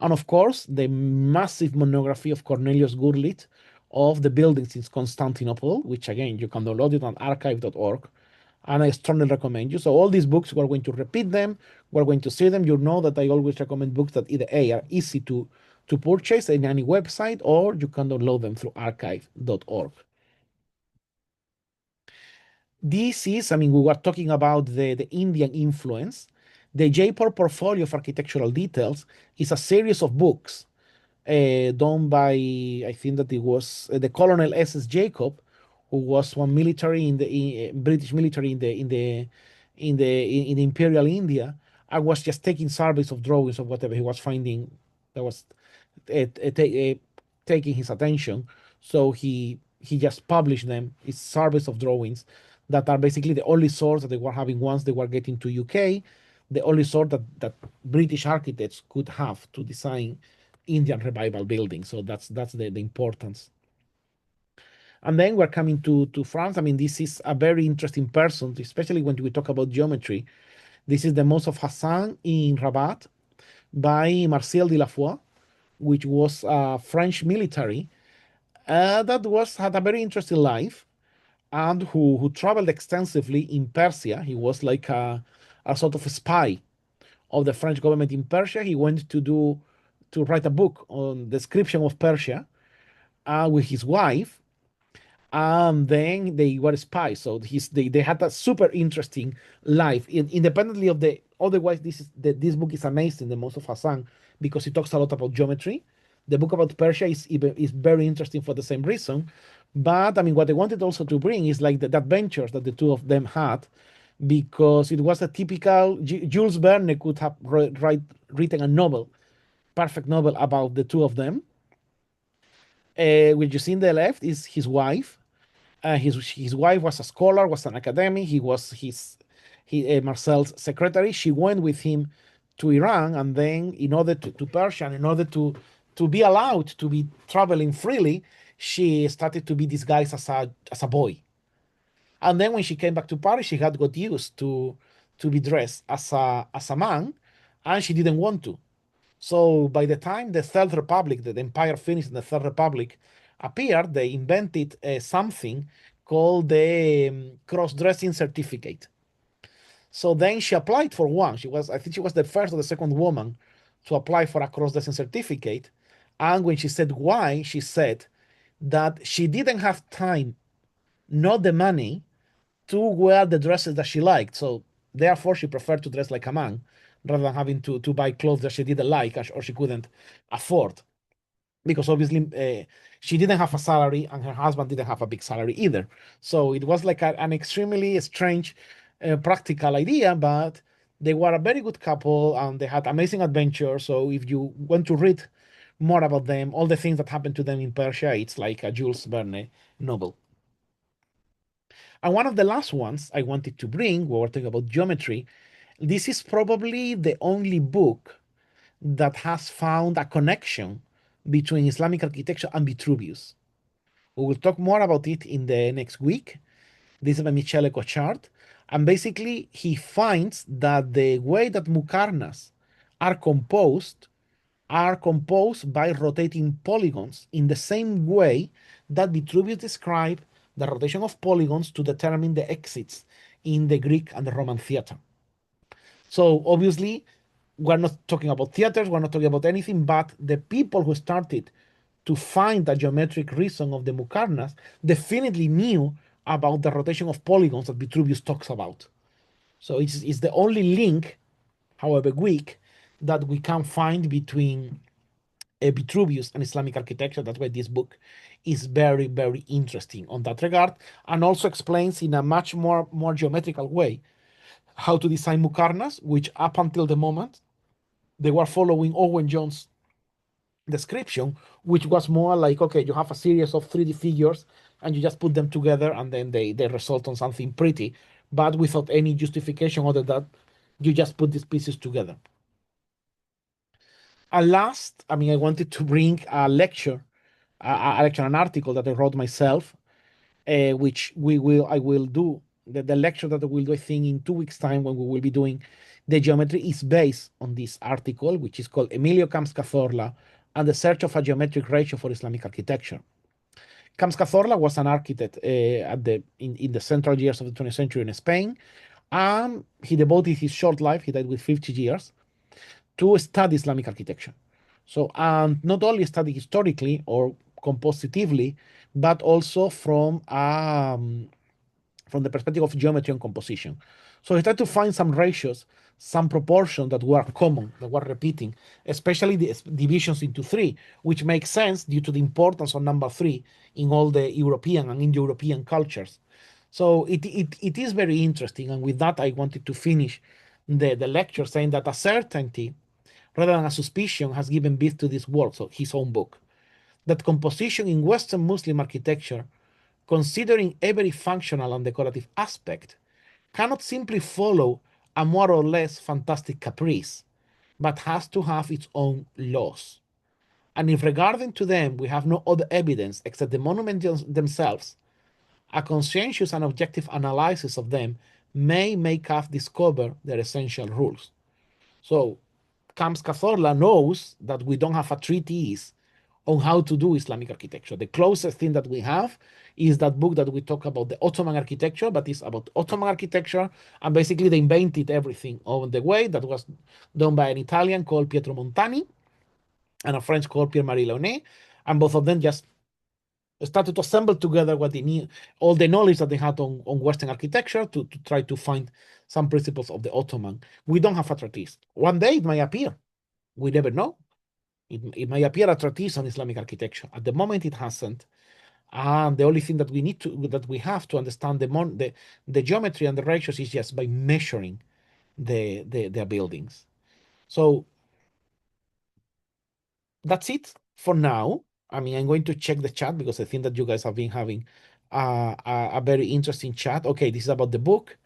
And of course, the massive monography of Cornelius Gurlitt of the buildings in Constantinople, which again, you can download it on archive.org. And I strongly recommend you. So all these books, we're going to repeat them. We're going to see them. You know that I always recommend books that either A, are easy to purchase in any website, or you can download them through archive.org. This is, I mean, we were talking about the Indian influence. The Jaipur Portfolio of Architectural Details is a series of books done by, I think that it was the Colonel S.S. Jacob, who was one military in the British military in the Imperial India. I was just taking surveys of drawings of whatever he was finding that was uh, uh, ta- uh, taking his attention. So he just published them. It's surveys of drawings that are basically the only source that they were having once they were getting to UK, the only source that British architects could have to design Indian revival buildings. So that's the importance. And then we're coming to France. I mean, this is a very interesting person, especially when we talk about geometry. This is the Mosque of Hassan in Rabat by Marcel de la Foix, which was a French military that was had a very interesting life, and who traveled extensively in Persia. He was like a sort of a spy of the French government in Persia. He went to write a book on description of Persia with his wife, and then they were spies. So they had a super interesting life, independently of the. Otherwise, this book is amazing, the Most of Hassan, because it talks a lot about geometry. The book about Persia is very interesting for the same reason. But I mean, what I wanted also to bring is like the adventures that the two of them had, because it was a typical Jules Verne could have written a novel, perfect novel about the two of them. What you see in the left is his wife. His wife was a scholar, was an academic. He was Marcel's secretary. She went with him to Iran, and then in order to Persia, and in order to be allowed to be traveling freely, she started to be disguised as a boy. And then when she came back to Paris, she had got used to be dressed as a man, and she didn't want to. So by the time the Third Republic, the empire finished, and the Third Republic appeared, they invented something called the cross-dressing certificate. So then she applied for one. I think she was the first or the second woman to apply for a cross-dressing certificate. And when she said why, she said that she didn't have time, not the money, to wear the dresses that she liked. So therefore, she preferred to dress like a man rather than having to buy clothes that she didn't like or she couldn't afford. Because obviously, she didn't have a salary and her husband didn't have a big salary either. So it was like an extremely strange practical idea, but they were a very good couple and they had amazing adventures. So if you want to read more about them, all the things that happened to them in Persia, it's like a Jules Verne novel. And one of the last ones I wanted to bring, when we're talking about geometry, this is probably the only book that has found a connection between Islamic architecture and Vitruvius. We will talk more about it in the next week. This is by Michele Cochard. And basically, he finds that the way that muqarnas are composed are composed by rotating polygons in the same way that Vitruvius described the rotation of polygons to determine the exits in the Greek and the Roman theater. So obviously, we're not talking about theaters, we're not talking about anything, but the people who started to find the geometric reason of the muqarnas definitely knew about the rotation of polygons that Vitruvius talks about. So it's the only link, however weak, that we can find between Vitruvius and Islamic architecture. That's why this book is very, very interesting on that regard, and also explains in a much more geometrical way how to design muqarnas, which up until the moment they were following Owen Jones' description, which was more like, okay, you have a series of 3D figures and you just put them together and then they result on something pretty, but without any justification other than you just put these pieces together. And last, I mean, I wanted to bring a lecture, an article that I wrote myself which I will do. The lecture that I will do, I think, in 2 weeks' time when we will be doing the geometry is based on this article, which is called Emilio Camps Cazorla and the Search of a Geometric Ratio for Islamic Architecture. Camps Cazorla was an architect in the central years of the 20th century in Spain, and he devoted his short life, he died with 50 years, to study Islamic architecture. So, and not only study historically or compositively, but also from the perspective of geometry and composition. So he tried to find some ratios, some proportions that were common, that were repeating, especially the divisions into three, which makes sense due to the importance of number three in all the European and Indo-European cultures. So it is very interesting. And with that, I wanted to finish the lecture saying that a certainty rather than a suspicion has given birth to this work, so his own book, that composition in Western Muslim architecture, considering every functional and decorative aspect, cannot simply follow a more or less fantastic caprice, but has to have its own laws. And if regarding to them we have no other evidence except the monuments themselves, a conscientious and objective analysis of them may make us discover their essential rules. So Camps Cazorla knows that we don't have a treatise on how to do Islamic architecture. The closest thing that we have is that book that we talk about the Ottoman architecture, but it's about Ottoman architecture, and basically they invented everything on the way. That was done by an Italian called Pietro Montani and a French called Pierre-Marie Launay, and both of them just started to assemble together what they need, all the knowledge that they had on Western architecture to try to find some principles of the Ottoman. We don't have a treatise. One day it may appear. We never know. It may appear a treatise on Islamic architecture. At the moment, it hasn't. And the only thing that we have to understand the geometry and the ratios is just by measuring their buildings. So that's it for now. I mean, I'm going to check the chat because I think that you guys have been having a very interesting chat. Okay, this is about the book.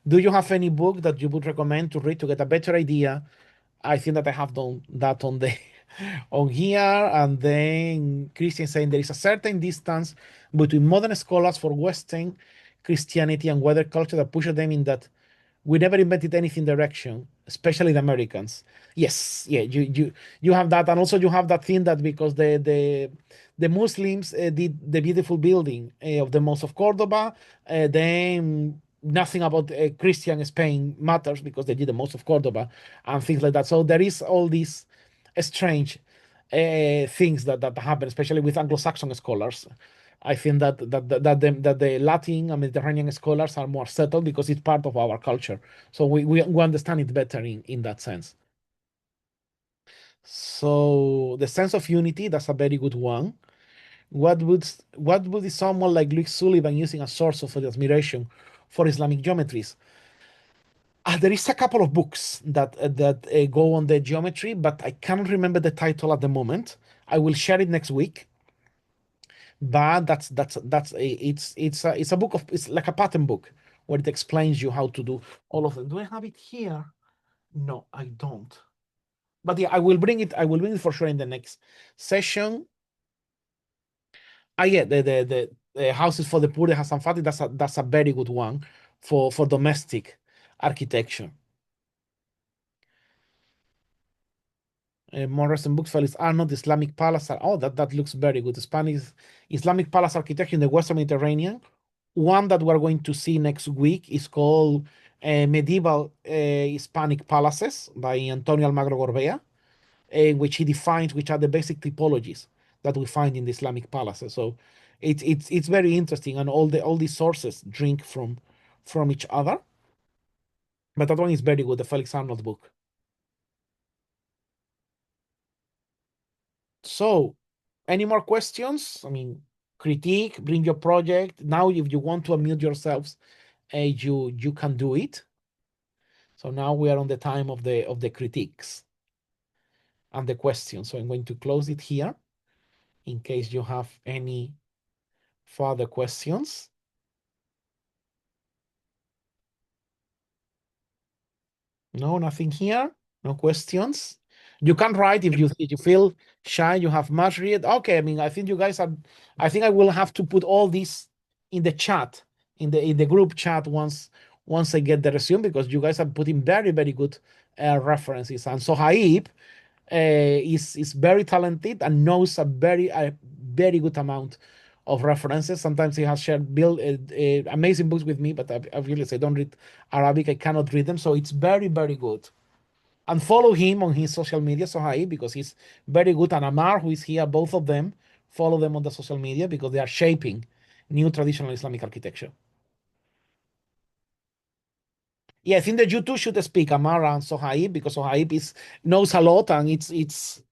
Do you have any book that you would recommend to read to get a better idea? I think that I have done that on the on here. And then Christian saying there is a certain distance between modern scholars for Western Christianity and wider culture that pushes them in that we never invented anything direction, especially the Americans. Yes, yeah, you have that, and also you have that thing that because the Muslims did the beautiful building of the Mosque of Cordoba, then nothing about Christian Spain matters because they did the Mosque of Cordoba and things like that. So there is all these strange things that happen, especially with Anglo-Saxon scholars. I think that the Latin and Mediterranean scholars are more settled because it's part of our culture. So we understand it better in that sense. So the sense of unity, that's a very good one. What would someone like Luke Sullivan using a source of admiration for Islamic geometries? There is a couple of books that go on the geometry, but I cannot remember the title at the moment. I will share it next week. But it's a book of it's like a pattern book where it explains you how to do all of them. Do I have it here? No, I don't. But yeah, I will bring it. I will bring it for sure in the next session. Yeah, the houses for the poor, the Hassan Fatih. That's a very good one for domestic architecture. More recent books for are not Islamic palace. Oh, that looks very good. Spanish Islamic palace architecture in the Western Mediterranean. One that we're going to see next week is called Medieval Hispanic Palaces by Antonio Almagro Gorbea, in which he defines which are the basic typologies that we find in the Islamic palaces. So it's very interesting, and all these sources drink from each other. But that one is very good, the Felix Arnold book. So, any more questions? I mean, critique, bring your project. Now, if you want to unmute yourselves, you can do it. So now we are on the time of the critiques and the questions. So I'm going to close it here in case you have any further questions. No, nothing here. No questions. You can write if you feel shy. You have much read. Okay, I mean, I think you guys are. I think I will have to put all these in the chat, in the group chat once I get the resume, because you guys are putting very very good references. And Sohaib is very talented and knows a very good amount of references. Sometimes he has shared amazing books with me, but I realized I don't read Arabic. I cannot read them, so it's very very good. And follow him on his social media, Sohaib, because he's very good. And Amar, who is here, both of them, follow them on the social media because they are shaping new traditional Islamic architecture. Yeah, I think that you two should speak, Amar and Sohaib, because Sohaib knows a lot, and he's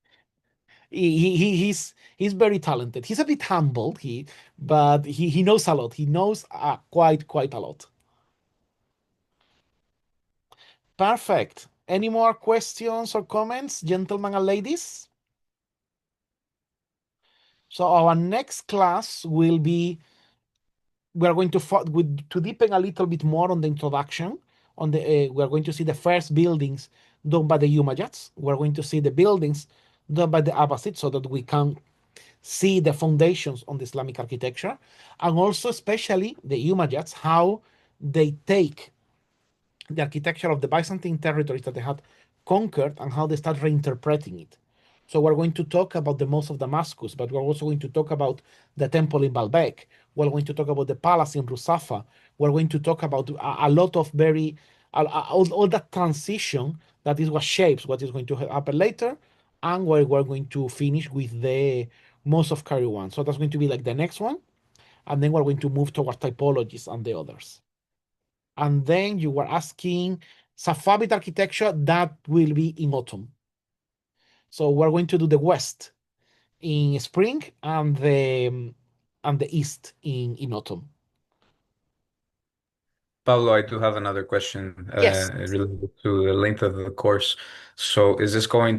very talented. He's a bit humble, but he knows a lot. He knows quite a lot. Perfect. Any more questions or comments, gentlemen and ladies? So our next class will be, we are going to deepen a little bit more on the introduction. We are going to see the first buildings done by the Umayyads. We're going to see the buildings done by the Abbasids, so that we can see the foundations on the Islamic architecture, and also especially the Umayyads, how they take the architecture of the Byzantine territories that they had conquered and how they start reinterpreting it. So we're going to talk about the Mosque of Damascus, but we're also going to talk about the temple in Baalbek. We're going to talk about the palace in Rusafa. We're going to talk about a lot of all that transition that is what shapes what is going to happen later, and we're going to finish with the Mosque of Cairo one. So that's going to be like the next one, and then we're going to move towards typologies and the others. And then you were asking Safavid architecture, that will be in autumn. So we're going to do the west in spring and the east in autumn. Pablo, I do have another question Yes. related to the length of the course. So is this planning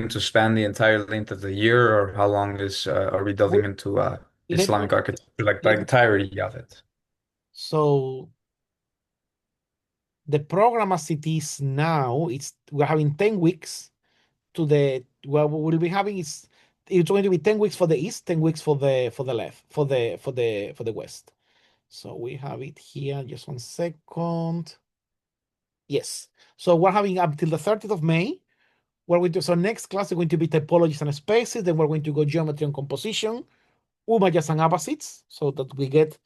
to span the entire length of the year, or how long are we delving We- into let me Islamic architecture, like the let me entirety of it? so the program as it is now, we're having 10 weeks to the what we'll be having is it's going to be 10 weeks for the east, 10 weeks for the left, for the west. So we have it here. Just 1 second. Yes. So we're having up till the 30th of May. So next class is going to be typologies and spaces. Then we're going to go geometry and composition, Umayyads and Abbasids, so that we get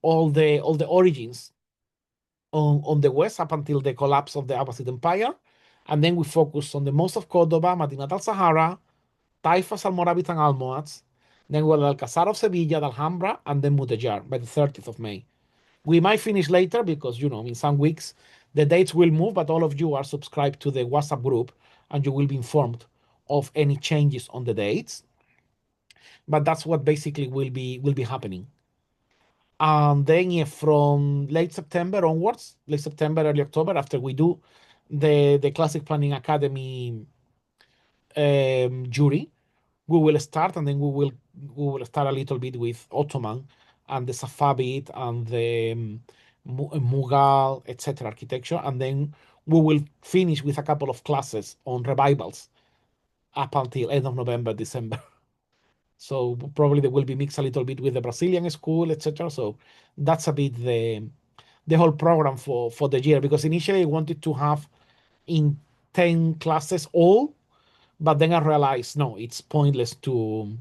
all the origins on the west up until the collapse of the Abbasid Empire. And then we focus on the most of Cordoba, Madinat al-Sahara, Taifas, Almoravids, and Almohads. Then we'll Alcazar of Sevilla, the Alhambra, and then Mudejar by the 30th of May. We might finish later because, in some weeks, the dates will move, but all of you are subscribed to the WhatsApp group and you will be informed of any changes on the dates. But that's what basically will be happening. And then from late September onwards, late September, early October, after we do the Classic Planning Academy jury, we will start, and then we will start a little bit with Ottoman and the Safavid and the Mughal, etc. architecture, and then we will finish with a couple of classes on revivals up until end of November, December. So probably they will be mixed a little bit with the Brazilian school, etc. So that's a bit the whole program for the year, because initially I wanted to have in 10 classes all, but then I realized no, it's pointless to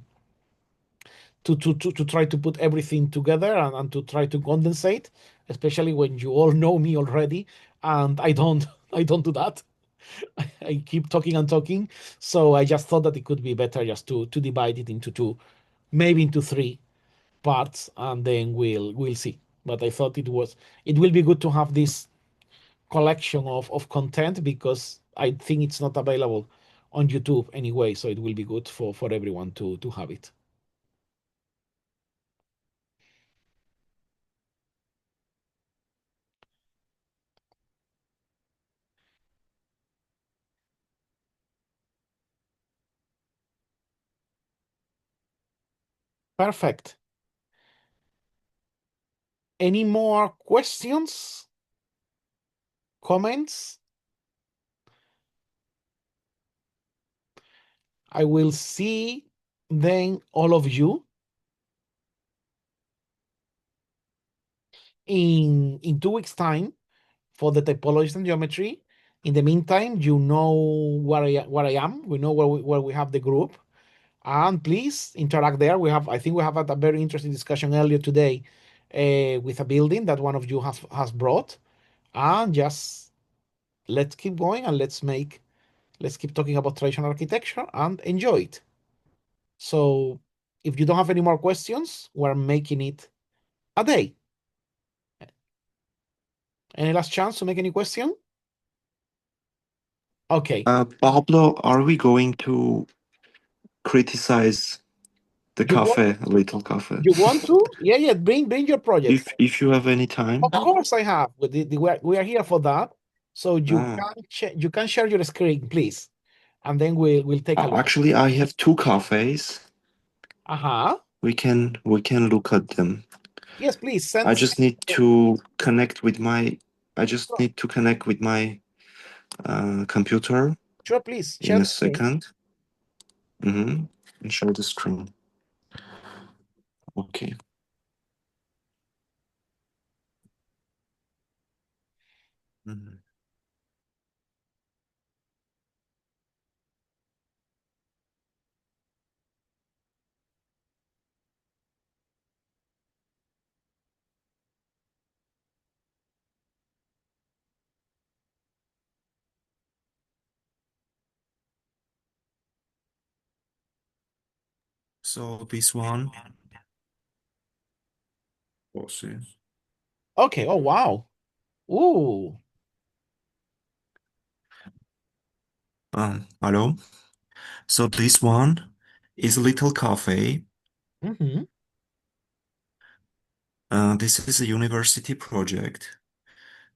try to put everything together and to try to condensate, especially when you all know me already, and I don't I don't do that. I keep talking and talking. So I just thought that it could be better just to divide it into two, maybe into three parts, and then we'll see. But I thought it will be good to have this collection of content, because I think it's not available on YouTube anyway, so it will be good for everyone to have it. Perfect. Any more questions, comments? I will see then all of you in 2 weeks' time for the typology and geometry. In the meantime, you know where I am. We know where we have the group, and please interact there. I think we have had a very interesting discussion earlier today with a building that one of you has brought, and just let's keep going and let's keep talking about traditional architecture and enjoy it. So, if you don't have any more questions, we're making it a day. Any last chance to make any question? Okay. Pablo, are we going to criticize the You want cafe, a little cafe? you want to? Yeah, yeah. Bring your project. If you have any time. Of course, I have. We are here for that. So Ah, you can share your screen, please, and then we'll take a look. actually, I have two cafes. Uh-huh. We can look at them. Yes, please I send. just need to connect with my. I just Sure, need to connect with my computer sure, please share in a the screen. second. Mm-hmm. And share the screen. Okay. Mhm. So this one. We'll see. Okay. Oh wow. Ooh. Hello. So this one is a little cafe. Mm-hmm. This is a university project.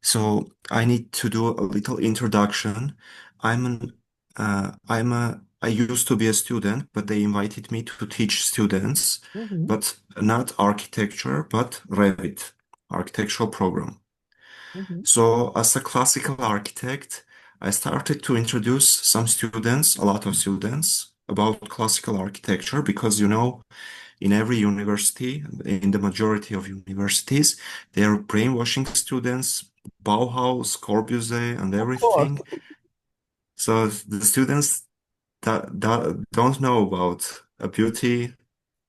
So I need to do a little introduction. I used to be a student, but they invited me to teach students, Mm-hmm. but not architecture, but Revit, architectural program. Mm-hmm. So as a classical architect, I started to introduce some students, a lot of students, about classical architecture because, in every university, in the majority of universities, they are brainwashing students, Bauhaus, Corbusier, and Of course. everything. So the students that don't know about beauty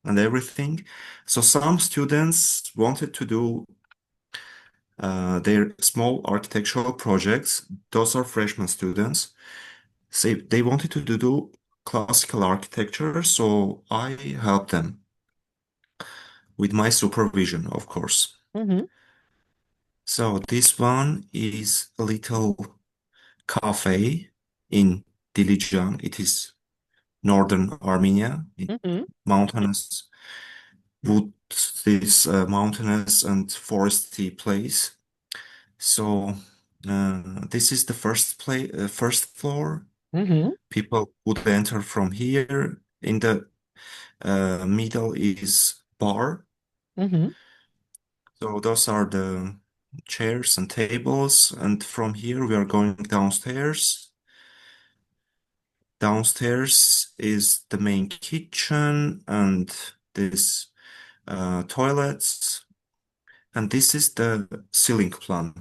and everything. So some students wanted to do their small architectural projects. Those are freshman students. Say they wanted to do classical architecture, so I helped them with my supervision, of course. Mm-hmm. So this one is a little cafe in Dilijan. It is northern Armenia, Mm-hmm. mountainous, wood, this mountainous and foresty place. So this is the first floor. Mm-hmm. People would enter from here. In the middle is bar. Mm-hmm. So those are the chairs and tables. And from here we are going downstairs. Downstairs is the main kitchen and this toilets. And this is the ceiling plan.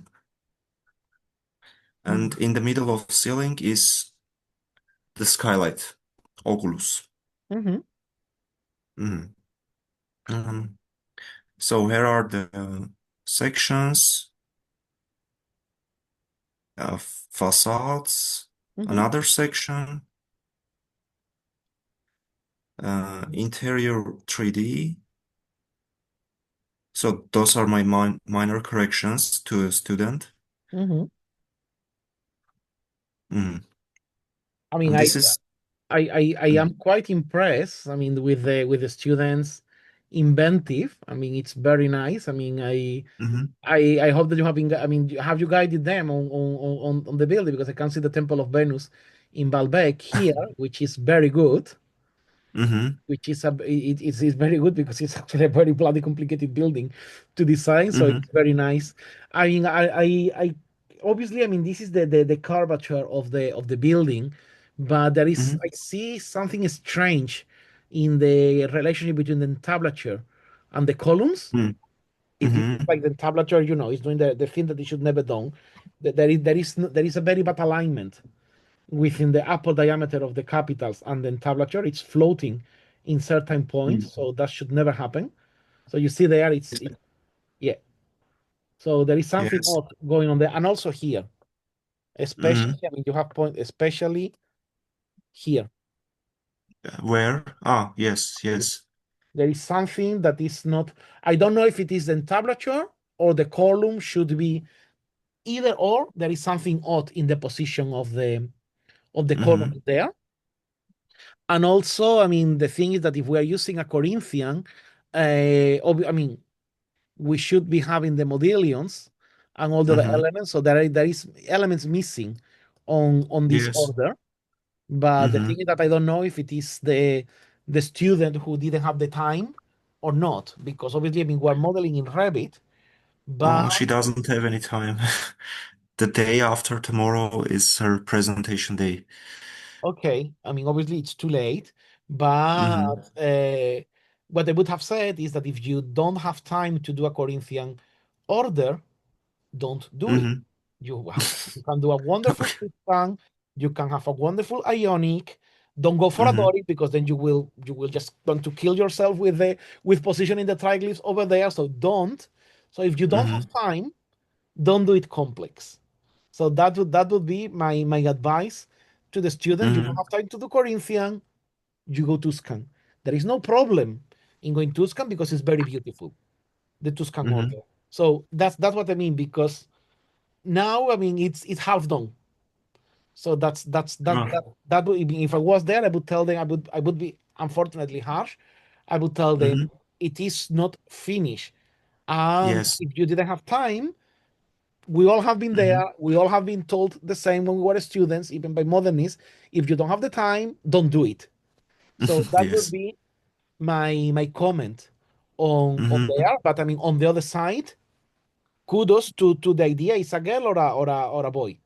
And in the middle of ceiling is the skylight, oculus. Mm-hmm. Mhm. Um, so here are the sections, facades, Mm-hmm. another section, interior 3D. So those are my minor corrections to a student. Mm-hmm. Mm. I mean, And I this is I am mm, quite impressed. I mean, with the students' inventive. I mean, it's very nice. I mean, mhm, I hope that you have been. I mean, have you guided them on the building because I can see the Temple of Venus in Baalbek here, which is very good. mhm, Which is it's very good because it's actually a very bloody complicated building to design. So mhm, it's very nice. I mean, I obviously, I mean, this is the curvature of the building, but mhm, I see something strange in the relationship between the entablature and the columns. mm, if this is Mm-hmm. like the entablature, is doing the thing that it should never done, there is a very bad alignment within the upper diameter of the capitals and the entablature. It's floating in certain points, so that should never happen. So you see there, yeah. So there is something Yes. odd going on there, and also here, especially. Mm-hmm. I mean, you have point, especially here. Where? Ah, yes, yes. There is something that is not. I don't know if it is the entablature or the column should be either or. There is something odd in the position of the column Mm-hmm. there. And also, I mean, the thing is that if we are using a Corinthian, I mean, we should be having the modillions and all the other Mm-hmm. elements. So there is elements missing on this Yes. order. But the Mm-hmm. thing is that I don't know if it is the student who didn't have the time or not, because obviously, I mean, we're modeling in Revit, but Oh, she doesn't have any time. The day after tomorrow is her presentation day. okay, I mean, obviously it's too late. But Mm-hmm. what I would have said is that if you don't have time to do a Corinthian order, don't do it. Mm-hmm. You can do a wonderful Okay. Tristan, you can have a wonderful Ionic. Don't go for a Mm-hmm. Doric because then you will just want to kill yourself with positioning the triglyphs over there. So don't. So if you don't Mm-hmm. have time, don't do it complex. So that would be my advice to the student. You don't Mm-hmm. have time to do Corinthian, you go Tuscan. There is no problem in going Tuscan because it's very beautiful, the Tuscan Mm-hmm. order. So that's what I mean, because now, I mean, it's half done. So Oh. that would, if I was there, I would tell them, I would be unfortunately harsh. I would tell them Mm-hmm. it is not finished. And Yes. if you didn't have time, we all have been there. Mm-hmm. We all have been told the same when we were students, even by modernists. If you don't have the time, don't do it. So that would Yes. be my comment on Mm-hmm. there. But I mean, on the other side, kudos to the idea. Is a girl or a boy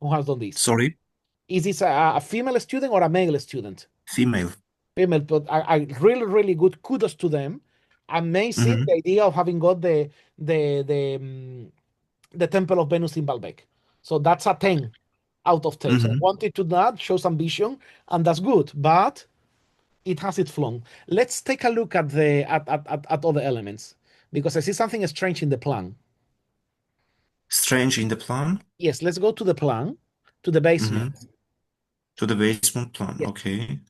who has done this? Sorry, Is this a female student or a male student? female. Female, but I really, really good. Kudos to them. Amazing Mm-hmm. the idea of having got the Temple of Venus in Baalbek. So that's a 10 out of 10. So I Mm-hmm. wanted to that, show some vision, and that's good. But it has its flaw. Let's take a look at other elements, because I see something strange in the plan. Strange in the plan. Yes, let's go to the plan, to the Mm-hmm. basement. To the basement plan. Yes. Okay.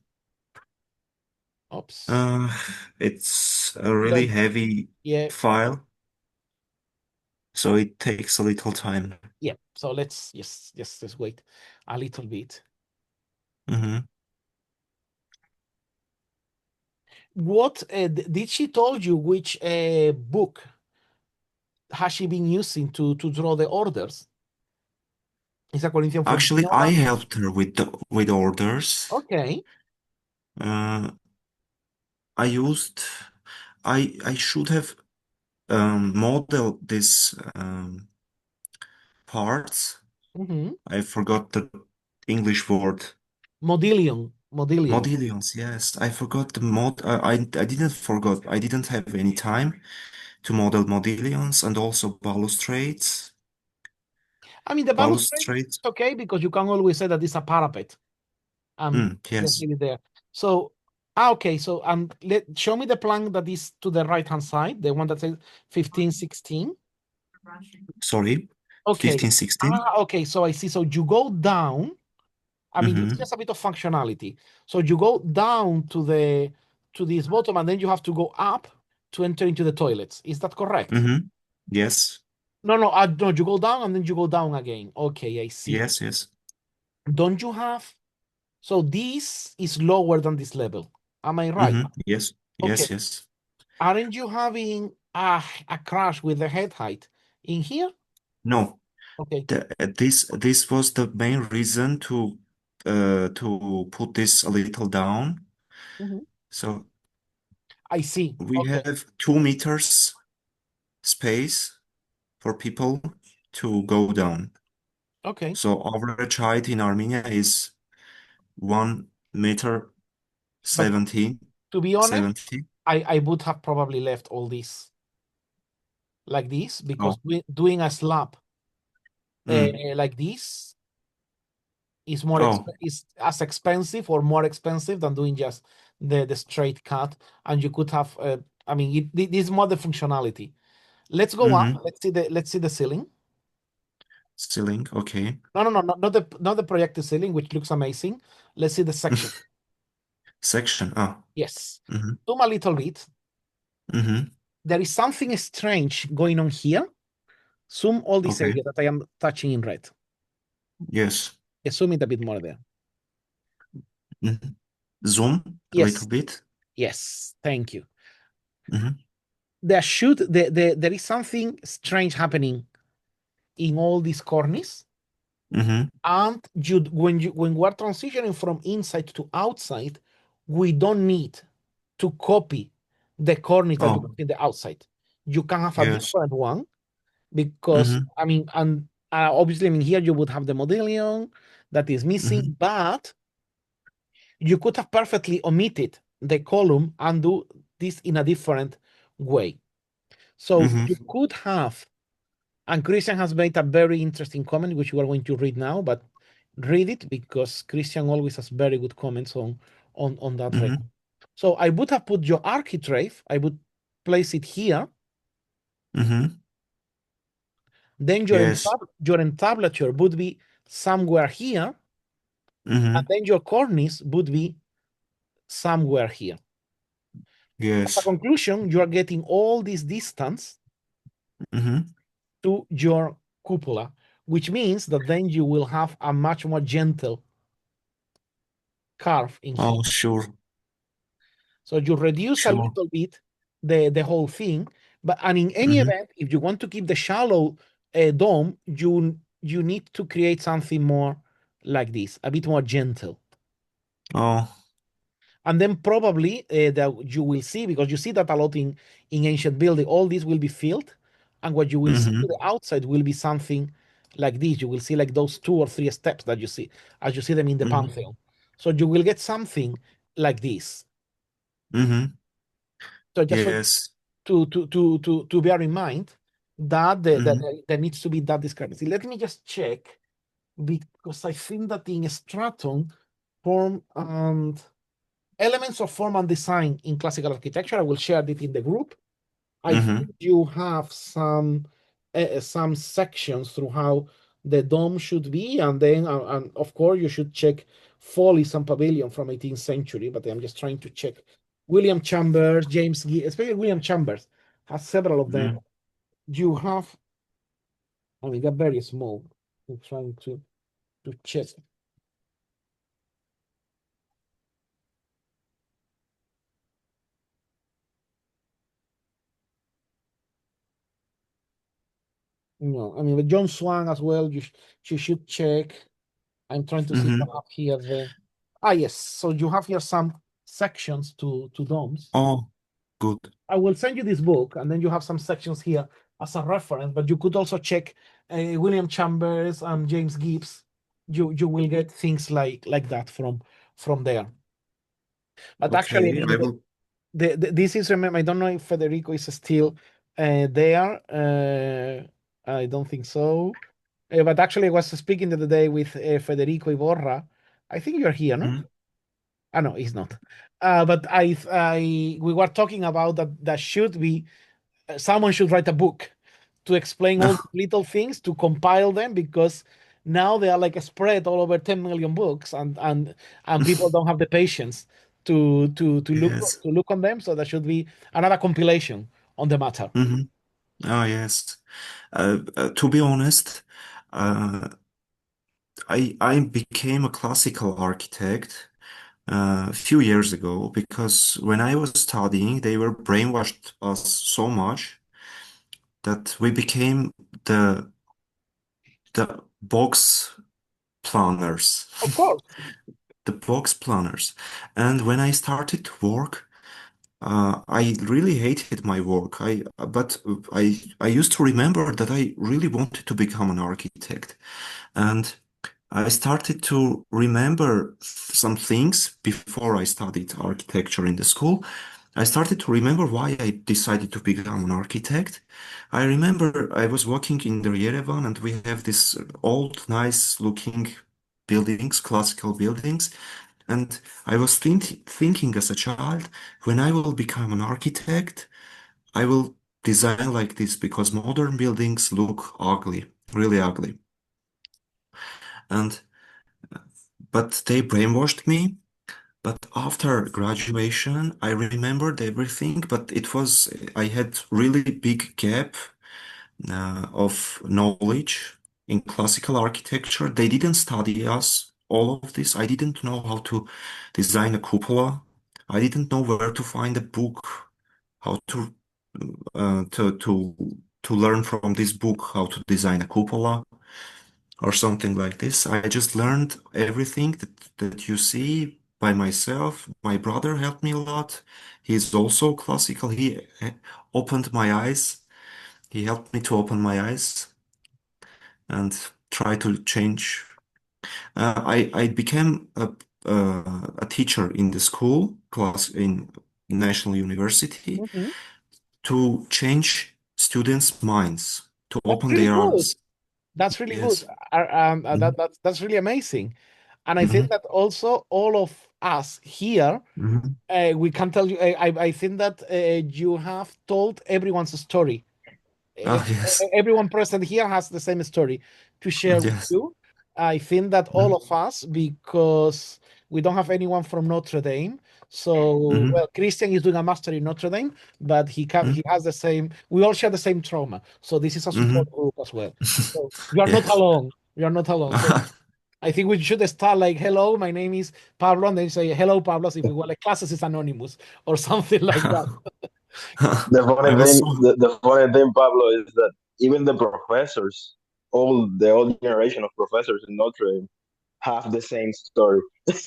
Oops. Uh, it's a really Don't. heavy Yeah. file, so it takes a little time. Yeah. So let's wait a little bit. Mm-hmm. What did she told you which book has she been using to draw the orders? Is a Corinthian from Actually, I Genoa? helped her with orders. Okay. Uh, I used I should have modeled this parts. Mm-hmm. I forgot the English word. Modillion. Modillion. Modillions, yes. I forgot the mod. I didn't forgot. I didn't have any time to model modillions and also balustrades. I mean, the balustrade Balustrades. is okay because you can always say that it's a parapet. Just Yes. leave it there. So, okay. So, show me the plan that is to the right hand side, the one that says 1516. Sorry. Okay. 1516. Okay. So I see. So you go down. I mean, it's Mm-hmm. just a bit of functionality. So you go down to this bottom, and then you have to go up to enter into the toilets. Is that correct? Mm-hmm. Yes. No, no, no. You go down and then you go down again. Okay, I see. Yes, yes. Don't you have? So this is lower than this level. Am I right? Mm-hmm. Yes. Okay. Yes, yes. Aren't you having a crash with the head height in here? No. Okay. This was the main reason to put this a little down. Mhm. So I see. we Okay. have 2 meters space for people to go down. Okay. So average height in Armenia is 1 meter But 70, to be honest, 70. I would have probably left all this. like this, because Oh. doing a slab Mm. like this Oh. is as expensive or more expensive than doing just the straight cut. And you could have, I mean, this is more the functionality. Let's go up. Mm-hmm. Let's see the ceiling. Ceiling. Okay. No, not the projected ceiling, which looks amazing. Let's see the section. Section. Oh. Yes. Mm-hmm. Zoom a little bit. Mm-hmm. There is something strange going on here. Zoom all this Okay. area that I am touching in red. Yes. Yeah, zoom it a bit more there. Mm-hmm. Zoom a little Yes, bit. yes. Thank you. Mm-hmm. There is something strange happening in all these corners. Mm-hmm. And when we're transitioning from inside to outside, we don't need to copy the cornice that you Oh. have in the outside. You can have a Yes. different one because, Mm-hmm. I mean, and obviously, I mean, here you would have the modillion that is Mm-hmm. missing, but you could have perfectly omitted the column and do this in a different way. So you Mm-hmm. could have, and Christian has made a very interesting comment, which we are going to read now, but read it because Christian always has very good comments on that record. Mm-hmm. So I would have put your architrave, I would place it here, Mm-hmm. then Yes. your entablature would be somewhere here, and Mm-hmm. then your cornice would be somewhere here. As a Yes. conclusion, you are getting all this distance Mm-hmm. to your cupola, which means that then you will have a much more gentle curve in here. Oh, sure. So you reduce a Sure. little bit the whole thing, and in any Mm-hmm. event, if you want to keep the shallow dome, you need to create something more like this, a bit more gentle. Oh. And then probably that you will see, because you see that a lot in ancient building, all this will be filled, and what you will see to Mm-hmm. the outside will be something like this. You will see like those 2 or 3 steps that you see as you see them in the Mm-hmm. Pantheon. So you will get something like this. Mm-hmm. So just for Yes. to bear in mind that Mm-hmm. there needs to be that discrepancy. Let me just check, because I think that in Straton, form and elements of form and design in classical architecture, I will share it in the group. I Mm-hmm. think you have some sections through how the dome should be, and then and of course you should check follies and pavilion from 18th century. But I'm just trying to check William Chambers, James Gee, especially William Chambers has several of them. Mm-hmm. You have, I mean, they're very small. I'm trying to check. No, I mean, with John Swan as well, you should check. I'm trying to see if I Mm-hmm. have here yes. So you have here some sections to domes. Oh, good. I will send you this book, and then you have some sections here as a reference. But you could also check William Chambers and James Gibbs. You will get things like that from there. But actually, I Okay, mean, I will. this is, remember, I don't know if Federico is still there. I don't think so. But actually, I was speaking the other day with Federico Iborra. I think you're here, no? Mm-hmm. Ah, no, he's not. But we were talking about that should be someone should write a book to explain all the little things, to compile them, because now they are like spread all over 10 million books, and people don't have the patience to Yes. look on them. So there should be another compilation on the matter. Mm-hmm. Oh, yes. To be honest, uh, I became a classical architect a few years ago because when I was studying, they were brainwashed us so much that we became the box planners, Of course, the box planners. And when I started to work, I really hated my work. I used to remember that I really wanted to become an architect, and I started to remember some things before I studied architecture in the school. I started to remember why I decided to become an architect. I remember I was walking in the Yerevan and we have this old, nice looking buildings, classical buildings. And I was thinking as a child, when I will become an architect, I will design like this because modern buildings look ugly, really ugly. And but they brainwashed me. But after graduation, I remembered everything, but I had really big gap of knowledge in classical architecture. They didn't study us all of this. I didn't know how to design a cupola. I didn't know where to find a book, how uh, to to to learn from this book how to design a cupola or something like this. I just learned everything that you see by myself. My brother helped me a lot. He's also classical. He opened my eyes. He helped me to open my eyes and try to change. I became a teacher in the school class in National University Mhm. to change students' minds, to That's open really their good. eyes. That's really good. Yes. Mhm. That's really amazing. And I think Mhm. that also all of us here, Mhm. we can tell you. I think that you have told everyone's story. Oh, yes. Everyone present here has the same story to share with Yes. you. I think that all Mhm. of us, because we don't have anyone from Notre Dame. So, Mhm. well, Christian is doing a master in Notre Dame, but he has the same. We all share the same trauma. So this is a support Mhm. group as well. So you are not Yes. alone. You are not alone. So I think we should start like, "Hello, my name is Pablo," and then say, "Hello, Pablo." So if we want like classes is anonymous or something like that. The I funny was thing, so the funny thing, Pablo, is that even the professors, all the old generation of professors in Notre Dame, have the same story.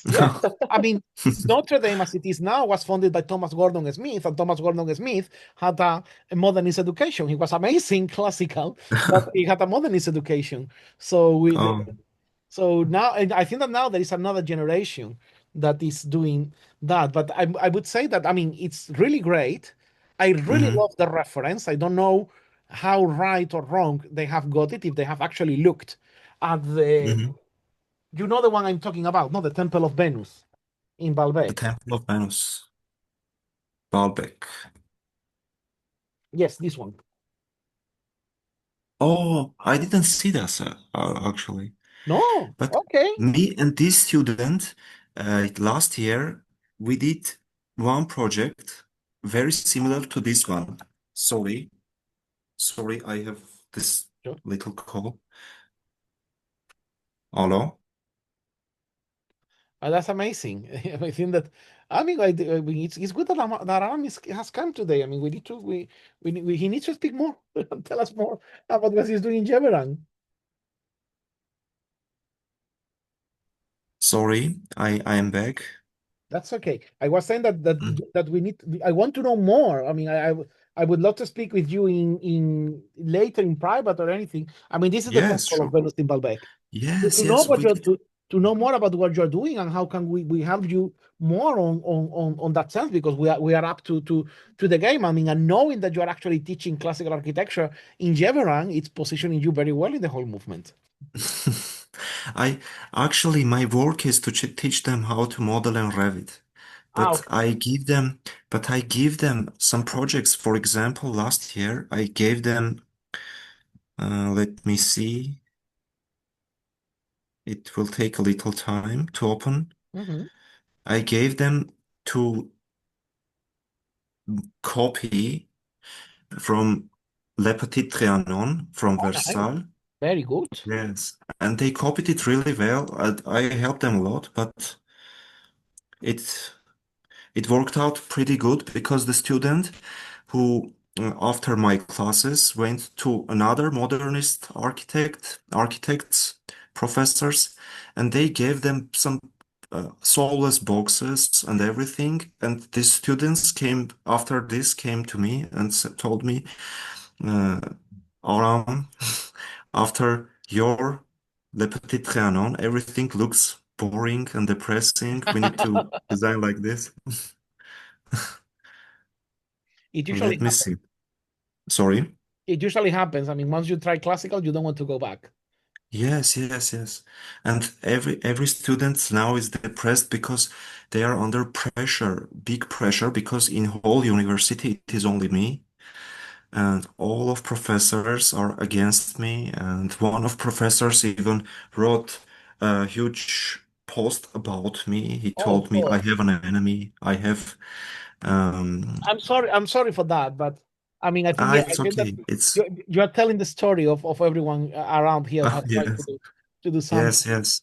Yeah. I mean, Notre Dame, as it is now, was founded by Thomas Gordon Smith, and Thomas Gordon Smith had a modernist education. He was amazing classical, but he had a modernist education. So oh. so now, and I think that now there is another generation that is doing that. But I would say that, I mean, it's really great. I really Mhm. love the reference. I don't know how right or wrong they have got it, if they have actually looked at Mhm. the one I'm talking about, not the Temple of Venus in The Baalbek. Temple of Venus, Baalbek. Yes, this one. Oh, I didn't see that actually. No, But okay. me and this student, last year, we did one project very similar to this one. Sorry, sorry, I have this Sure. little call. Hello? That's amazing. I think that, I mean, I mean, it's good that Aram has come today. I mean, we need to he needs to speak more, tell us more about what he's doing in Jeberan. Sorry, I am back. That's okay. I was saying that Mm. we need. I want to know more. I mean, I would love to speak with you in later in private or anything. I mean, this is the Yes, Temple of sure. Venus in Baalbek. Yes, To know yes, what we you're did. to know more about what you're doing and how can we help you more on that sense, because we are up to the game. I mean, and knowing that you are actually teaching classical architecture in Jeveran, it's positioning you very well in the whole movement. I actually my work is to teach them how to model and Revit. Ah, But okay. I give them some projects. For example, last year I gave them, let me see, it will take a little time to open. Mhm. I gave them to copy from Le Petit Trianon from Oh, nice. Versailles. Very good. Yes, and they copied it really well. I helped them a lot, but it it worked out pretty good because the student who, after my classes, went to another modernist architects, professors, and they gave them some soulless boxes and everything. And the students came after this came to me and told me, uh, Aram, after your Le Petit Trianon, everything looks boring and depressing. We need to design like this. It usually Let me happens. see. Sorry. It usually happens. I mean, once you try classical, you don't want to go back. Yes, yes, yes. And every student now is depressed because they are under pressure, big pressure, because in whole university it is only me, and all of professors are against me, and one of professors even wrote a huge post about me. He Oh told me I God. have an enemy. I have um I'm sorry for that, but I mean, I think, yeah, I it's think that okay. It's you're telling the story of everyone around here has tried yes. to do Yes, something. yes.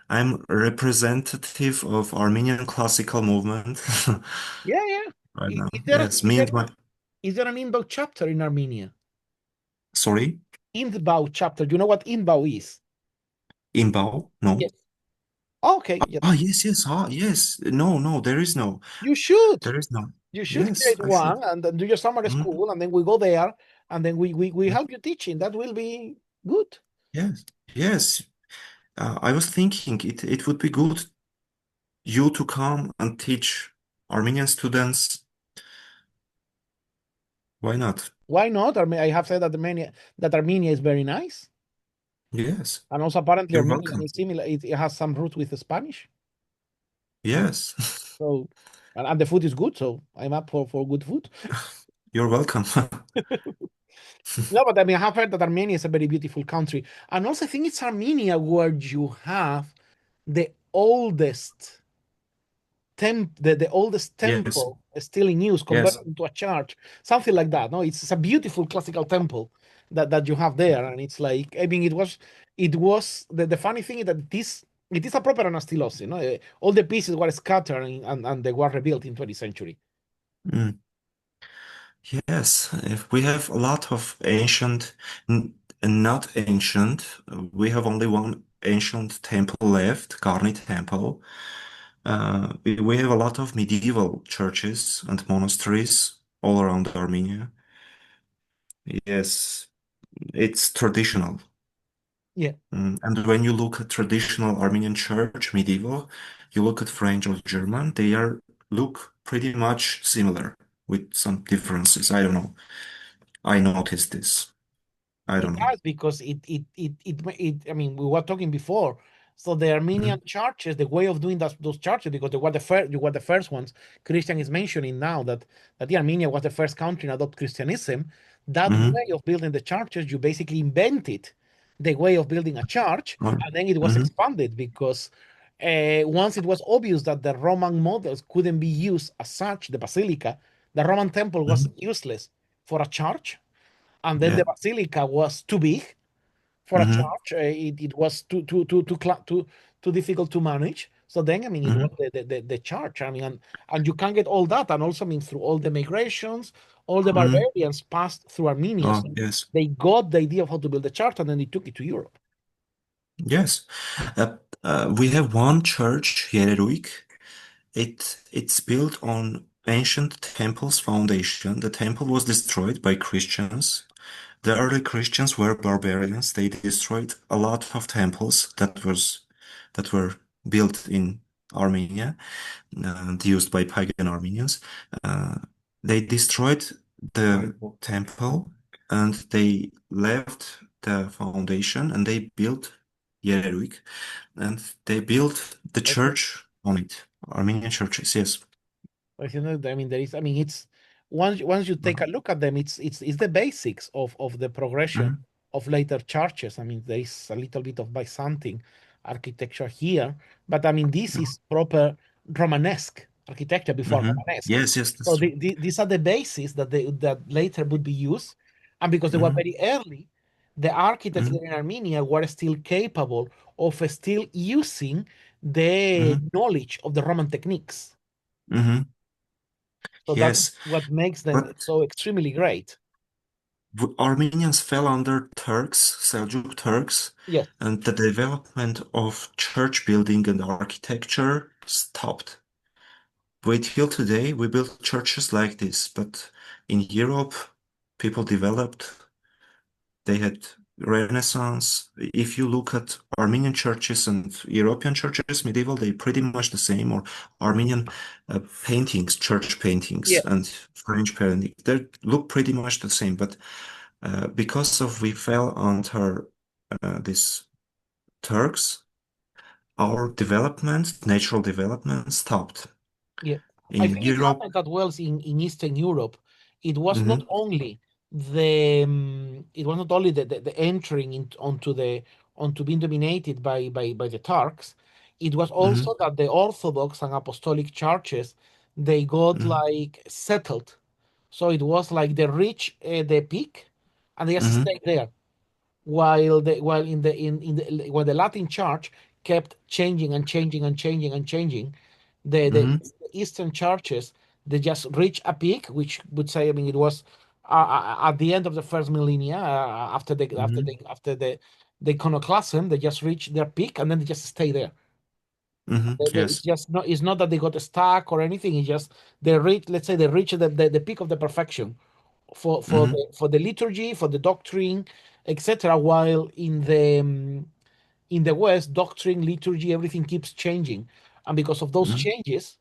I'm representative of Armenian classical movement Yeah, yeah. right now. Is there Yes, me and my is there an Inbao chapter in Armenia? sorry, Inbao chapter. Do you know what Inbao is? Imbao? No. Yes. Okay. Yeah. Ah, yes, yes. Ah, yes. No, no, there is no. You should. There is no. You should Yes, create I should. one and then do your summer Mhm. school, and then we go there, and then we help you teaching. That will be good. Yes, yes. I was thinking it would be good you to come and teach Armenian students. Why not? Why not? I have said that Armenia is very nice, Yes, and also apparently you're Armenian welcome. is similar. It has some roots with the Spanish. Yes, So, and the food is good. So I'm up for good food. you're welcome. No, but I mean, I have heard that Armenia is a very beautiful country, and also I think it's Armenia where you have the oldest the oldest Yes, temple still in use, yes. converted into a church, something like that. No, it's a beautiful classical temple that you have there, and it's like, I mean, it was the funny thing is that it is a proper anastilosi. No, all the pieces were scattered and they were rebuilt in 20th century. Mm. Yes, if we have a lot of ancient, not ancient, we have only one ancient temple left, Garni Temple. We have a lot of medieval churches and monasteries all around Armenia. Yes, it's traditional. Yeah, And when you look at traditional Armenian church, medieval, you look at French or German, they are look pretty much similar with some differences. I don't know. I noticed this. I it don't know. does because I mean, we were talking before. So the Hmm. Armenian churches, the way of doing those churches, because they were the first ones. Christian is mentioning now that the Armenia was the first country to adopt Christianism. That Hmm. way of building the churches, you basically invented the way of building a church, and then it was Hmm. expanded because once it was obvious that the Roman models couldn't be used as such, the basilica, the Roman temple was Hmm. useless for a church, and then Yeah. the basilica was too big for a Hmm. church. It was too difficult to manage. So then, I mean, it was Hmm. the church. I mean, and you can get all that, and also, I mean, through all the migrations, all the Hmm. barbarians passed through Armenia. Oh, So yes. they got the idea of how to build the church, and then they took it to Europe. Yes. Uh, we have one church, Yereruik. It's built on ancient temple's foundation. The temple was destroyed by Christians. The early Christians were barbarians. They destroyed a lot of temples that were built in Armenia and used by pagan Armenians. Uh, they destroyed the temple and they left the foundation and they built Yereruik and they built the Okay. church on it. Armenian churches, yes. But you know, I mean, there is. I mean, it's once you take a look at them, it's the basics of the progression Mhm. of later churches. I mean, there is a little bit of Byzantine architecture here, but I mean, this is proper Romanesque architecture before Mhm. Romanesque. Yes, yes, So that's true. these are the bases that later would be used, and because they were Hmm. very early, the architects Hmm. there in Armenia were still capable of still using the Hmm. knowledge of the Roman techniques. Hmm. So that's Yes, what makes them but so extremely great. Armenians fell under Turks, Seljuk Turks, Yes, and the development of church building and architecture stopped. Wait till today, we build churches like this, but in Europe, people developed, they had Renaissance. If you look at Armenian churches and European churches, medieval, they're pretty much the same, or Armenian paintings, church Yeah, paintings, and French paintings, they look pretty much the same. But because of we fell under these Turks, our development, natural development, stopped. yeah. I In think it Europe, happened that well in Eastern Europe. It was not mhm, only the entering onto being dominated by the Turks. It was mhm, also that the Orthodox and Apostolic churches they got mhm, like settled. So it was like they reach the peak and they just mhm, stayed there. While the Latin Church kept changing and changing and changing and changing, mhm, the Eastern churches they just reached a peak, which would say, I mean, it was at the end of the first millennia mhm, after the iconoclasm, they just reached their peak and then they just stay there. mhm, It's yes. just not it's not that they got stuck or anything. It's just they reach, let's say, they reach the peak of the perfection Mhm, for the liturgy, for the doctrine, etc. While in the West, doctrine, liturgy, everything keeps changing, and because of those mhm, changes,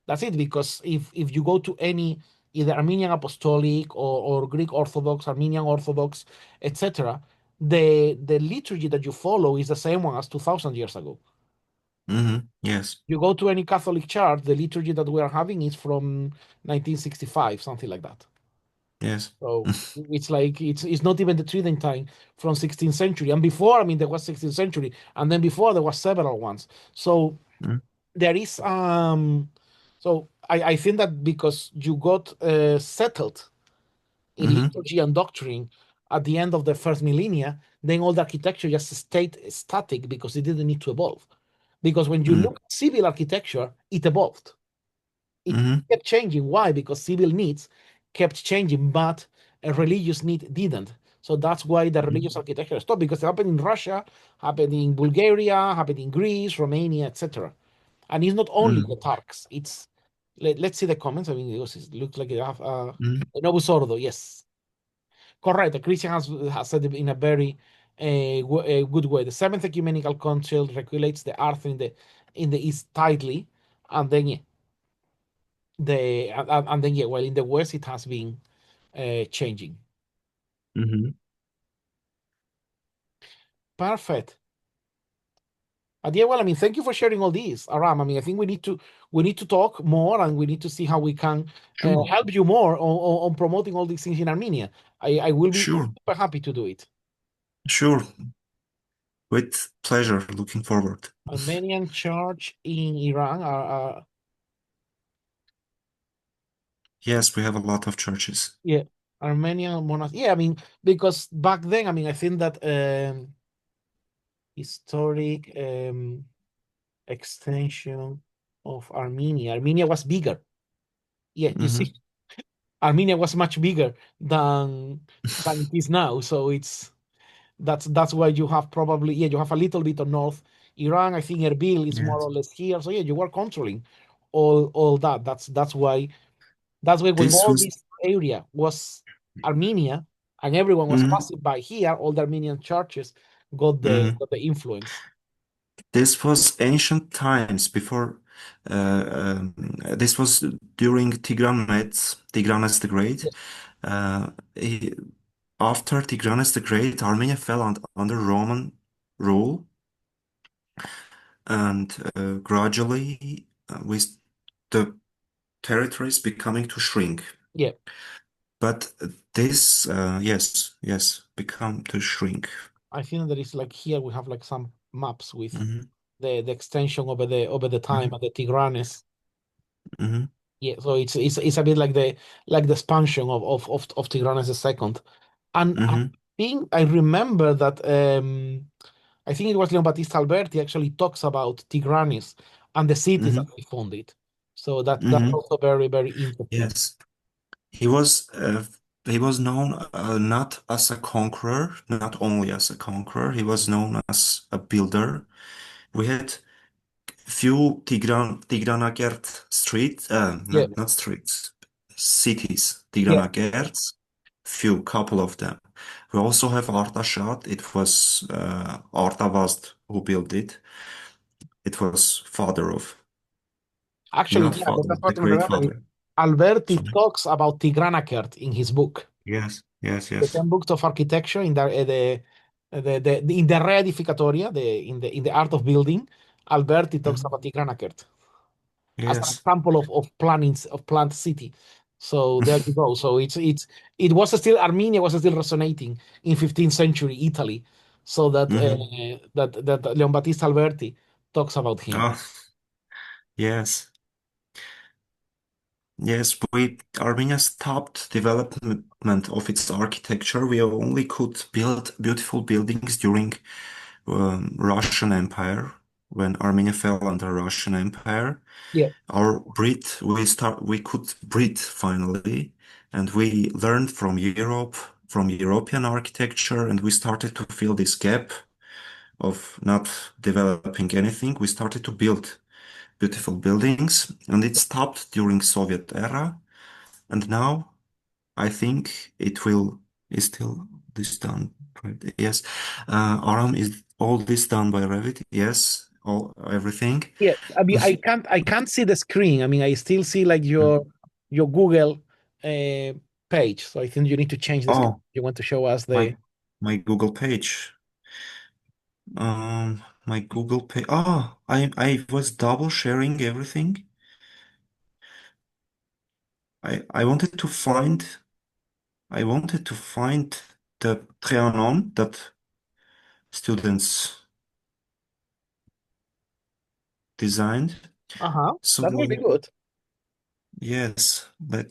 that's it. Because if you go to any either Armenian Apostolic or Greek Orthodox, Armenian Orthodox, etc., the liturgy that you follow is the same one as 2,000 years ago. mhm, yes. You go to any Catholic church, the liturgy that we are having is from 1965, something like that. Yes. So it's like it's not even the Tridentine from 16th century. And before, I mean, there was 16th century, and then before there was several ones. So Mhm, there is so I think that because you got settled in mhm, liturgy and doctrine at the end of the first millennia, then all the architecture just stayed static because it didn't need to evolve. Because when you mhm, look at civil architecture, it evolved. It mhm, kept changing. Why? Because civil needs kept changing, but a religious need didn't. So that's why the mhm, religious architecture stopped, because it happened in Russia, happened in Bulgaria, happened in Greece, Romania, etc. And it's not only the mhm, Turks. Let's see the comments. I mean, it looks like you have mhm. Novus Ordo. Yes, correct. The Christian has said it in a very good way. The Seventh Ecumenical Council regulates the earth in the East tightly, and then yeah, and then yeah, well, in the West it has been changing. Mhm. Perfect. Yeah, well, I mean, thank you for sharing all these, Aram. I mean, I think we need to talk more, and we need to see how we can Sure, help you more on promoting all these things in Armenia. I will be sure, super happy to do it. sure. With pleasure. Looking forward. Armenian church in Iran are Yes, we have a lot of churches. yeah, Armenian monastery. Yeah, I mean, because back then, I mean, I think that historic extension of Armenia. Armenia was bigger. Yeah, you Hmm see, Armenia was much bigger than it is now. So that's why you have probably yeah you have a little bit of North Iran. I think Erbil is more Yes. or less here. So yeah, you were controlling all that. That's why when This all was this area was Armenia and everyone was mhm, passing by here, all the Armenian churches mhm. got the influence. This was ancient times before this was during Tigranes the Great. Yes. Uh, he- After Tigranes the Great, Armenia fell under Roman rule, and gradually, with the territories becoming to shrink. Yeah. But yes, become to shrink. I think that is like here we have like some maps with Hmm the extension over the time hmm at the Tigranes. hmm Yeah, so it's a bit like the expansion of Tigranes II. And I hmm think I remember that I think it was Leon Battista Alberti actually talks about Tigranes and the cities that hmm he founded. So that's hmm also very, very interesting. Yes, he was uh, he was known not as a conqueror, not only as a conqueror. He was known as a builder. We had few Tigranakert street, Yeah, not streets, cities. yeah, Tigranakert, few couple of them. We also have Artaşat. It was Artavast who built it. It was father of, Actually, not yeah, father, that's the what I'm great remembering. father. Alberti Sorry. talks about Tigranakert in his book, Yes, yes, the yes. 10 books of architecture in in the Reedificatoria, in the art of building. Alberti talks Mhm. about Tigranakert as an Yes. example of plannings of planned city. So there you go. So it was still Armenia was still resonating in 15th century Italy. So that Hmm. Leon Battista Alberti talks about him. Oh, yes. Yes, we Armenia stopped development of its architecture. We only could build beautiful buildings during Russian Empire, when Armenia fell under Russian Empire. Yeah. We could breathe finally, and we learned from Europe, from European architecture, and we started to fill this gap of not developing anything. We started to build beautiful buildings, and it stopped during Soviet era. And now I think it will is still this done, right? Yes. Aram, is all this done by Revit? Yes, all everything. Yeah, I mean, I can't see the screen. I mean, I still see like your Google uh, page. So I think you need to change the screen. Oh, You want to show us the. my Google page. My Google page. Oh, I was double sharing everything. I wanted to find the Trianon that students designed. Uh-huh. So That will be good. yes,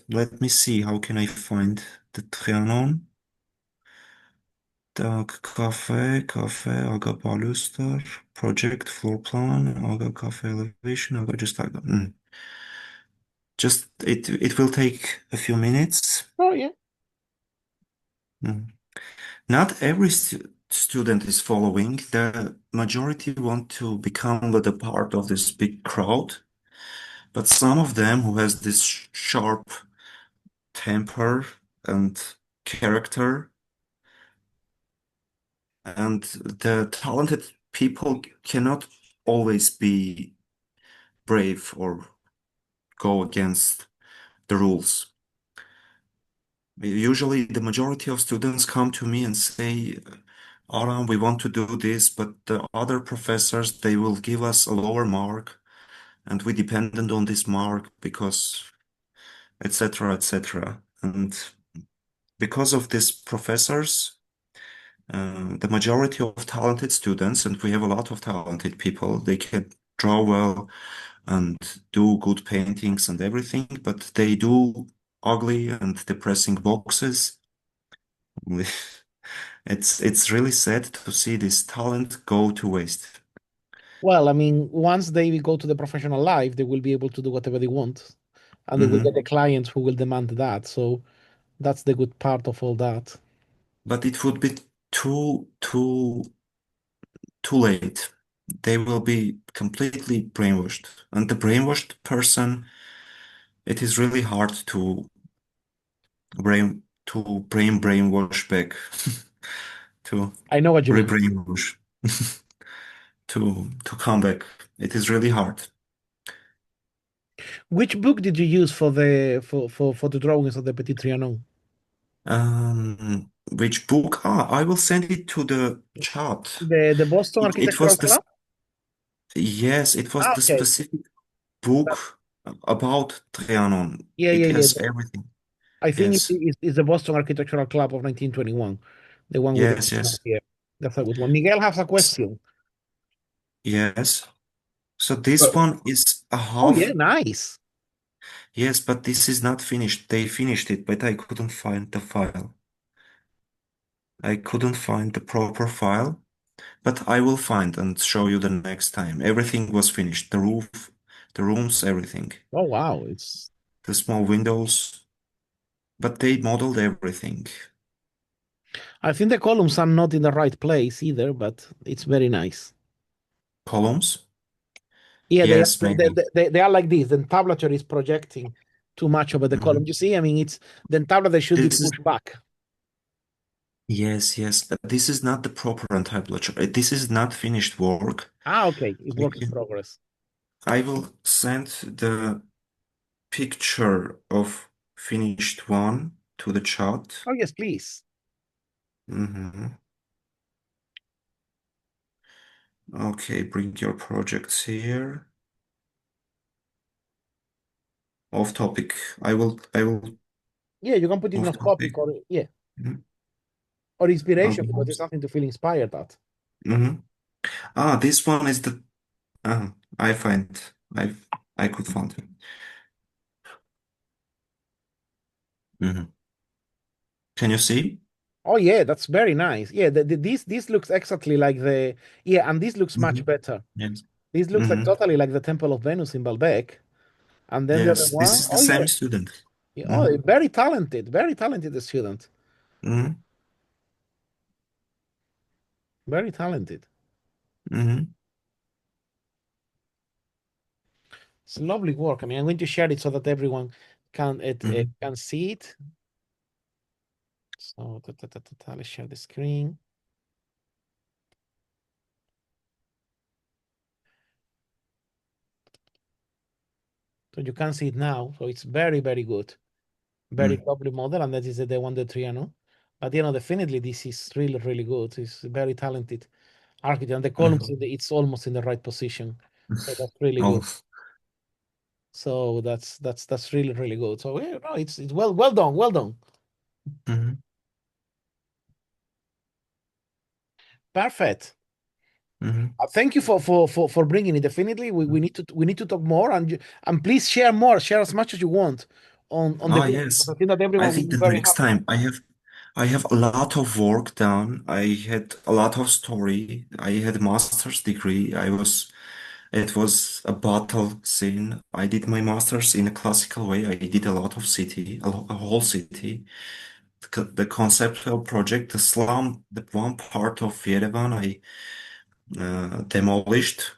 let me see. How can I find the Trianon? Так, cafe, Aga baluster, project floor plan, Aga cafe elevation, Aga just like that. Just it will take a few minutes. Oh yeah. Mm. Not every student is following. The majority want to become the part of this big crowd, but some of them who has this sharp temper and character, and the talented people cannot always be brave or go against the rules. Usually, the majority of students come to me and say, Aram, we want to do this, but the other professors, they will give us a lower mark, and we dependent on this mark because etc., etc. And because of these professors, the majority of talented students, and we have a lot of talented people, they can draw well and do good paintings and everything, but they do ugly and depressing boxes. It's really sad to see this talent go to waste. Well, I mean, once they go to the professional life, they will be able to do whatever they want, and they will get Hmm. the clients who will demand that. So that's the good part of all that. But it would be too late. They will be completely brainwashed. And the brainwashed person, it is really hard brainwash back, to I know what you mean. re-brainwash, to come back. It is really hard. Which book did you use for the drawings of the Petit Trianon? Which book? Ah, I will send it to the chat. The Boston It Architectural was this. Club? Yes, it was Ah, the okay. specific That- book about Trianon. yeah, yeah, It yeah. has everything. I think Yes, it's the Boston Architectural Club of 1921, the one with the yes, yes, yeah. That's a good one. Miguel has a question. yes. So this one is a Oh yeah, half. nice. Yes, but this is not finished. They finished it, but I couldn't find the file. I couldn't find the proper file, but I will find and show you the next time. Everything was finished. The roof, the rooms, everything. Oh wow, it's. The small windows, but they modeled everything. I think the columns are not in the right place either, but it's very nice. Columns? Yeah, they are, Yes, maybe. they are like this. The entablature is projecting too much over the column. Mhm. You see, I mean, it's the entablature should be This is pushed back. Yes, yes. This is not the proper entablature. This is not finished work. Ah, okay. It's I work in can, progress. I will send the picture of finished one to the chat. Oh, yes, please. Hmm. Okay, bring your projects here. Off topic. I will Yeah, you can put it in off a topic. topic or yeah, Mhm. or I'll inspiration be because it's honest. something to feel inspired at. Hmm. Ah, this one is the I find I I could find it. Hmm. Can you see? Oh yeah, that's very nice. Yeah, this looks exactly like the yeah, and this looks much Hmm. better. Yes. This looks like Hmm. totally like the Temple of Venus in Baalbek. And then the other Yes, this one, is the oh yeah, same student. yeah, Hmm. oh, very talented student, Hmm. very talented. Hmm. It's lovely work. I mean, I'm going to share it so that everyone Hmm. can see it. So let's share the screen. So you can see it now. So it's very good. Very Hmm. lovely model, and that is the one, the Triano. But definitely this is really good. It's very talented architect, and the columns Hmm. it's almost in the right position. So that's really good. Oh. So that's really good. So yeah, no, it's well done, well done. Hmm. Perfect. Hmm. Thank you for bringing it. Definitely, we need to talk more, and please share as much as you want on the Ah, group, because I yes. think that I everyone will think be the very next happy. time I have a lot of work done. I had a lot of story. I had a master's degree. It was a battle scene. I did my master's in a classical way. I did a lot of city, a whole city. The conceptual project, the slum, the one part of Yerevan, I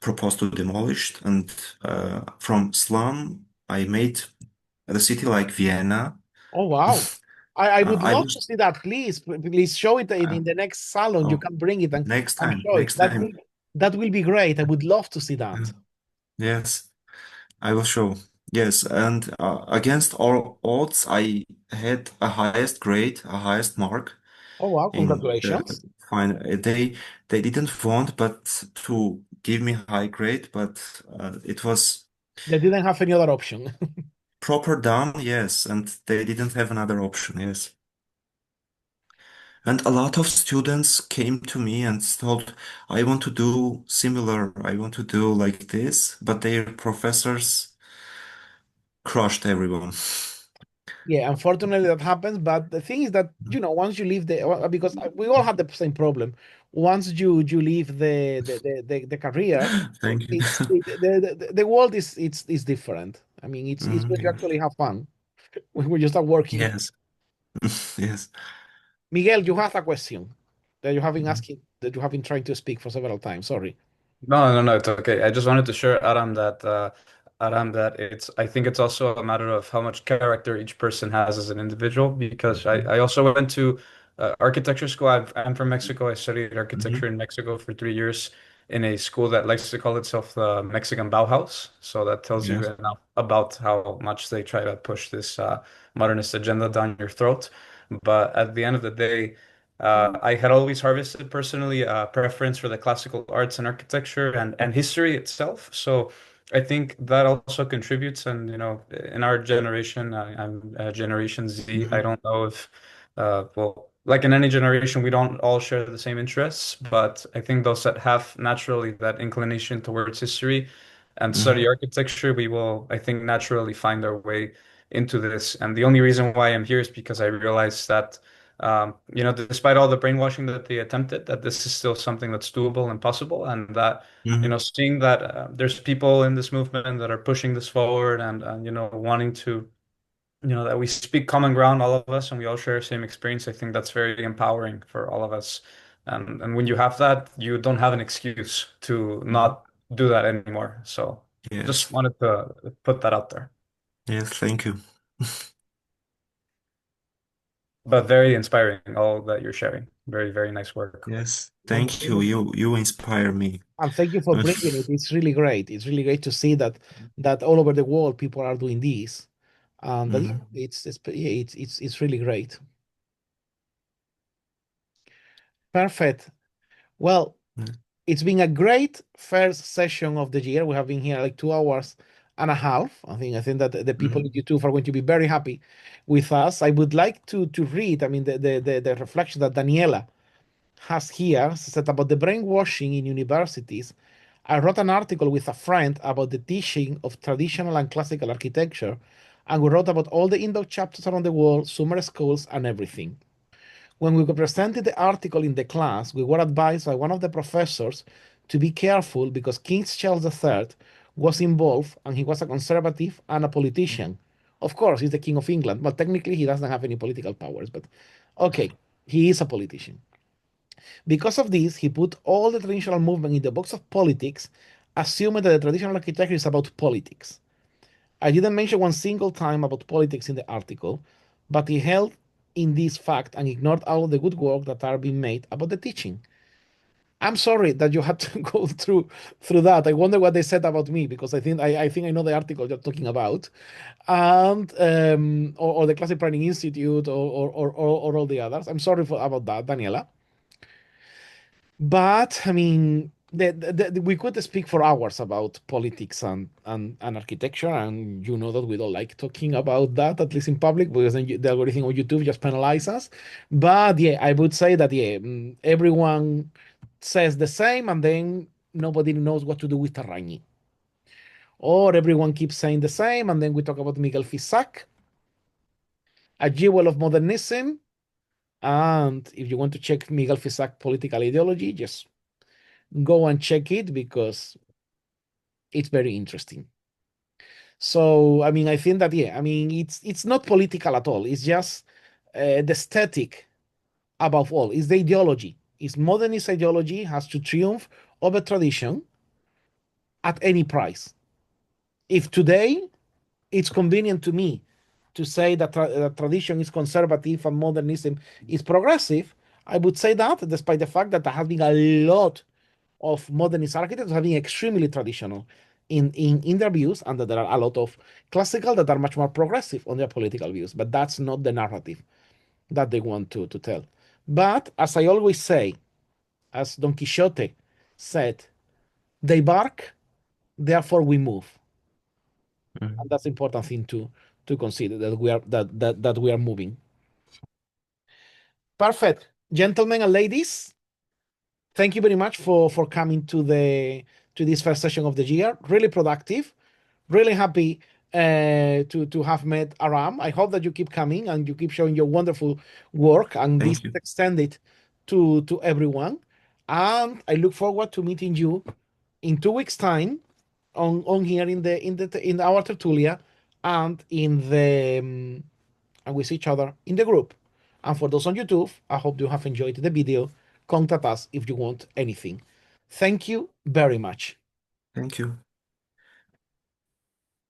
proposed to demolish, and from slum, I made the city like Vienna. Oh wow. I would I love to was see that. Please show it uh, in the next salon. You oh, can bring it and show it. next time. That will be great. I would love to see Yeah. that. Yes, I will show. Yes, and against all odds, I had a highest grade, a highest mark Oh wow, in the congratulations. final. They didn't want but to give me high grade, but it was They didn't have any other option. proper done, yes, and they didn't have another option, yes. And a lot of students came to me and told, I want to do similar, I want to do like this, but their professors crushed everyone. Yeah, unfortunately that happens. But the thing is that once you leave because we all had the same problem. Once you leave the career, Thank you. the world is different. I mean, it's when you Yes. actually have fun when you start working. Yes. Yes. Miguel, you have a question that you have been asking, that you have been trying to speak for several times. Sorry. No, it's okay. I just wanted to share, Adam, that I think it's also a matter of how much character each person has as an individual. Because I also went to architecture school. I'm from Mexico. I studied architecture Hmm. in Mexico for 3 years in a school that likes to call itself the Mexican Bauhaus. So that tells you Yes. enough about how much they try to push this modernist agenda down your throat. But at the end of the day, I had always harvested personally a preference for the classical arts and architecture and history itself. So I think that also contributes. And in our generation, I'm Generation Z. I Hmm. don't know if, well, like in any generation, we don't all share the same interests, but I think those that have naturally that inclination towards history and study Hmm. architecture, we will, I think, naturally find our way into this. And the only reason why I'm here is because I realized that despite all the brainwashing that they attempted, that this is still something that's doable and possible, and that, Hmm. seeing that there's people in this movement that are pushing this forward and wanting to, that we speak common ground, all of us, and we all share the same experience. I think that's very empowering for all of us. And when you have that, you don't have an excuse to Hmm. not do that anymore. So just Yes. wanted to put that out there. Yes. Thank you. but very inspiring, all that you're sharing. Very, very nice work. Yes, And thank you. You inspire me. thank you for bringing it. It's really great. It's really great to see that all over the world people are doing this, and that, yeah, Mhm. it's really great. Perfect. Well, it's been a great first session of the year. We have been here like 2 hours and a half. I think that the people Mhm. in YouTube are going to be very happy with us. I would like to read, I mean, the reflection that Daniela has here said about the brainwashing in universities. I wrote an article with a friend about the teaching of traditional and classical architecture, and we wrote about all the indoor chapters around the world, summer schools, and everything. When we presented the article in the class, we were advised by one of the professors to be careful because King Charles III was involved and he was a conservative and a politician. Of course, he's the King of England, but technically he doesn't have any political powers. But okay, he is a politician. Because of this, he put all the traditional movement in the box of politics, assuming that the traditional architecture is about politics. I didn't mention one single time about politics in the article, but he held in this fact and ignored all the good work that are being made about the teaching. I'm sorry that you had to go through that. I wonder what they said about me because I think I know the article you're talking about, and or the Classic Planning Institute or all the others. I'm sorry about that, Daniela. But I mean, we could speak for hours about politics and architecture, and you know that we don't like talking about that, at least in public, because then the algorithm on YouTube just penalizes us. But yeah, I would say that yeah, everyone says the same, and then nobody knows what to do with Terragni. Or everyone keeps saying the same, and then we talk about Miguel Fisac, a jewel of modernism. And if you want to check Miguel Fisac political ideology, just go and check it because it's very interesting. So, I mean, I think that yeah, I mean, it's not political at all. It's just the aesthetic above all. It's the ideology. It's modernist ideology has to triumph over tradition at any price. If today it's convenient to me to say that tradition is conservative and modernism is progressive, I would say that despite the fact that there has been a lot of modernist architects have been extremely traditional in their views, and that there are a lot of classical that are much more progressive on their political views. But that's not the narrative that they want to tell. But as I always say, as Don Quixote said, they bark, therefore we move. And Mhm. that's the important thing to consider that we are moving. Perfect. Gentlemen and ladies, thank you very much for coming to this first session of the year. Really productive. Really happy to have met Aram. I hope that you keep coming and you keep showing your wonderful work, and this Thank is you. extended to everyone. And I look forward to meeting you in 2 weeks' time on here in our tertulia and in the and we see each other in the group. And for those on YouTube, I hope you have enjoyed the video. Contact us if you want anything. Thank you very much. Thank you.